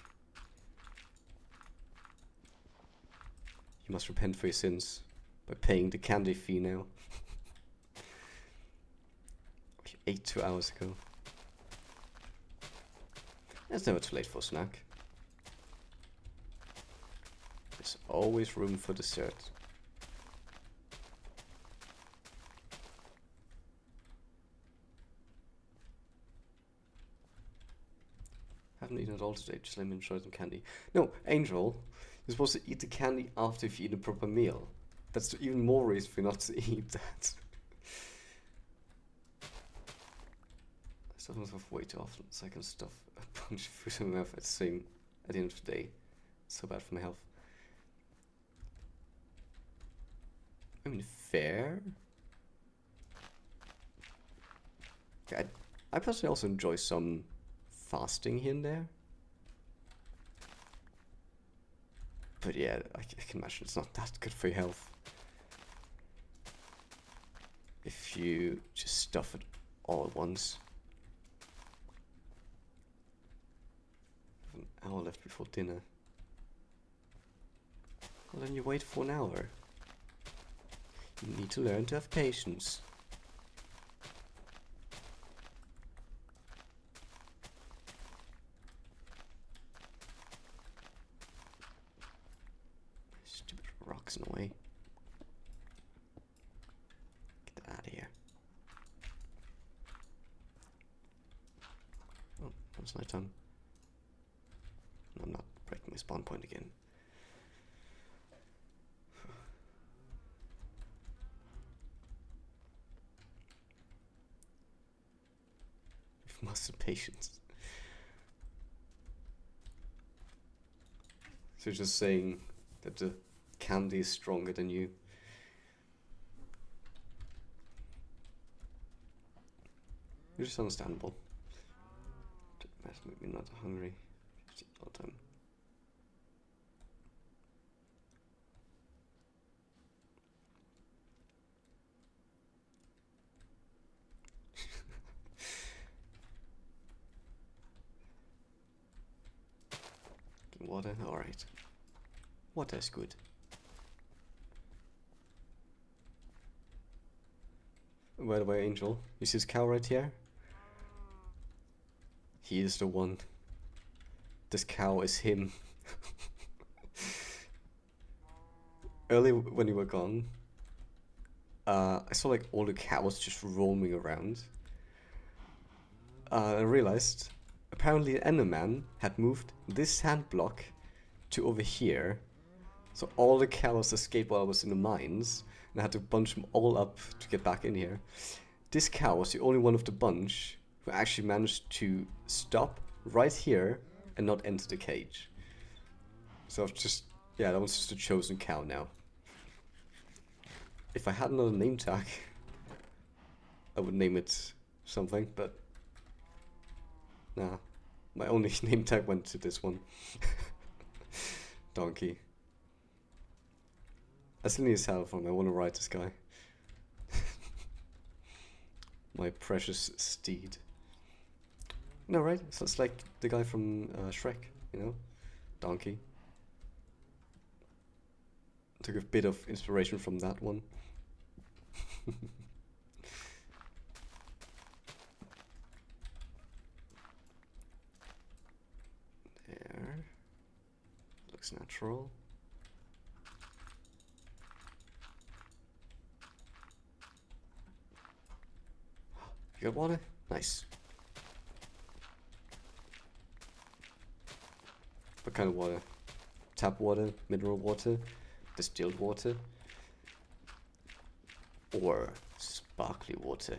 You must repent for your sins by paying the candy fee now. You ate 2 hours ago. It's never too late for a snack. There's always room for dessert. Haven't eaten at all today, just let me enjoy some candy. No, Angel, you're supposed to eat the candy after you've eaten a proper meal. That's even more reason for you not to eat that. stuff myself way too often, so I can stuff a bunch of food in my mouth at the end of the day. It's so bad for my health. I mean, fair. Okay, I personally also enjoy some fasting here and there. But yeah, I can imagine it's not that good for your health. If you just stuff it all at once. An hour left before dinner. Well, then you wait for an hour. You need to learn to have patience. Stupid rocks in the way. Get that out of here. Oh, that was my tongue. No, I'm not breaking my spawn point again. With massive patience. So just saying that the candy is stronger than you. Which is understandable. That's maybe not hungry all the time. Water, alright. Water is good. By the way, Angel, you see this cow right here? He is the one. This cow is him. Earlier when you were gone, I saw like all the cows just roaming around. I realized apparently Enderman had moved this sand block to over here. So all the cows escaped while I was in the mines, and I had to bunch them all up to get back in here. This cow was the only one of the bunch who actually managed to stop right here and not enter the cage. So I've just, yeah, that was just a chosen cow now. If I had another name tag, I would name it something, but nah, my only name tag went to this one. Donkey. I still need a saddle for him. I want to ride this guy. My precious steed. No, right? So it's like the guy from Shrek, you know? Donkey. Took a bit of inspiration from that one. There. Looks natural. You got water? Nice. What kind of water? Tap water, mineral water, distilled water, or sparkly water?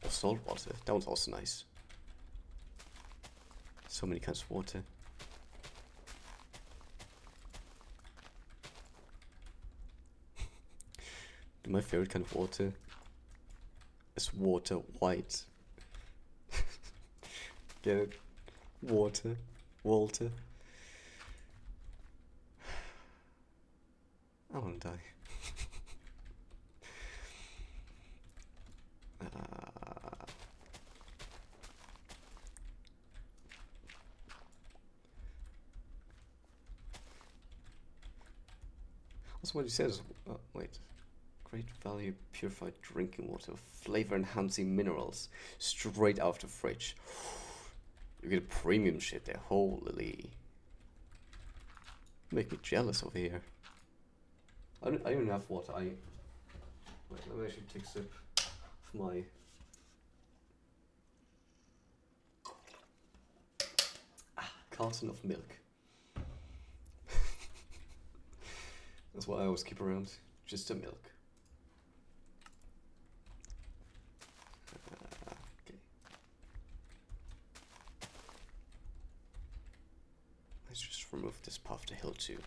Or salt water, that one's also nice. So many kinds of water. My favorite kind of water is water white. Get it? Water. Walter. I wanna die. Also what he says, wait. Great value purified drinking water, flavor enhancing minerals, straight out of the fridge. You get premium shit there, holy. Make me jealous over here. I don't even have water. Wait, let me actually take a sip of my. Carton of milk. That's what I always keep around, just the milk. Okay. Let's just remove this path to hill too.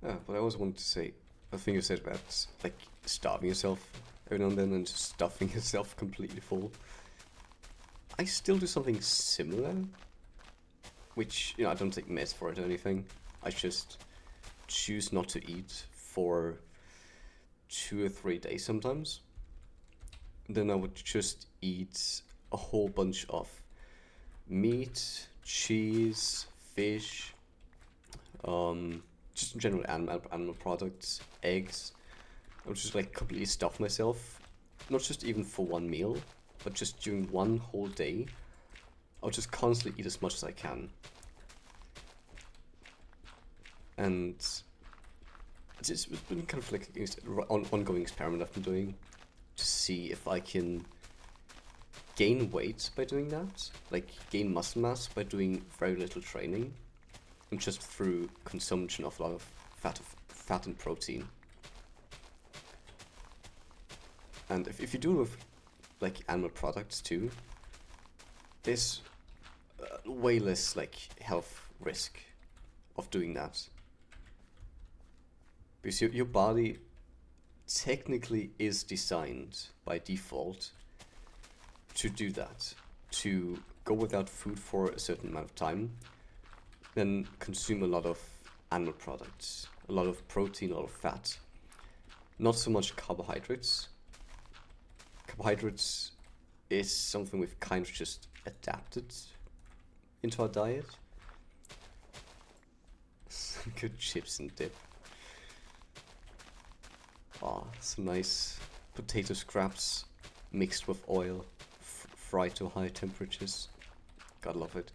But I also wanted to say, I think you said about like starving yourself every now and then and just stuffing yourself completely full. I still do something similar, which, you know, I don't take meds for it or anything. I just choose not to eat for 2 or 3 days sometimes. Then I would just eat a whole bunch of meat, cheese, fish, just in general animal products, eggs. I would just like completely stuff myself, not just even for one meal, but just during one whole day. I'll just constantly eat as much as I can. And it's been kind of like an ongoing experiment I've been doing to see if I can gain weight by doing that, like gain muscle mass by doing very little training, and just through consumption of a lot of fat and protein. And if you do it with like animal products too, there's way less like health risk of doing that, because your body technically is designed by default to do that, to go without food for a certain amount of time, then consume a lot of animal products, a lot of protein, a lot of fat, not so much carbohydrates. Carbohydrates is something we've kind of just adapted into our diet. Some good chips and dip. Ah, some nice potato scraps mixed with oil, fried to high temperatures. Gotta love it.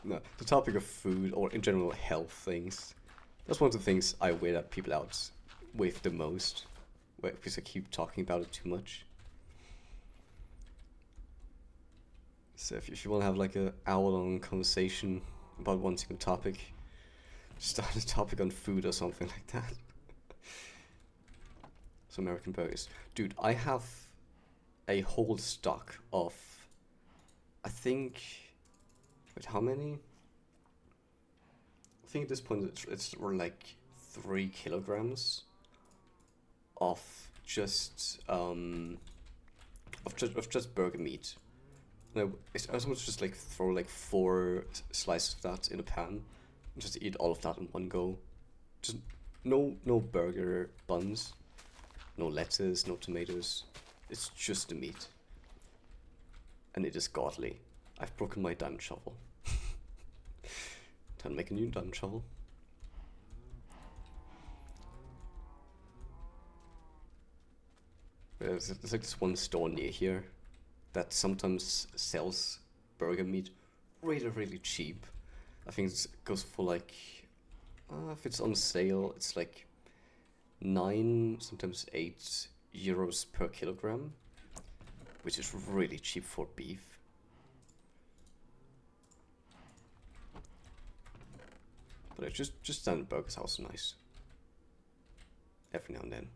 No, the topic of food, or in general health things, that's one of the things I weird out people out with the most, because I keep talking about it too much. So if you want to have like an hour-long conversation about one single topic, start a topic on food or something like that. So American burgers. Dude, I have a whole stock of, I think, wait, how many? I think at this point it's like 3 kilograms of just burger meat. No, I was just like throw like 4 slices of that in a pan, and just eat all of that in one go. Just no burger buns, no lettuce, no tomatoes. It's just the meat, and it is godly. I've broken my diamond shovel. Time to make a new diamond shovel. There's like this one store near here that sometimes sells burger meat really cheap. I think it goes for like, if it's on sale, it's like 9, sometimes 8 euros per kilogram, which is really cheap for beef. But it's just standard burgers are also nice every now and then.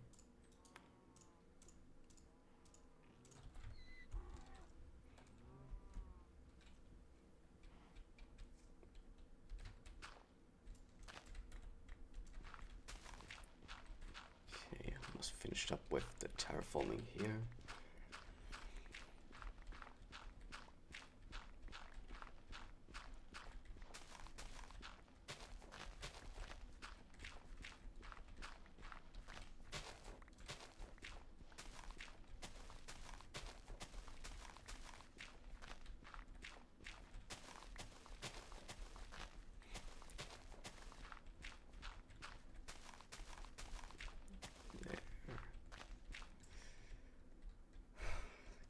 Okay, almost finished up with the terraforming here.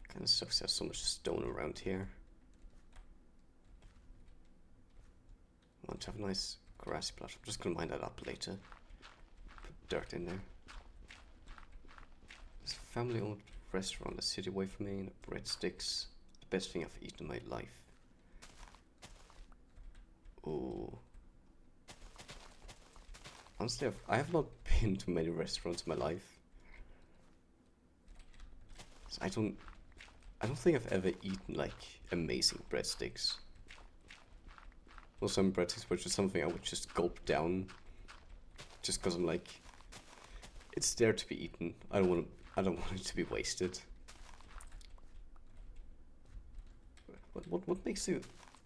Kind of sucks there's so much stone around here. I want to have a nice grassy plot. I'm just gonna mine that up later. Put dirt in there. family-owned restaurant a city away from me, and breadsticks, the best thing I've eaten in my life. Ooh. Honestly, I have not been to many restaurants in my life. So I don't think I've ever eaten like amazing breadsticks. Well, some breadsticks were just something I would just gulp down, just because I'm like, it's there to be eaten. I don't want it to be wasted. What makes a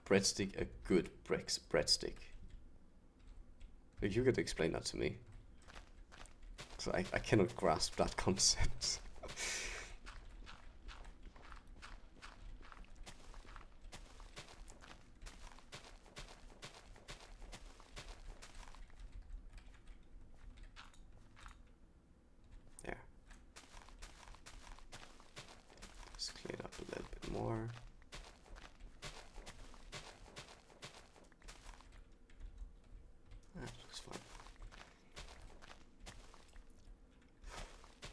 breadstick a good breadstick? Like, you could explain that to me. So I cannot grasp that concept. Yeah. Let's clean it up a little bit more. That looks fine.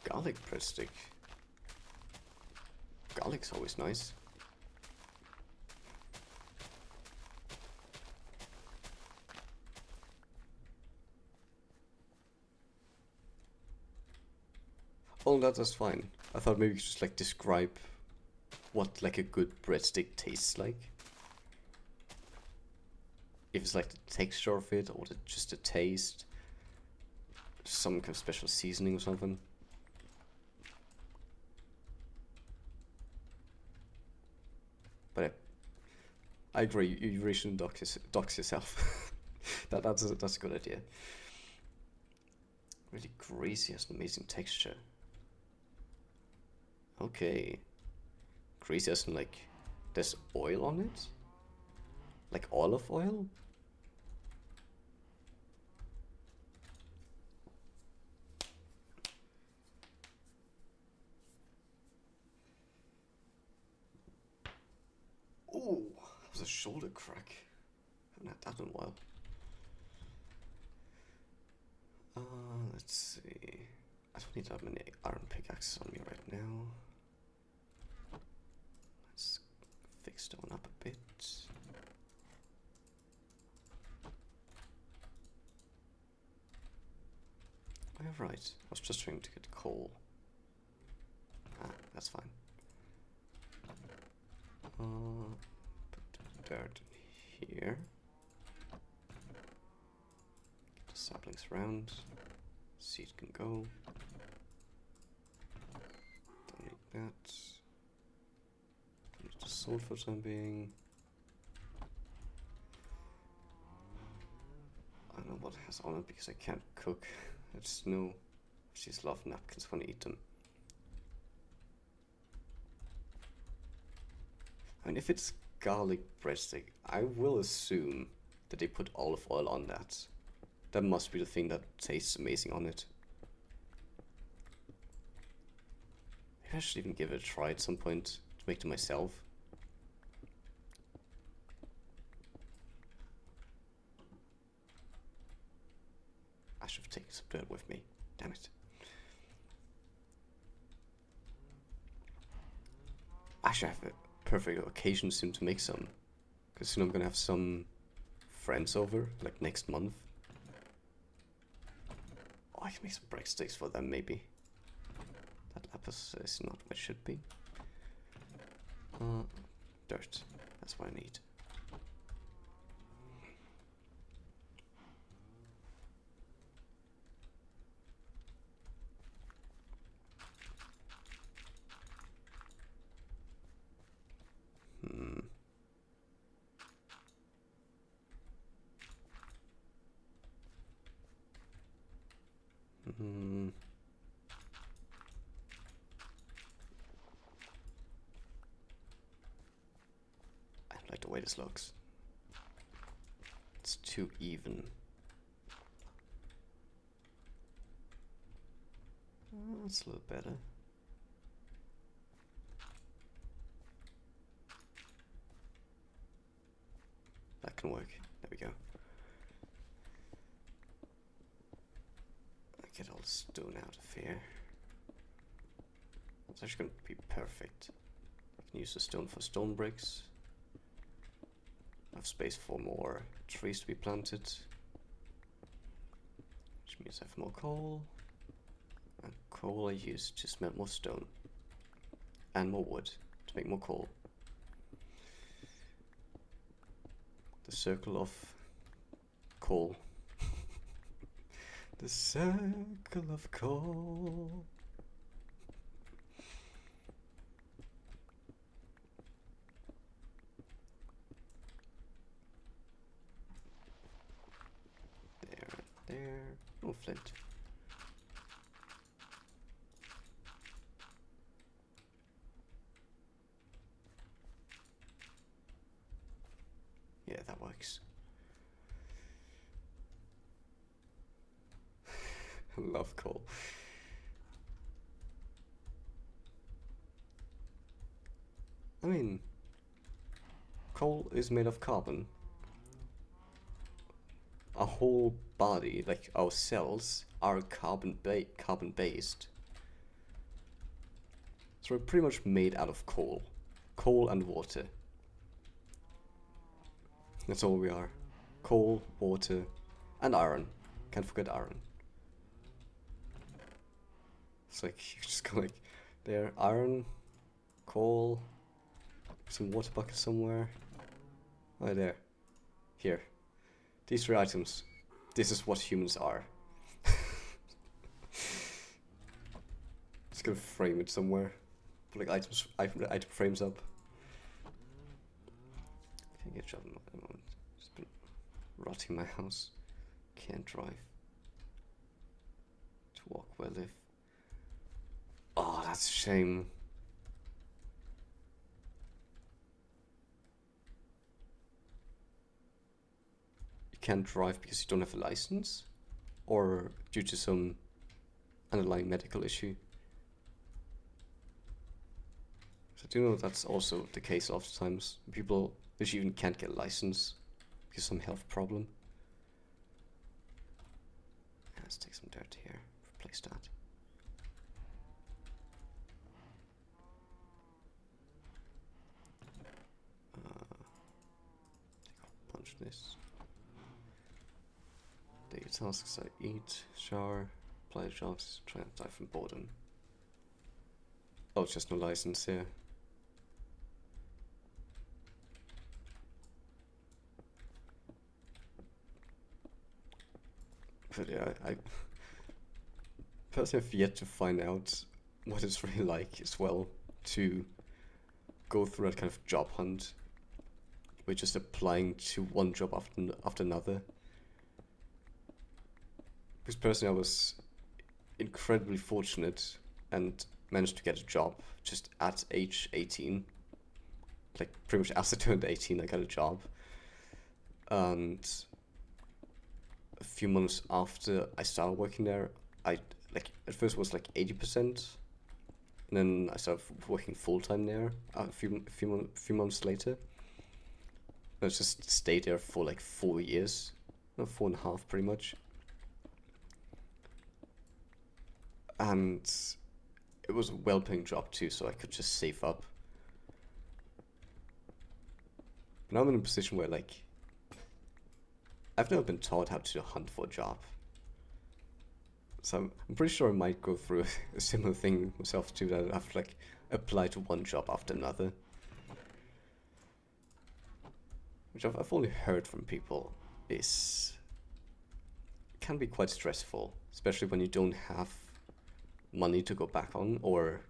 Garlic breadstick. Garlic's always nice. Oh, that's fine. I thought maybe you could just like describe what like a good breadstick tastes like. If it's like the texture of it, or just the taste, some kind of special seasoning or something. But I agree. You really shouldn't dox yourself. That's a good idea. Really greasy, has an amazing texture. Okay. Greasy as in like there's oil on it? Like olive oil? Ooh, that was a shoulder crack. Haven't had that in a while. Let's see. I don't need that many iron pickaxes on me right now. Let's fix that one up a bit. Oh, yeah, right. I was just trying to get coal. Ah, that's fine. Put dirt in here. Get the saplings around. Seed can go. Don't need that. Don't need the sword for the time being. I don't know what it has on it because I can't cook. I just know I just love napkins when I eat them. I mean, if it's garlic breadstick, I will assume that they put olive oil on that. That must be the thing that tastes amazing on it. Maybe I should even give it a try at some point to make them myself. I should have taken some dirt with me. Damn it. I should have a perfect occasion soon to make some. Because soon I'm gonna have some friends over, like next month. Oh, I can make some breadsticks for them, maybe. That lapis is not what it should be. Dirt. That's what I need. I don't like the way this looks. It's too even. That's a little better. That can work. There we go. Get all the stone out of here. It's actually going to be perfect. I can use the stone for stone bricks. I have space for more trees to be planted, which means I have more coal. And coal I use to smelt more stone. And more wood to make more coal. The circle of coal. The circle of coal. There. Oh, flint. Yeah, that works. I love coal. I mean, coal is made of carbon. Our whole body, like our cells, are carbon based. So we're pretty much made out of coal and water. That's all we are. Coal, water, and iron. Can't forget iron. It's like you just go like there, iron, coal, some water buckets somewhere. Right there. Here. These 3 items. This is what humans are. Just gonna frame it somewhere. Put like item frames up. Can't get a job at the moment. Just been rotting my house. Can't drive. To walk where I live. Oh, that's a shame. You can't drive because you don't have a license? Or due to some underlying medical issue? So I do know that's also the case oftentimes. People even can't get a license because of some health problem. Let's take some dirt here, replace that. Take a bunch of this. Daily tasks I eat, shower, apply jobs, try and die from boredom. Oh, it's just no license here. But yeah, I personally have yet to find out what it's really like as well to go through that kind of job hunt. We're just applying to one job after another. Because personally I was incredibly fortunate and managed to get a job just at age 18. Like pretty much as I turned 18 I got a job. And a few months after I started working there, I like at first was like 80%, and then I started working full time there a few months later. I just stayed there for like 4 years, no, 4.5 pretty much, and it was a well-paying job too, so I could just save up. But now I'm in a position where like I've never been taught how to hunt for a job. So I'm pretty sure I might go through a similar thing myself too, that I have to like apply to one job after another. Which I've only heard from people can be quite stressful, especially when you don't have money to go back on, or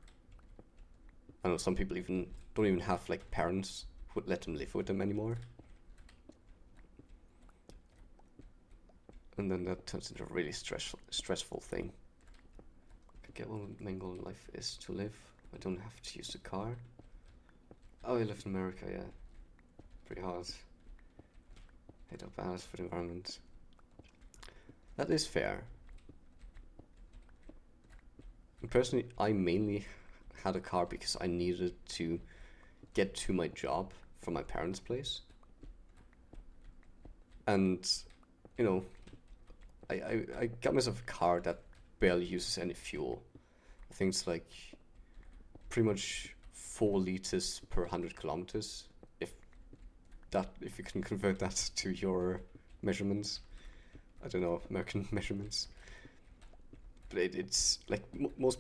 I know some people don't even have like parents who would let them live with them anymore. And then that turns into a really stressful thing. I get what my goal in life is to live. I don't have to use the car. Oh, I live in America, yeah. Pretty hard. Hate how bad for the environment. That is fair. And personally, I mainly had a car because I needed to get to my job from my parents' place. And, you know, I got myself a car that barely uses any fuel. I think it's like pretty much 4 liters per 100 kilometers. If you can convert that to your measurements, I don't know, American measurements. But it's like most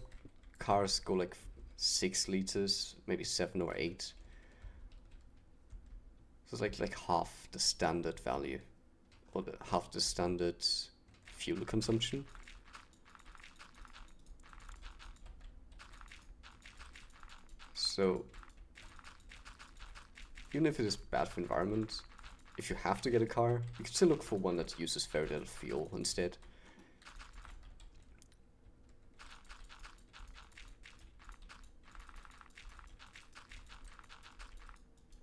cars go like 6 liters, maybe 7 or 8. So it's like half the standard value, or half the standard fuel consumption. So even if it is bad for environment, if you have to get a car, you can still look for one that uses very little fuel instead.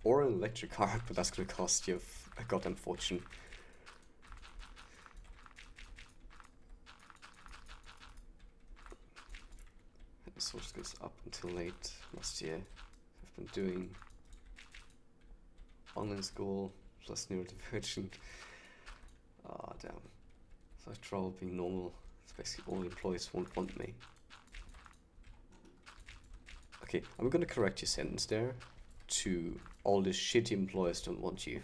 Or an electric car, but that's gonna cost you a goddamn fortune. Social skills up until late last year. I've been doing online school plus neurodivergent. Ah, damn. So I have trouble being normal. So basically all employees won't want me. Okay, I'm gonna correct your sentence there to all the shitty employers don't want you.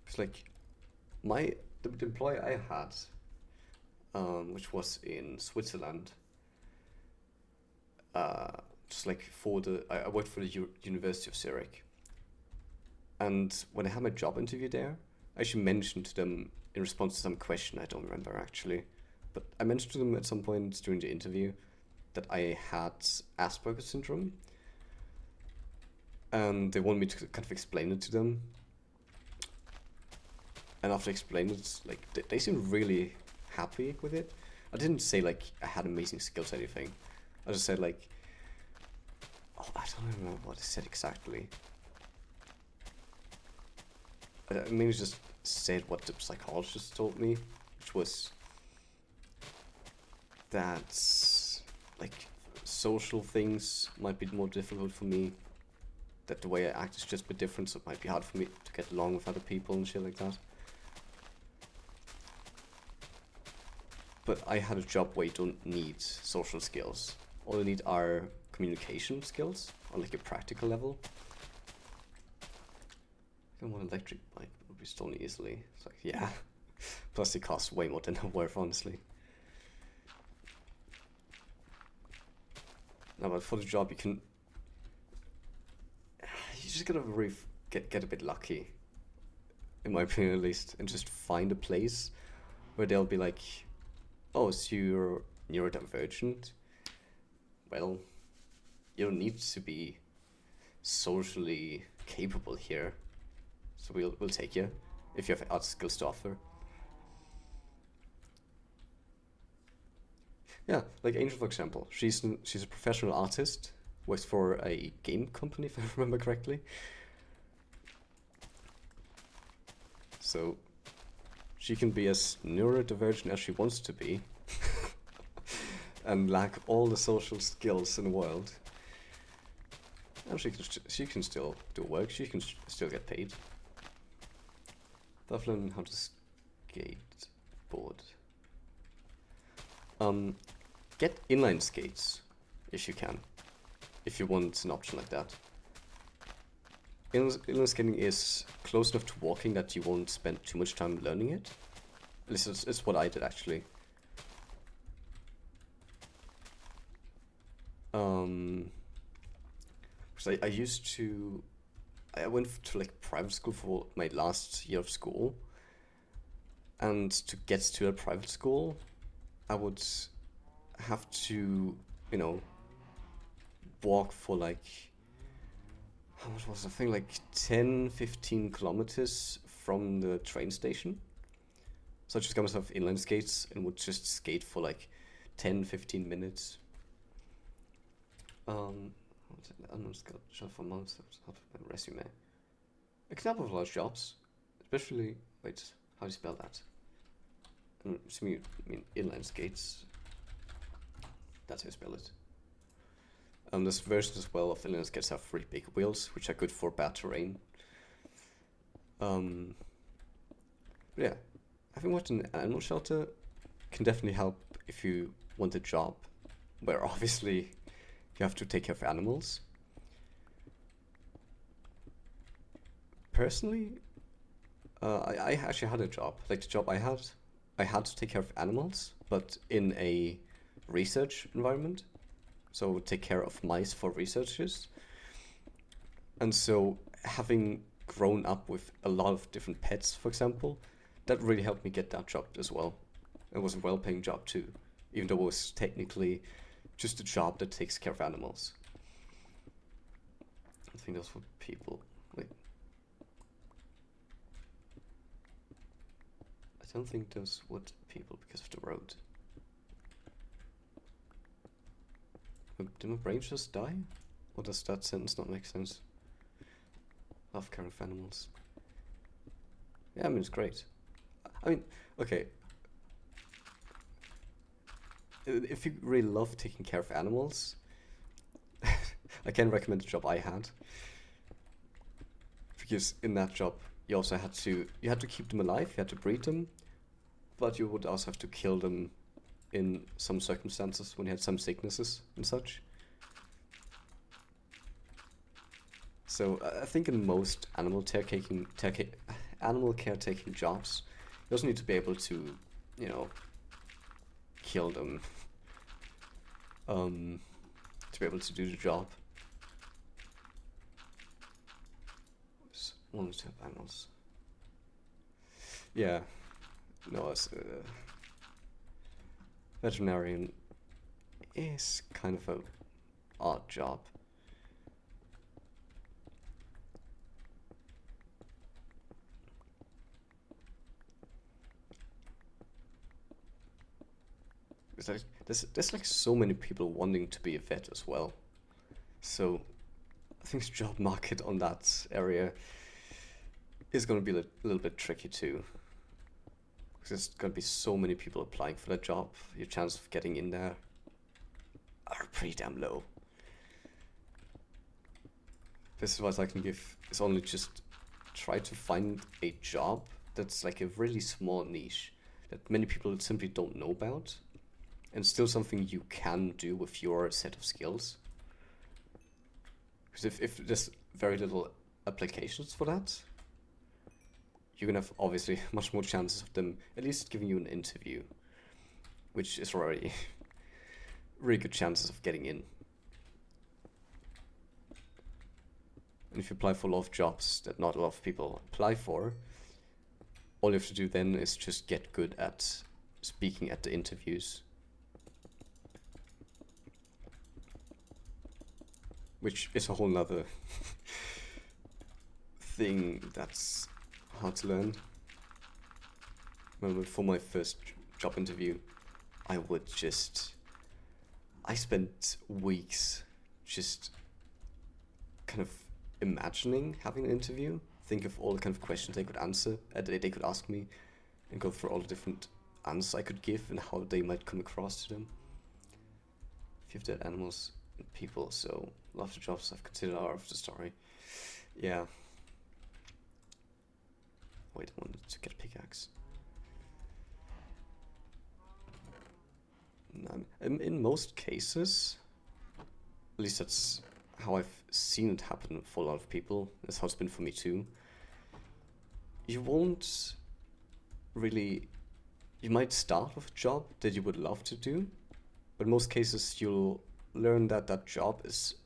It's like the employer I had, which was in Switzerland, just like I worked for the University of Zurich, and when I had my job interview there, I actually mentioned to them in response to some question, I don't remember actually, but I mentioned to them at some point during the interview that I had Asperger's syndrome, and they wanted me to kind of explain it to them. And after explaining it, like they seemed really happy with it. I didn't say like I had amazing skills or anything. I just said like, oh, I don't remember what I said exactly. I maybe just said what the psychologist told me, which was that like social things might be more difficult for me. That the way I act is just a bit different, so it might be hard for me to get along with other people and shit like that. But I had a job where you don't need social skills. All you need are communication skills on like a practical level. I don't want an electric bike, but it'll be stolen easily. It's like, yeah. Plus it costs way more than they're worth, honestly. No, but for the job you just gotta get a bit lucky, in my opinion at least, and just find a place where they'll be like, oh, so you're neurodivergent? Well, you don't need to be socially capable here, so we'll take you if you have art skills to offer. Yeah, like Angel, for example, she's a professional artist, works for a game company, if I remember correctly. So she can be as neurodivergent as she wants to be and lack all the social skills in the world. And she can still do work, she can still get paid. I've learned how to skateboard. Get inline skates if you can, if you want an option like that. Inline skating is close enough to walking that you won't spend too much time learning it. At least it's what I did actually. Because I went to like private school for my last year of school, and to get to a private school, I would have to, walk for like, how much was the thing, like 10-15 kilometers from the train station. So I just got myself inline skates and would just skate for like 10-15 minutes. Unknown skill job for months. Help my resume. I can help with a lot of jobs, especially. Wait, how do you spell that? I mean inline skates. That's how you spell it. There's versions as well of inline skates have really big wheels, which are good for bad terrain. Yeah, having worked in an animal shelter can definitely help if you want a job where obviously you have to take care of animals. Personally, I actually had a job. Like the job I had to take care of animals, but in a research environment. So take care of mice for researchers. And so having grown up with a lot of different pets, for example, that really helped me get that job as well. It was a well-paying job too, even though it was technically just a job that takes care of animals. I think that's what people like. I don't think those would people because of the road. Did my brain just die? Or does that sentence not make sense? Love caring for animals. Yeah, I mean, it's great. I mean, okay. If you really love taking care of animals, I can recommend the job I had. Because in that job, you also had to keep them alive, you had to breed them, but you would also have to kill them in some circumstances when you had some sicknesses and such. So I think in most animal caretaking jobs, you also need to be able to, you know, kill them to be able to do the job. One to have animals. Yeah, no, as a veterinarian is kind of a odd job. It's like there's like so many people wanting to be a vet as well. So I think the job market on that area is going to be a little bit tricky too. Because there's going to be so many people applying for that job. Your chance of getting in there are pretty damn low. This advice I can give is only just try to find a job that's like a really small niche that many people simply don't know about, and still something you can do with your set of skills. Because if there's very little applications for that, you can have obviously much more chances of them at least giving you an interview, which is already really good chances of getting in. And if you apply for a lot of jobs that not a lot of people apply for, all you have to do then is just get good at speaking at the interviews. Which is a whole nother thing that's hard to learn. Remember, for my first job interview, I spent weeks just kind of imagining having an interview, think of all the kind of questions they could answer, they could ask me, and go through all the different answers I could give and how they might come across to them. If you have dead animals and people, so a lot of the jobs I've considered are of the story. Yeah. Wait, I wanted to get a pickaxe. In most cases, at least that's how I've seen it happen for a lot of people, that's how it's been for me too, you won't really... You might start with a job that you would love to do, but in most cases you'll learn that that job is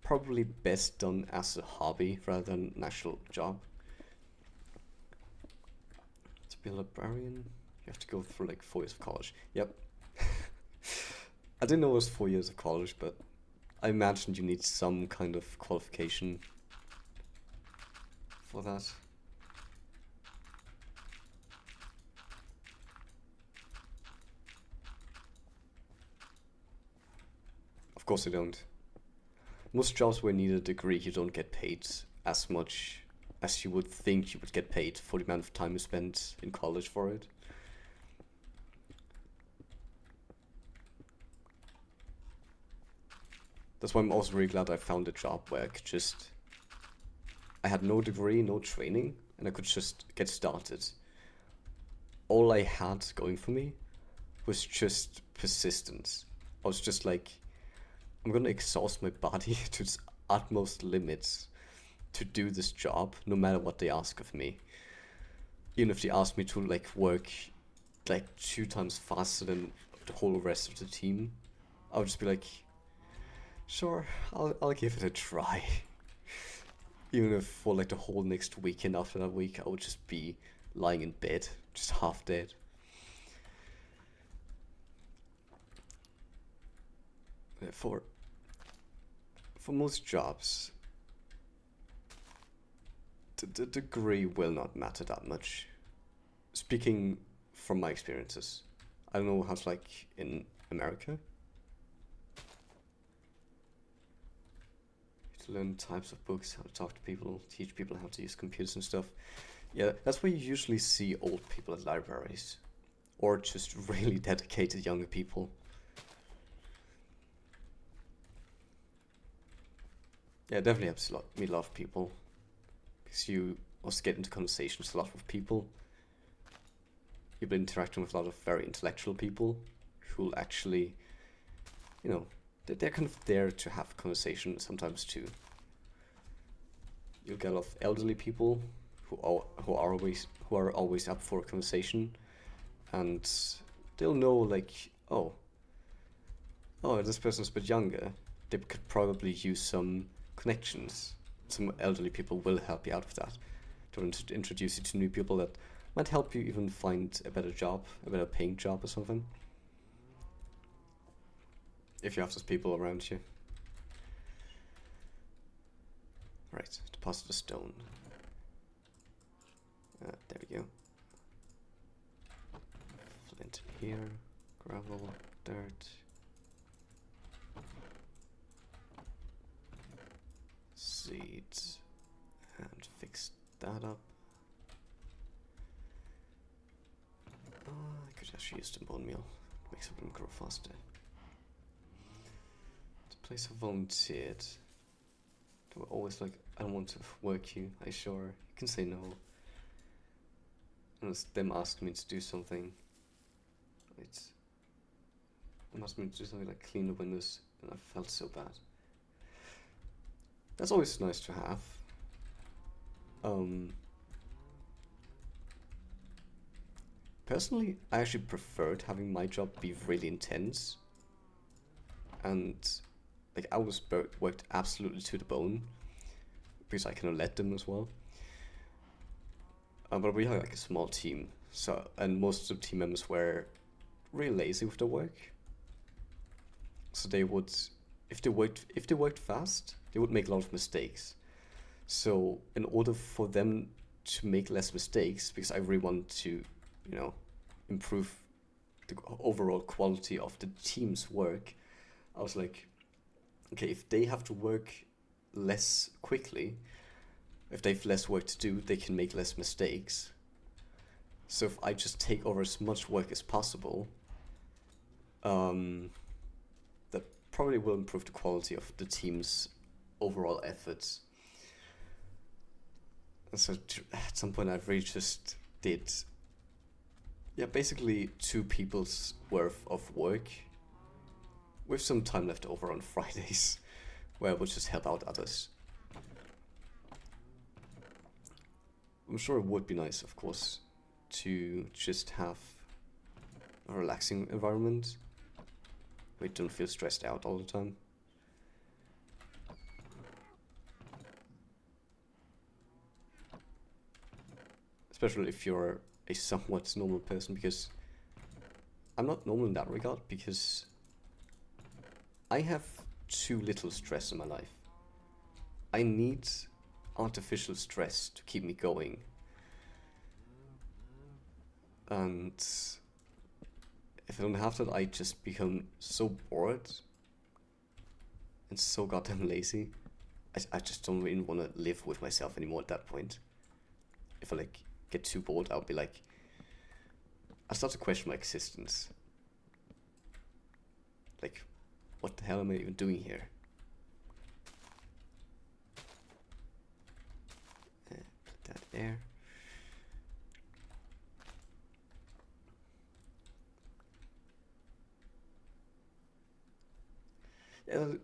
probably best done as a hobby rather than an actual job. To be a librarian, you have to go through like 4 years of college. Yep. I didn't know it was 4 years of college, but I imagined you need some kind of qualification for that. Of course you don't. Most jobs where you need a degree, you don't get paid as much as you would think you would get paid for the amount of time you spent in college for it. That's why I'm also really glad I found a job where I could just... I had no degree, no training, and I could just get started. all I had going for me was just persistence. I was just like, I'm gonna exhaust my body to its utmost limits to do this job, no matter what they ask of me. Even if they ask me to like work like 2 times faster than the whole rest of the team, I would just be like, sure, I'll give it a try. Even if for like the whole next weekend after that week, I would just be lying in bed, just half dead. For most jobs, the degree will not matter that much. Speaking from my experiences, I don't know how it's like in America. To learn types of books, how to talk to people, teach people how to use computers and stuff. Yeah, that's where you usually see old people at libraries, or just really dedicated younger people. Yeah, definitely have to meet a lot of people, because you also get into conversations a lot with people. You've been interacting with a lot of very intellectual people who'll actually, you know, they're kind of there to have conversation sometimes too. You'll get a lot of elderly people who are always up for a conversation, and they'll know like, oh, this person's a bit younger. They could probably use some connections. Some elderly people will help you out with that. To introduce you to new people that might help you even find a better job, a better paying job or something. If you have those people around you. Right, deposit a stone. There we go. Flint in here, gravel, dirt. Seeds. And fix that up. I could actually use the bone meal. Makes them grow faster. The place I volunteered. They were always like, I don't want to work you. Are you sure? You can say no. And it's them asking me to do something. Them asking me to do something like clean the windows, and I felt so bad. That's always nice to have. Personally, I actually preferred having my job be really intense. And like I was worked absolutely to the bone, because I kind of let them as well. But we had like a small team, and most of the team members were really lazy with their work. So they would, if they worked fast, they would make a lot of mistakes. So in order for them to make less mistakes, because I really want to, improve the overall quality of the team's work, I was like, okay, if they have to work less quickly, if they have less work to do, they can make less mistakes. So if I just take over as much work as possible, that probably will improve the quality of the team's overall efforts. And so at some point I really just did, basically 2 people's worth of work with some time left over on Fridays, where I would just help out others. I'm sure it would be nice, of course, to just have a relaxing environment where you don't feel stressed out all the time. Especially if you're a somewhat normal person, because I'm not normal in that regard, because I have too little stress in my life. I need artificial stress to keep me going. And if I don't have that, I just become so bored and so goddamn lazy. I just don't really want to live with myself anymore at that point. If I get too bored, I'll be like, I start to question my existence. Like, what the hell am I even doing here? Put that there. Uh,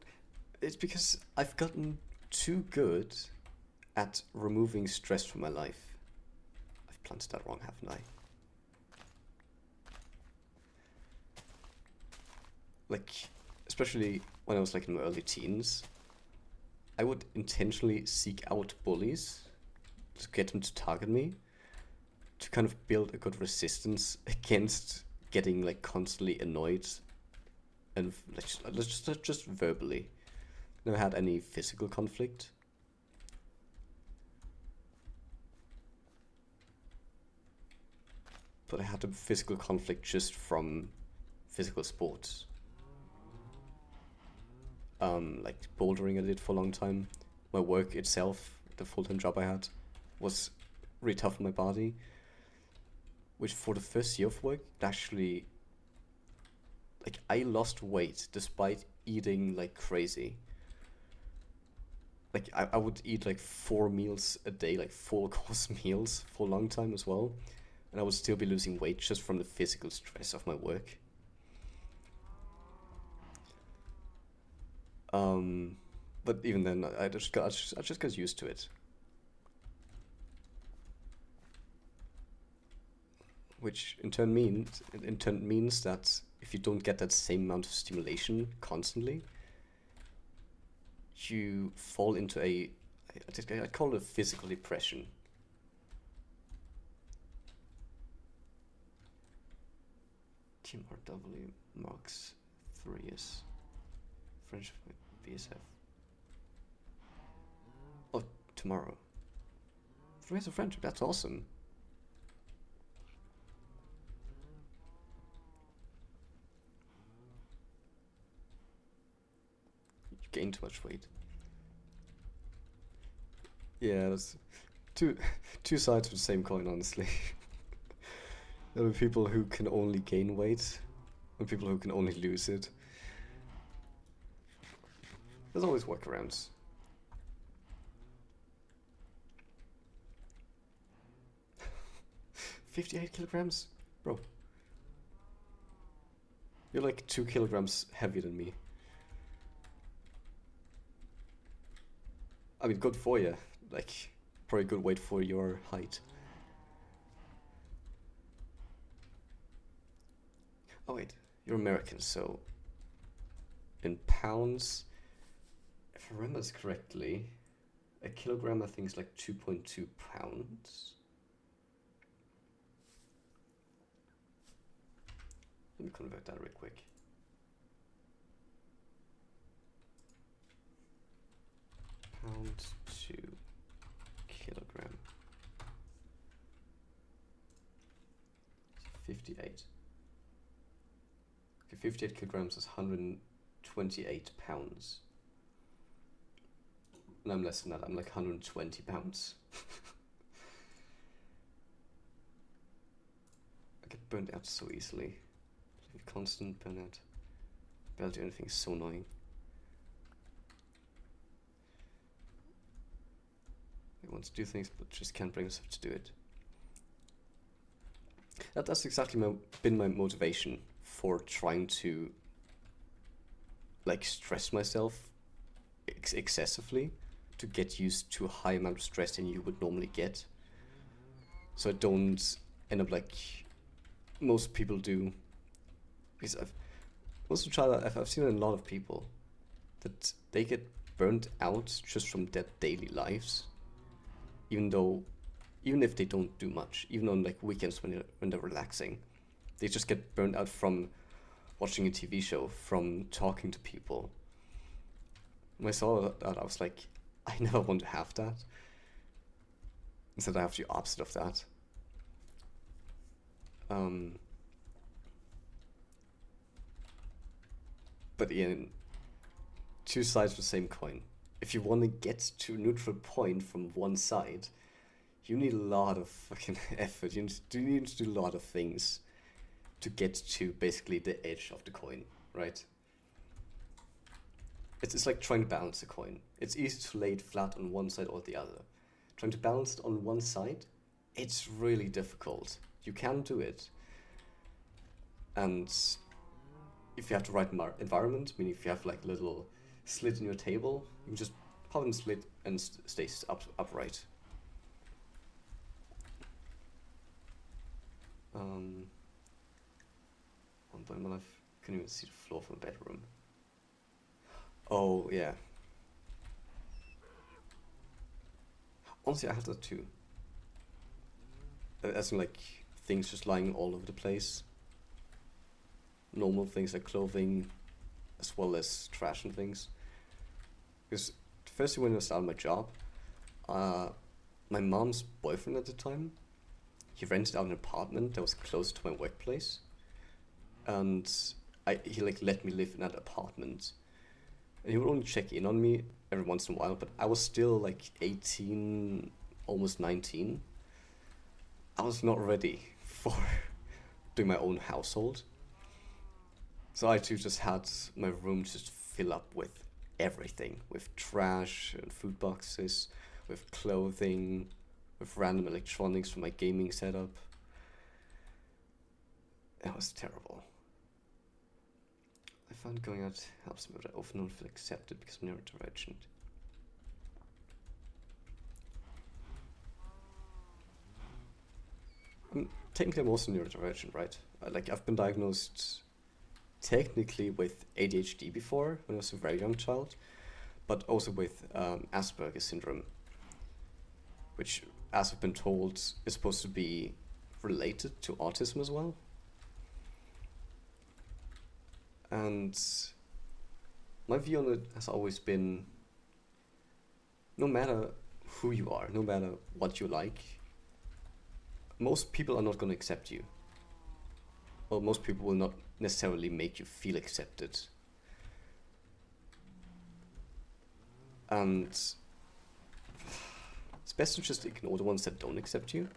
it's because I've gotten too good at removing stress from my life. I've planted that wrong, haven't I? Like, especially when I was like in my early teens, I would intentionally seek out bullies to get them to target me, to kind of build a good resistance against getting like constantly annoyed and just verbally. Never had any physical conflict. But I had a physical conflict just from physical sports. Like bouldering I did for a long time. My work itself, the full-time job I had, was really tough on my body. Which for the first year of work, it actually, like, I lost weight despite eating like crazy. Like I would eat like 4 meals a day, like full course meals for a long time as well, and I would still be losing weight just from the physical stress of my work. Um, but even then, I just got used to it, which in turn means that if you don't get that same amount of stimulation constantly, you fall into I call it a physical depression. Team RW marks 3 years. Friendship with BSF. Oh, tomorrow. 3 years of friendship, that's awesome. You gain too much weight. Yeah, that's two two sides of the same coin, honestly. There are people who can only gain weight, and people who can only lose it. There's always workarounds. 58 kilograms? Bro, you're like 2 kilograms heavier than me. I mean, good for you. Like, probably good weight for your height. Oh wait, you're American, so in pounds, if I remember this correctly, a kilogram I think is like 2.2 pounds. Let me convert that real quick. Pound to kilogram. 58. Okay, 58 kilograms is 128 pounds. And I'm less than that, I'm like 120 pounds. I get burnt out so easily. Constant burnout. Barely do anything, so annoying. I want to do things, but just can't bring myself to do it. That's exactly been my motivation for trying to like stress myself excessively to get used to a high amount of stress than you would normally get. So I don't end up like most people do. Because most of the time I've seen a lot of people that they get burnt out just from their daily lives, even if they don't do much, even on like weekends when they're relaxing, they just get burnt out from watching a TV show, from talking to people. When I saw that, I was like, I never want to have that. Instead, I have the opposite of that. But in two sides of the same coin. If you want to get to a neutral point from one side, you need a lot of fucking effort. You need to do a lot of things to get to basically the edge of the coin, right? It's like trying to balance a coin. It's easy to lay it flat on one side or the other. Trying to balance it on one side, it's really difficult. You can do it. And if you have the right environment, meaning if you have like little slit in your table, you can just pop in the slit and stay upright. One point in my life, couldn't even see the floor from the bedroom. Oh yeah. Honestly, I have that too. As in like things just lying all over the place. Normal things like clothing, as well as trash and things. Because firstly, when I started my job, my mom's boyfriend at the time, he rented out an apartment that was close to my workplace, and he like let me live in that apartment. And he would only check in on me every once in a while, but I was still like 18, almost 19. I was not ready for doing my own household. So I too just had my room just fill up with everything, with trash and food boxes, with clothing, with random electronics from my gaming setup. It was terrible. I found going out helps me, but I often don't feel accepted because I'm neurodivergent. Technically, I'm also neurodivergent, right? I've been diagnosed technically with ADHD before when I was a very young child, but also with Asperger's syndrome, which, as I've been told, is supposed to be related to autism as well. And my view on it has always been, no matter who you are, no matter what you like, most people are not going to accept you. Well, most people will not necessarily make you feel accepted. And it's best to just ignore the ones that don't accept you.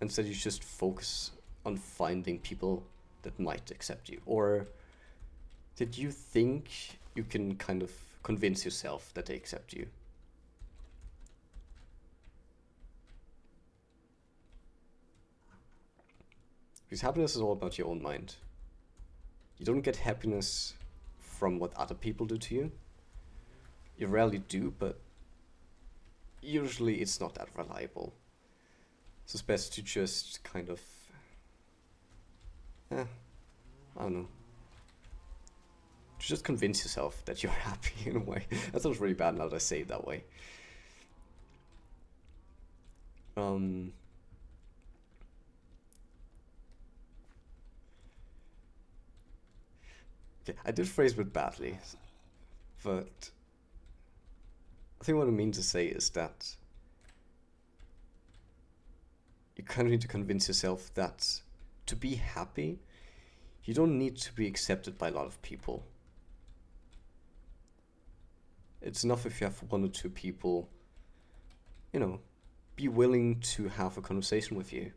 Instead, you just focus on finding people that might accept you. Or did you think you can kind of convince yourself that they accept you? Because happiness is all about your own mind. You don't get happiness from what other people do to you. You rarely do, but usually it's not that reliable. So it's best to just kind of, I don't know. To just convince yourself that you're happy in a way. That sounds really bad now that I say it that way. Okay, I did phrase it badly, but I think what I mean to say is that you kind of need to convince yourself that to be happy, you don't need to be accepted by a lot of people. It's enough if you have one or two people, be willing to have a conversation with you.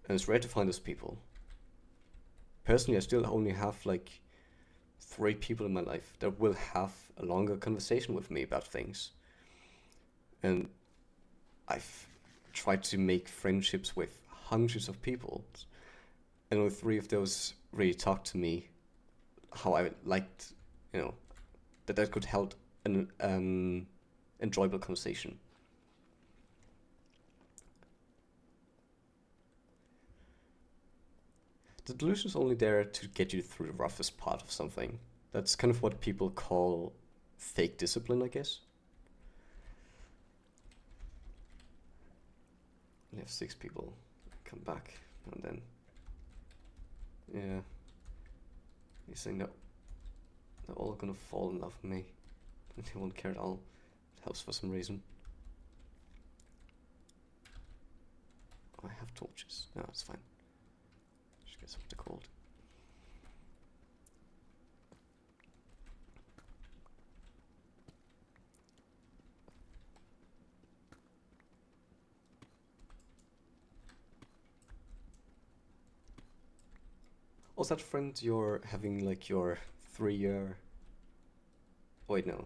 And it's rare to find those people. Personally, I still only have like 3 people in my life that will have a longer conversation with me about things. And I've tried to make friendships with hundreds of people, and only 3 of those really talked to me how I liked, that could help an enjoyable conversation. The delusion is only there to get you through the roughest part of something. That's kind of what people call fake discipline, I guess. We have 6 people come back, and then, yeah, he's saying that they're all gonna fall in love with me. They won't care at all. It helps for some reason. Oh, I have torches. No, it's fine. Just get something cold. Was that friend you're having like your 3-year... Wait, no.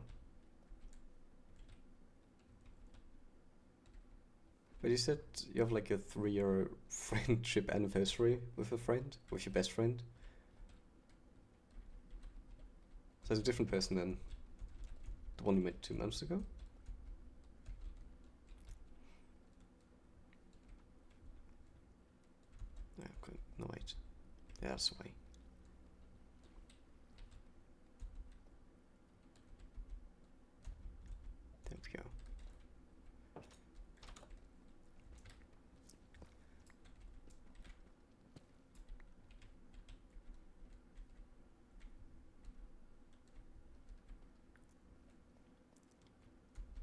But you said you have like a 3-year friendship anniversary with a friend, with your best friend. that's a different person than the one we met 2 months ago. No, no wait. Yeah, that's why. There we go.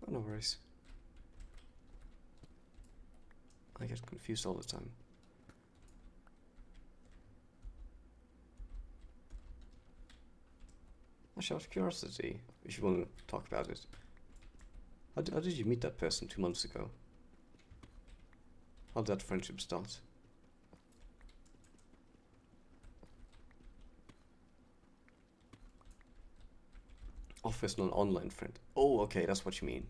Oh, no worries. I get confused all the time. Actually, out of curiosity, if you want to talk about it, how did you meet that person 2 months ago? How did that friendship start? Office, not an online friend. Oh, okay, that's what you mean.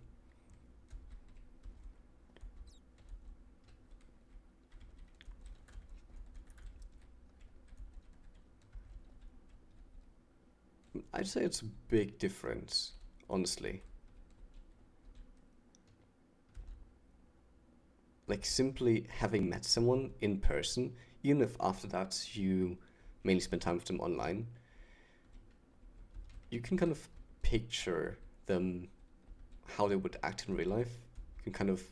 I'd say it's a big difference, honestly. Like, simply having met someone in person, even if after that you mainly spend time with them online, you can kind of picture them, how they would act in real life. You can kind of,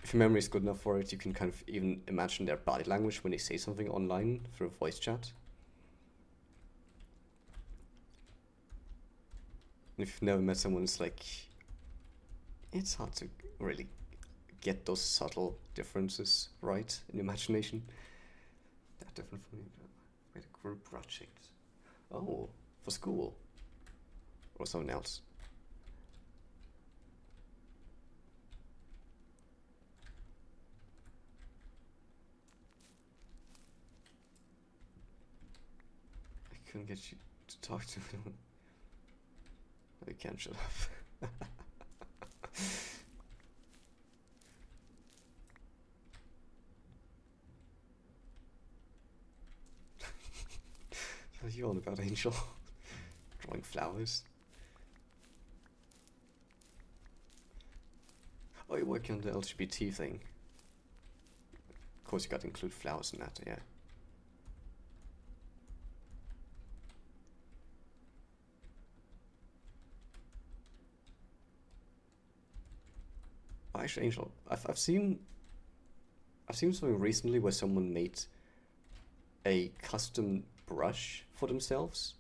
if your memory is good enough for it, you can kind of even imagine their body language when they say something online through a voice chat. And if you've never met someone, it's like, it's hard to really get those subtle differences right in imagination. They're different from me. Wait, a group project. Oh, for school. Or someone else. I couldn't get you to talk to me. No, you can't shut up. What are you on about, Angel? Drawing flowers? Oh, you're working on the LGBT thing. Of course, you got to include flowers in that, yeah. Oh, actually, Angel, I've seen something recently where someone made a custom brush for themselves,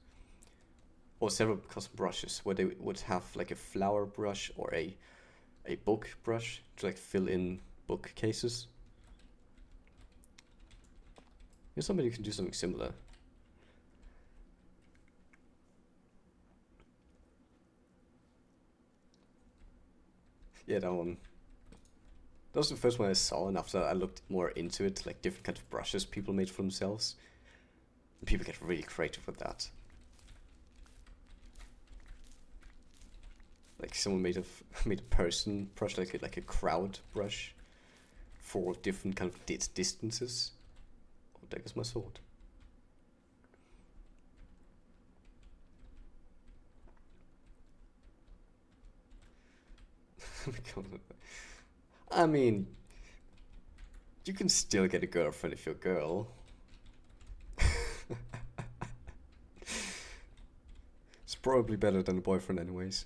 or several custom brushes, where they would have like a flower brush or a book brush to like fill in bookcases. You know, somebody can do something similar. Yeah, that one. That was the first one I saw, and after I looked more into it, like different kinds of brushes people made for themselves. And people get really creative with that. Like someone made a person brush, like a crowd brush, for different kind of distances. Oh, there goes my sword. I mean, you can still get a girlfriend if you're a girl. It's probably better than a boyfriend anyways.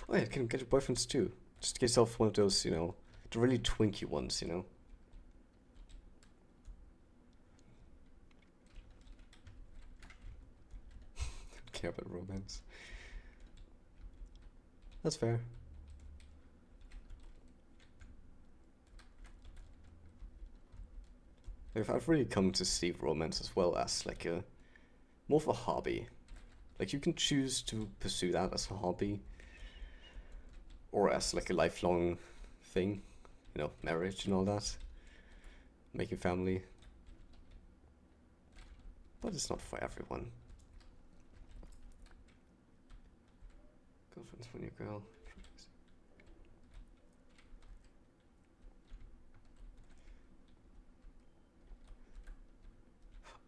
Oh yeah, you can get boyfriends too. Just get yourself one of those, you know, the really twinky ones, you know. Don't care about romance. That's fair. I've really come to see romance as well as like a more of a hobby. Like you can choose to pursue that as a hobby or as like a lifelong thing, you know, marriage and all that, making family. But it's not for everyone. Girlfriend's when you're a girl.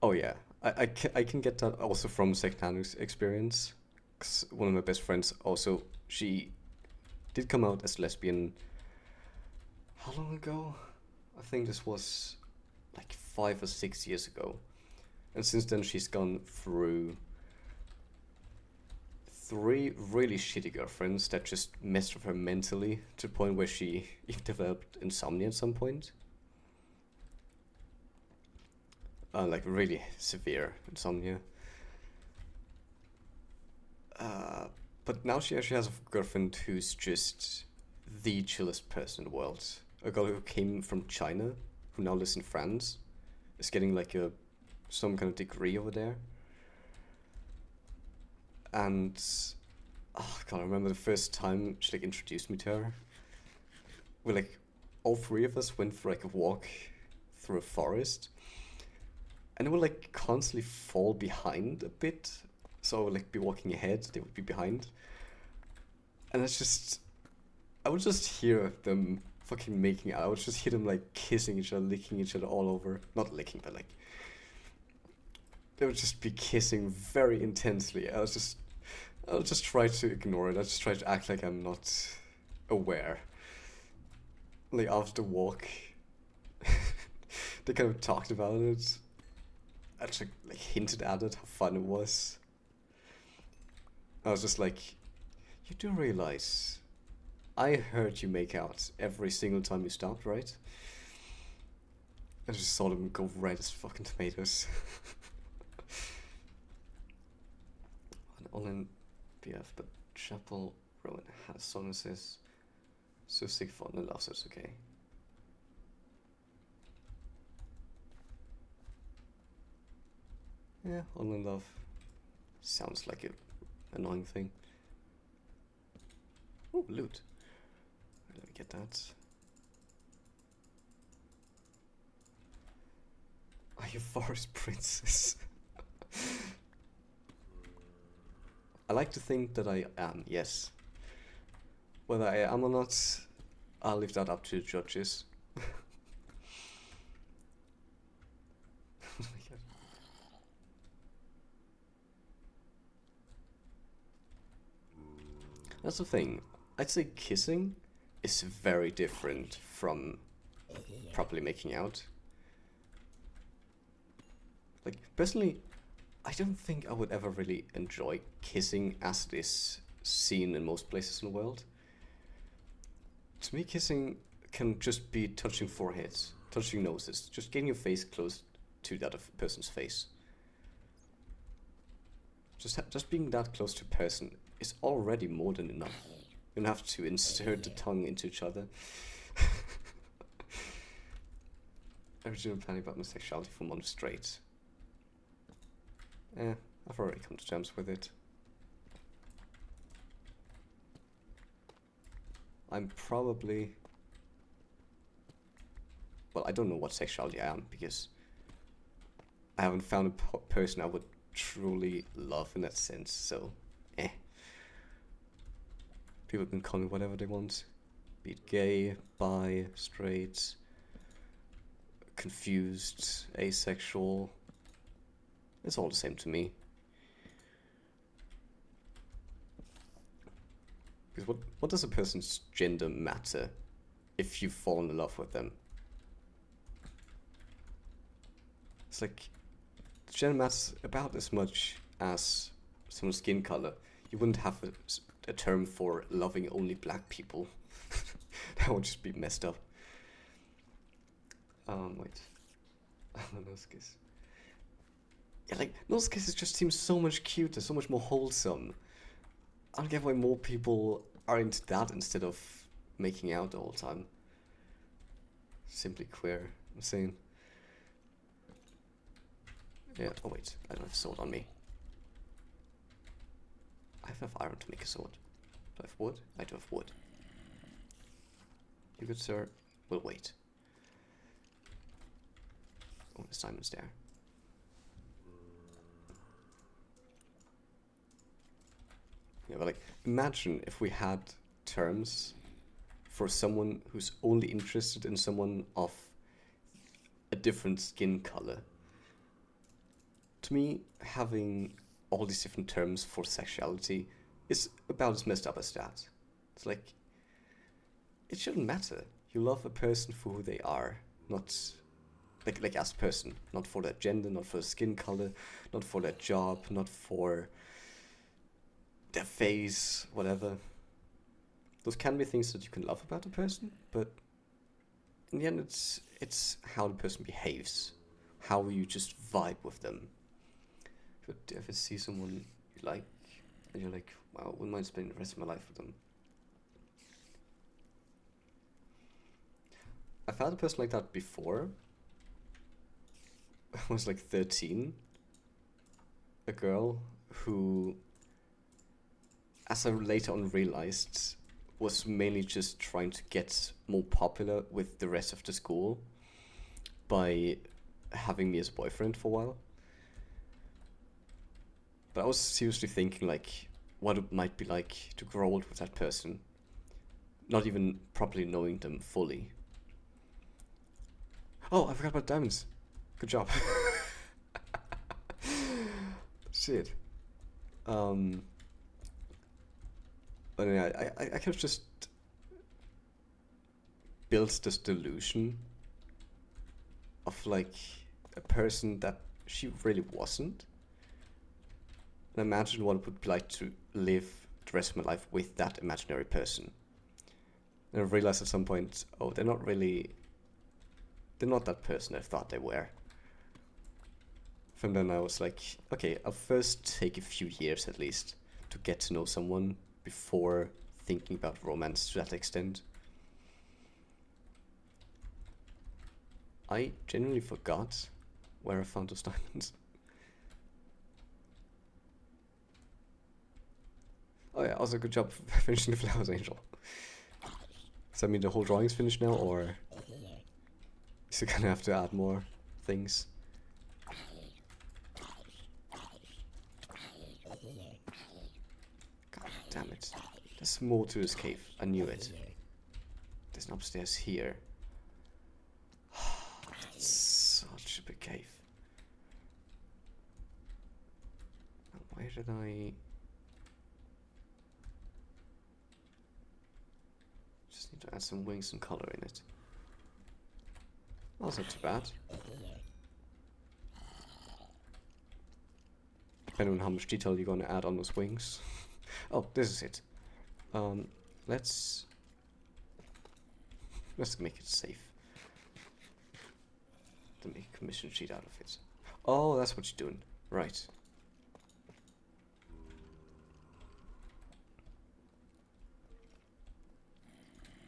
Oh yeah, I can get that also from secondhand experience. 'Cause one of my best friends also, she did come out as lesbian. How long ago? I think this was like 5 or 6 years ago. And since then, she's gone through three really shitty girlfriends that just messed with her mentally to the point where she even developed insomnia at some point. Like really severe insomnia. Uh, but now she actually has a girlfriend who's just the chillest person in the world. A girl who came from China, who now lives in France, is getting like a some kind of degree over there. And oh god, I remember the first time she like introduced me to her. We like all three of us went for like a walk through a forest, and it would like constantly fall behind a bit. So I would like be walking ahead, they would be behind, and it's just I would just hear them fucking making out. I would just hear them like kissing each other, licking each other all over. Not licking, but like they would just be kissing very intensely. I'll just try to ignore it. I'll just try to act like I'm not aware. Like after the walk, they kind of talked about it. I just like hinted at it, how fun it was. I was just like, you do realize I heard you make out every single time you stopped, right? I just saw them go red as fucking tomatoes. All in BF, but Chapel Rowan has song that says, so sick fun and loves us, okay. Yeah, all in love. Sounds like an annoying thing. Oh, loot. Let me get that. Are you forest princess? I like to think that I am, yes. Whether I am or not, I'll leave that up to the judges. That's the thing. I'd say kissing is very different from properly making out. Like, personally, I don't think I would ever really enjoy kissing as it is seen in most places in the world. To me, kissing can just be touching foreheads, touching noses, just getting your face close to the other person's face. Just being that close to a person is already more than enough. You don't have to insert the tongue into each other. Original planning about my sexuality for months straight. I've already come to terms with it. I'm probably... Well, I don't know what sexuality I am because I haven't found a person I would truly love in that sense, so people can call me whatever they want. Be it gay, bi, straight, confused, asexual. It's all the same to me. Because what does a person's gender matter if you fall in love with them? It's like, gender matters about as much as someone's skin color. You wouldn't have a term for loving only black people. That would just be messed up. Wait. Nose kiss. Yeah, like, nose kisses just seem so much cuter, so much more wholesome. I don't get why more people are into that instead of making out all the time. Simply queer, I'm saying. Yeah, oh wait, I don't have a sword on me. I have enough iron to make a sword. Do I have wood? I do have wood. You good sir will wait. Oh, there's diamonds there. Yeah, but like, imagine if we had terms for someone who's only interested in someone of a different skin color. to me, having all these different terms for sexuality is about as messed up as that. It's like, it shouldn't matter. You love a person for who they are, not like as a person, not for their gender, not for their skin color, not for their job, not for their face, whatever. Those can be things that you can love about a person, but in the end, it's how the person behaves, how you just vibe with them. If you ever see someone you like, and you're like, wow, I wouldn't mind spending the rest of my life with them. I've had a person like that before. I was like 13. A girl who, as I later on realized, was mainly just trying to get more popular with the rest of the school by having me as a boyfriend for a while. But I was seriously thinking like what it might be like to grow old with that person, not even properly knowing them fully. Oh, I forgot about diamonds. Good job. Shit. But yeah, I kind of just built this delusion of like a person that she really wasn't. And imagine what it would be like to live the rest of my life with that imaginary person. And I realized at some point, oh, they're not that person I thought they were. From then I was like, okay, I'll first take a few years at least to get to know someone before thinking about romance to that extent. I genuinely forgot where I found those diamonds. Oh yeah, also good job finishing the Flowers Angel. Does that mean the whole drawing's finished now, or is it gonna have to add more things? God damn it. There's more to this cave. I knew it. There's an upstairs here. That's such a big cave. Now, why did I... Just need to add some wings and color in it. Oh, that's not too bad. Depending on how much detail you're gonna add on those wings. Oh, this is it. Let's make it safe. To make a commission sheet out of it. Oh, that's what you're doing. Right.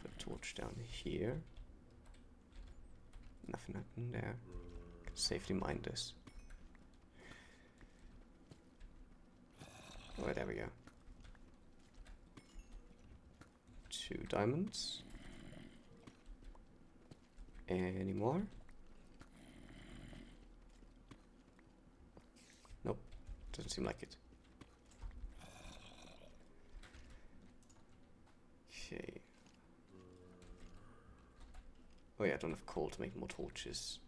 Put a torch down here. Nothing happened there. Can safely mine this. Oh, there we go. 2 diamonds. Any more? Nope, doesn't seem like it. Okay. Oh yeah, I don't have coal to make more torches.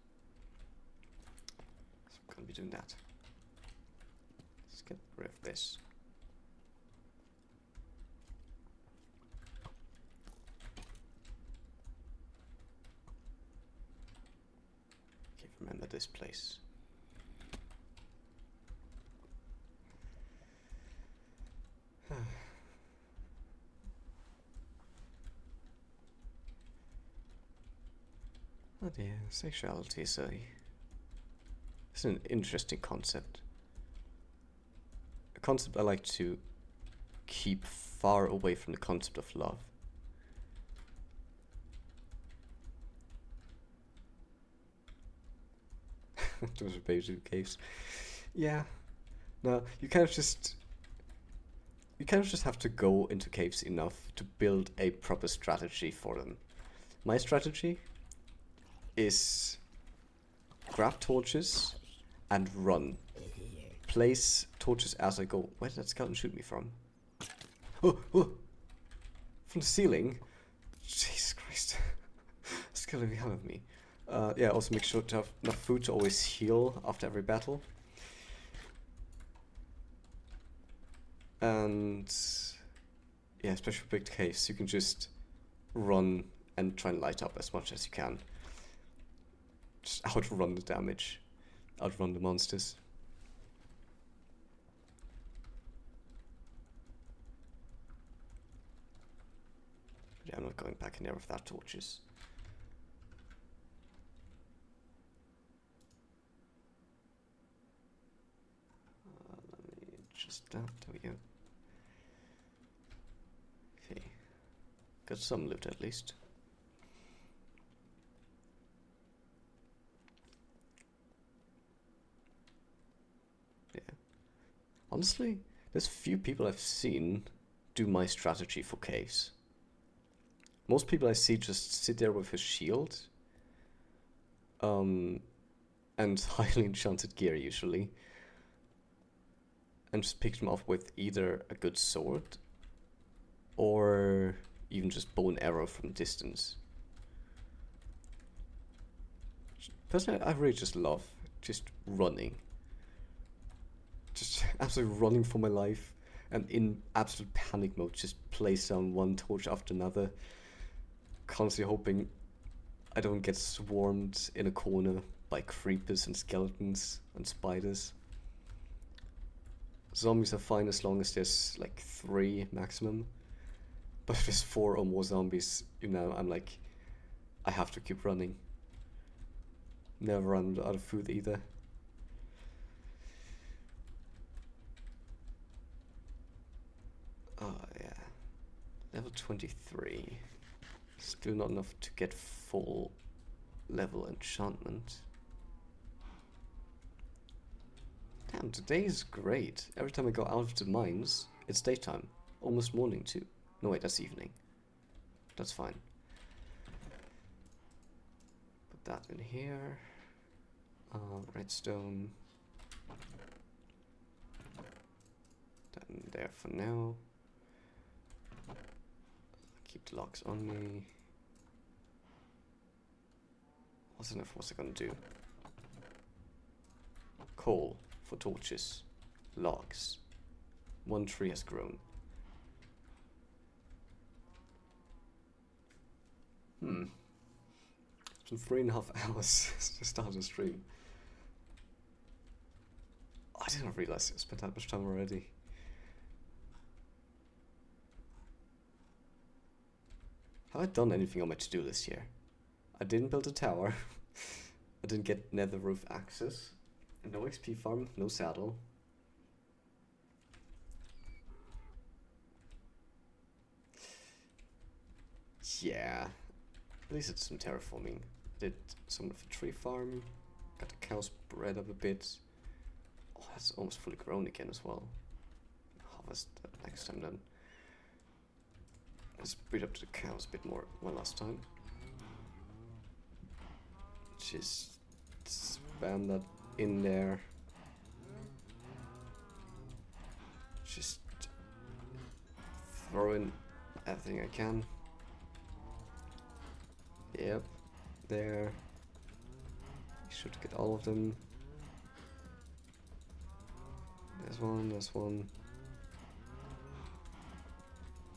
So I'm gonna be doing that. Let's get rid of this. Okay, remember this place. Oh dear, sexuality is an interesting concept. A concept I like to keep far away from the concept of love. Those are basic caves. Yeah. No, you kind of just have to go into caves enough to build a proper strategy for them. My strategy is grab torches and run. Place torches as I go. Where did that skeleton shoot me from? Oh, oh! From the ceiling? Jesus Christ. It's killing the hell out of me. Yeah, also make sure to have enough food to always heal after every battle. And yeah, especially for big caves, you can just run and try and light up as much as you can. Just outrun the damage, outrun the monsters. Yeah, I'm not going back in there without torches. Let me just that. There we go. Okay, got some loot at least. Yeah. Honestly, there's few people I've seen do my strategy for caves. Most people I see just sit there with his shield. And highly enchanted gear usually. And just pick them off with either a good sword or even just bow and arrow from distance. Personally, I really just love just running. Just absolutely running for my life and in absolute panic mode, just place down one torch after another, constantly hoping I don't get swarmed in a corner by creepers and skeletons and spiders. Zombies are fine as long as there's like 3 maximum. But if there's 4 or more zombies, you know, I'm like, I have to keep running. Never run out of food either. Oh yeah. Level 23. Still not enough to get full level enchantment. Damn, today is great. Every time I go out of the mines, it's daytime. Almost morning too. No wait, that's evening. That's fine. Put that in here. Redstone. That in there for now. Keep the logs on me. What's I gonna do? Coal for torches. Logs. 1 tree has grown. It's been 3.5 hours to start the stream. I didn't realize I spent that much time already. Have I done anything on my to-do list here? I didn't build a tower. I didn't get nether roof access. No XP farm, no saddle. Yeah. At least it's some terraforming. Did some of the tree farm. Got the cows bred up a bit. Oh, that's almost fully grown again as well. Harvest that next time then. Let's breed up to the cows a bit more one last time. Just spam that in there. Just throw in everything I can. Yep, there. Should get all of them. There's one.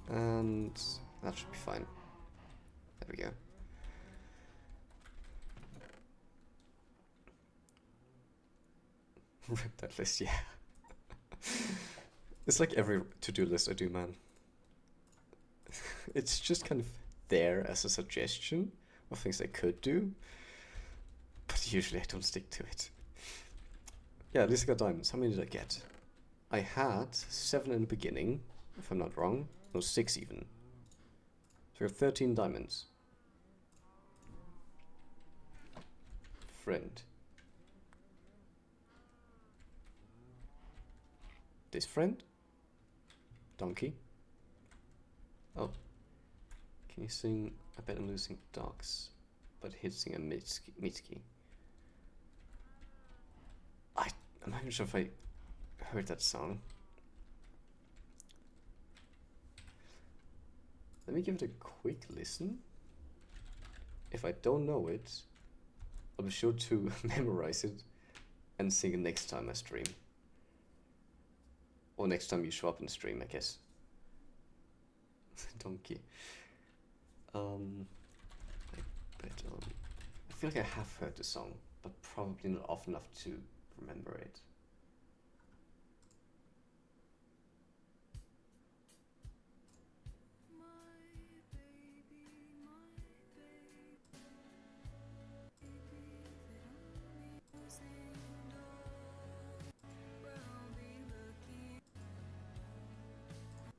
And that should be fine. There we go. Rip that list, yeah. It's like every to-do list I do, man. It's just kind of there as a suggestion of things I could do, but usually I don't stick to it. Yeah, at least I got diamonds. How many did I get? I had 7 in the beginning, if I'm not wrong. No, 6 even. So I have 13 diamonds. Friend. This friend? Donkey? Oh. Can you sing I Bet I'm Losing Dogs, but hitting a Mitski? I'm not even sure if I heard that song. Let me give it a quick listen. If I don't know it, I'll be sure to memorize it and sing it next time I stream. Or next time you show up in the stream, I guess. Donkey. I feel like I have heard the song, but probably not often enough to remember it.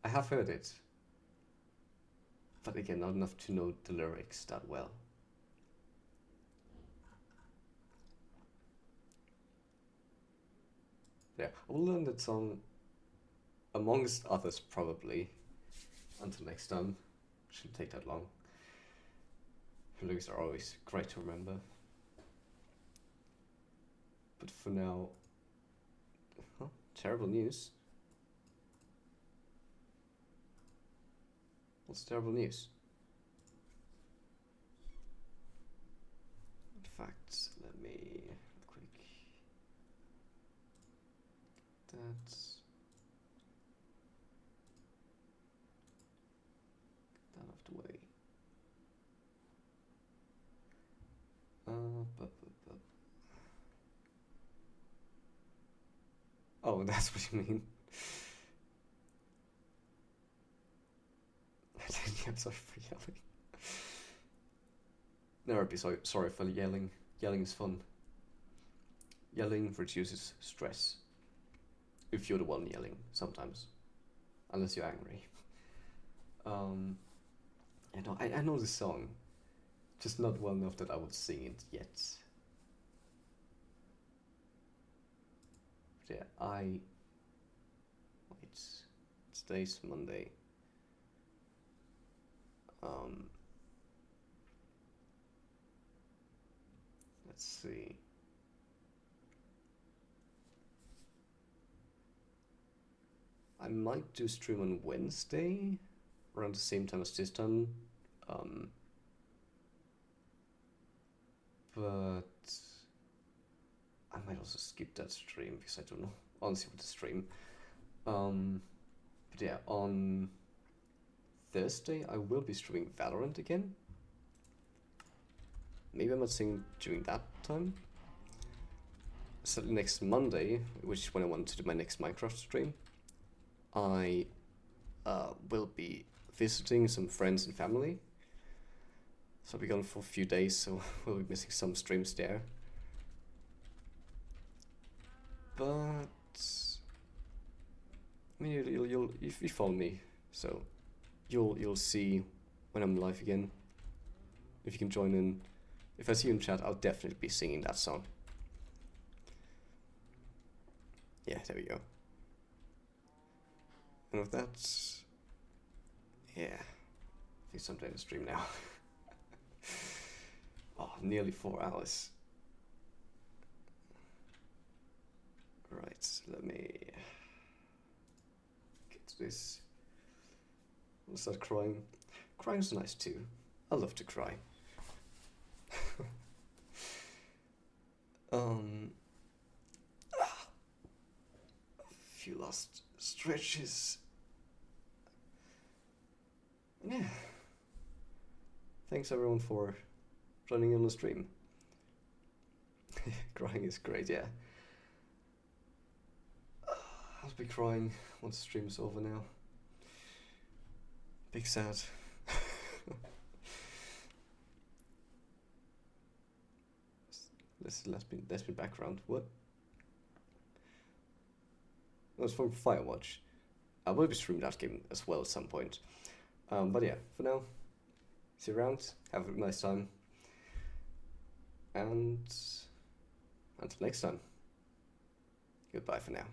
I have heard it, but again, not enough to know the lyrics that well. Yeah, I will learn that song amongst others probably. Until next time, shouldn't take that long. Lyrics are always great to remember. But for now, terrible news. What's terrible news? In fact, let me quick that. Get that out of the way. Oh, that's what you mean. I'm sorry for yelling. Never be sorry for yelling. Yelling is fun. Yelling reduces stress. If you're the one yelling, sometimes. Unless you're angry. I know this song. Just not well enough that I would sing it yet. But yeah, wait. Today's Monday. Let's see. I might do stream on Wednesday, around the same time as this time. But I might also skip that stream because I don't know honestly with the stream. But yeah, on Thursday I will be streaming Valorant again. Maybe I might sing during that time. So next Monday, which is when I want to do my next Minecraft stream, I will be visiting some friends and family. So I'll be gone for a few days, so we'll be missing some streams there. But I mean, you'll if you follow me, so you'll see when I'm live again. If you can join in, if I see you in chat, I'll definitely be singing that song. Yeah, there we go. And with that, yeah, I think sometime to stream now. Oh, nearly 4 hours. Right, let me get to this. I'll start crying. Crying's nice too. I love to cry. A few last stretches. Yeah. Thanks everyone for joining in the stream. Crying is great, yeah. I'll be crying once the stream's over now. Big sad. Let's be background. What? That was from Firewatch. I will be streaming that game as well at some point. But yeah, for now, see you around. Have a nice time. And until next time, goodbye for now.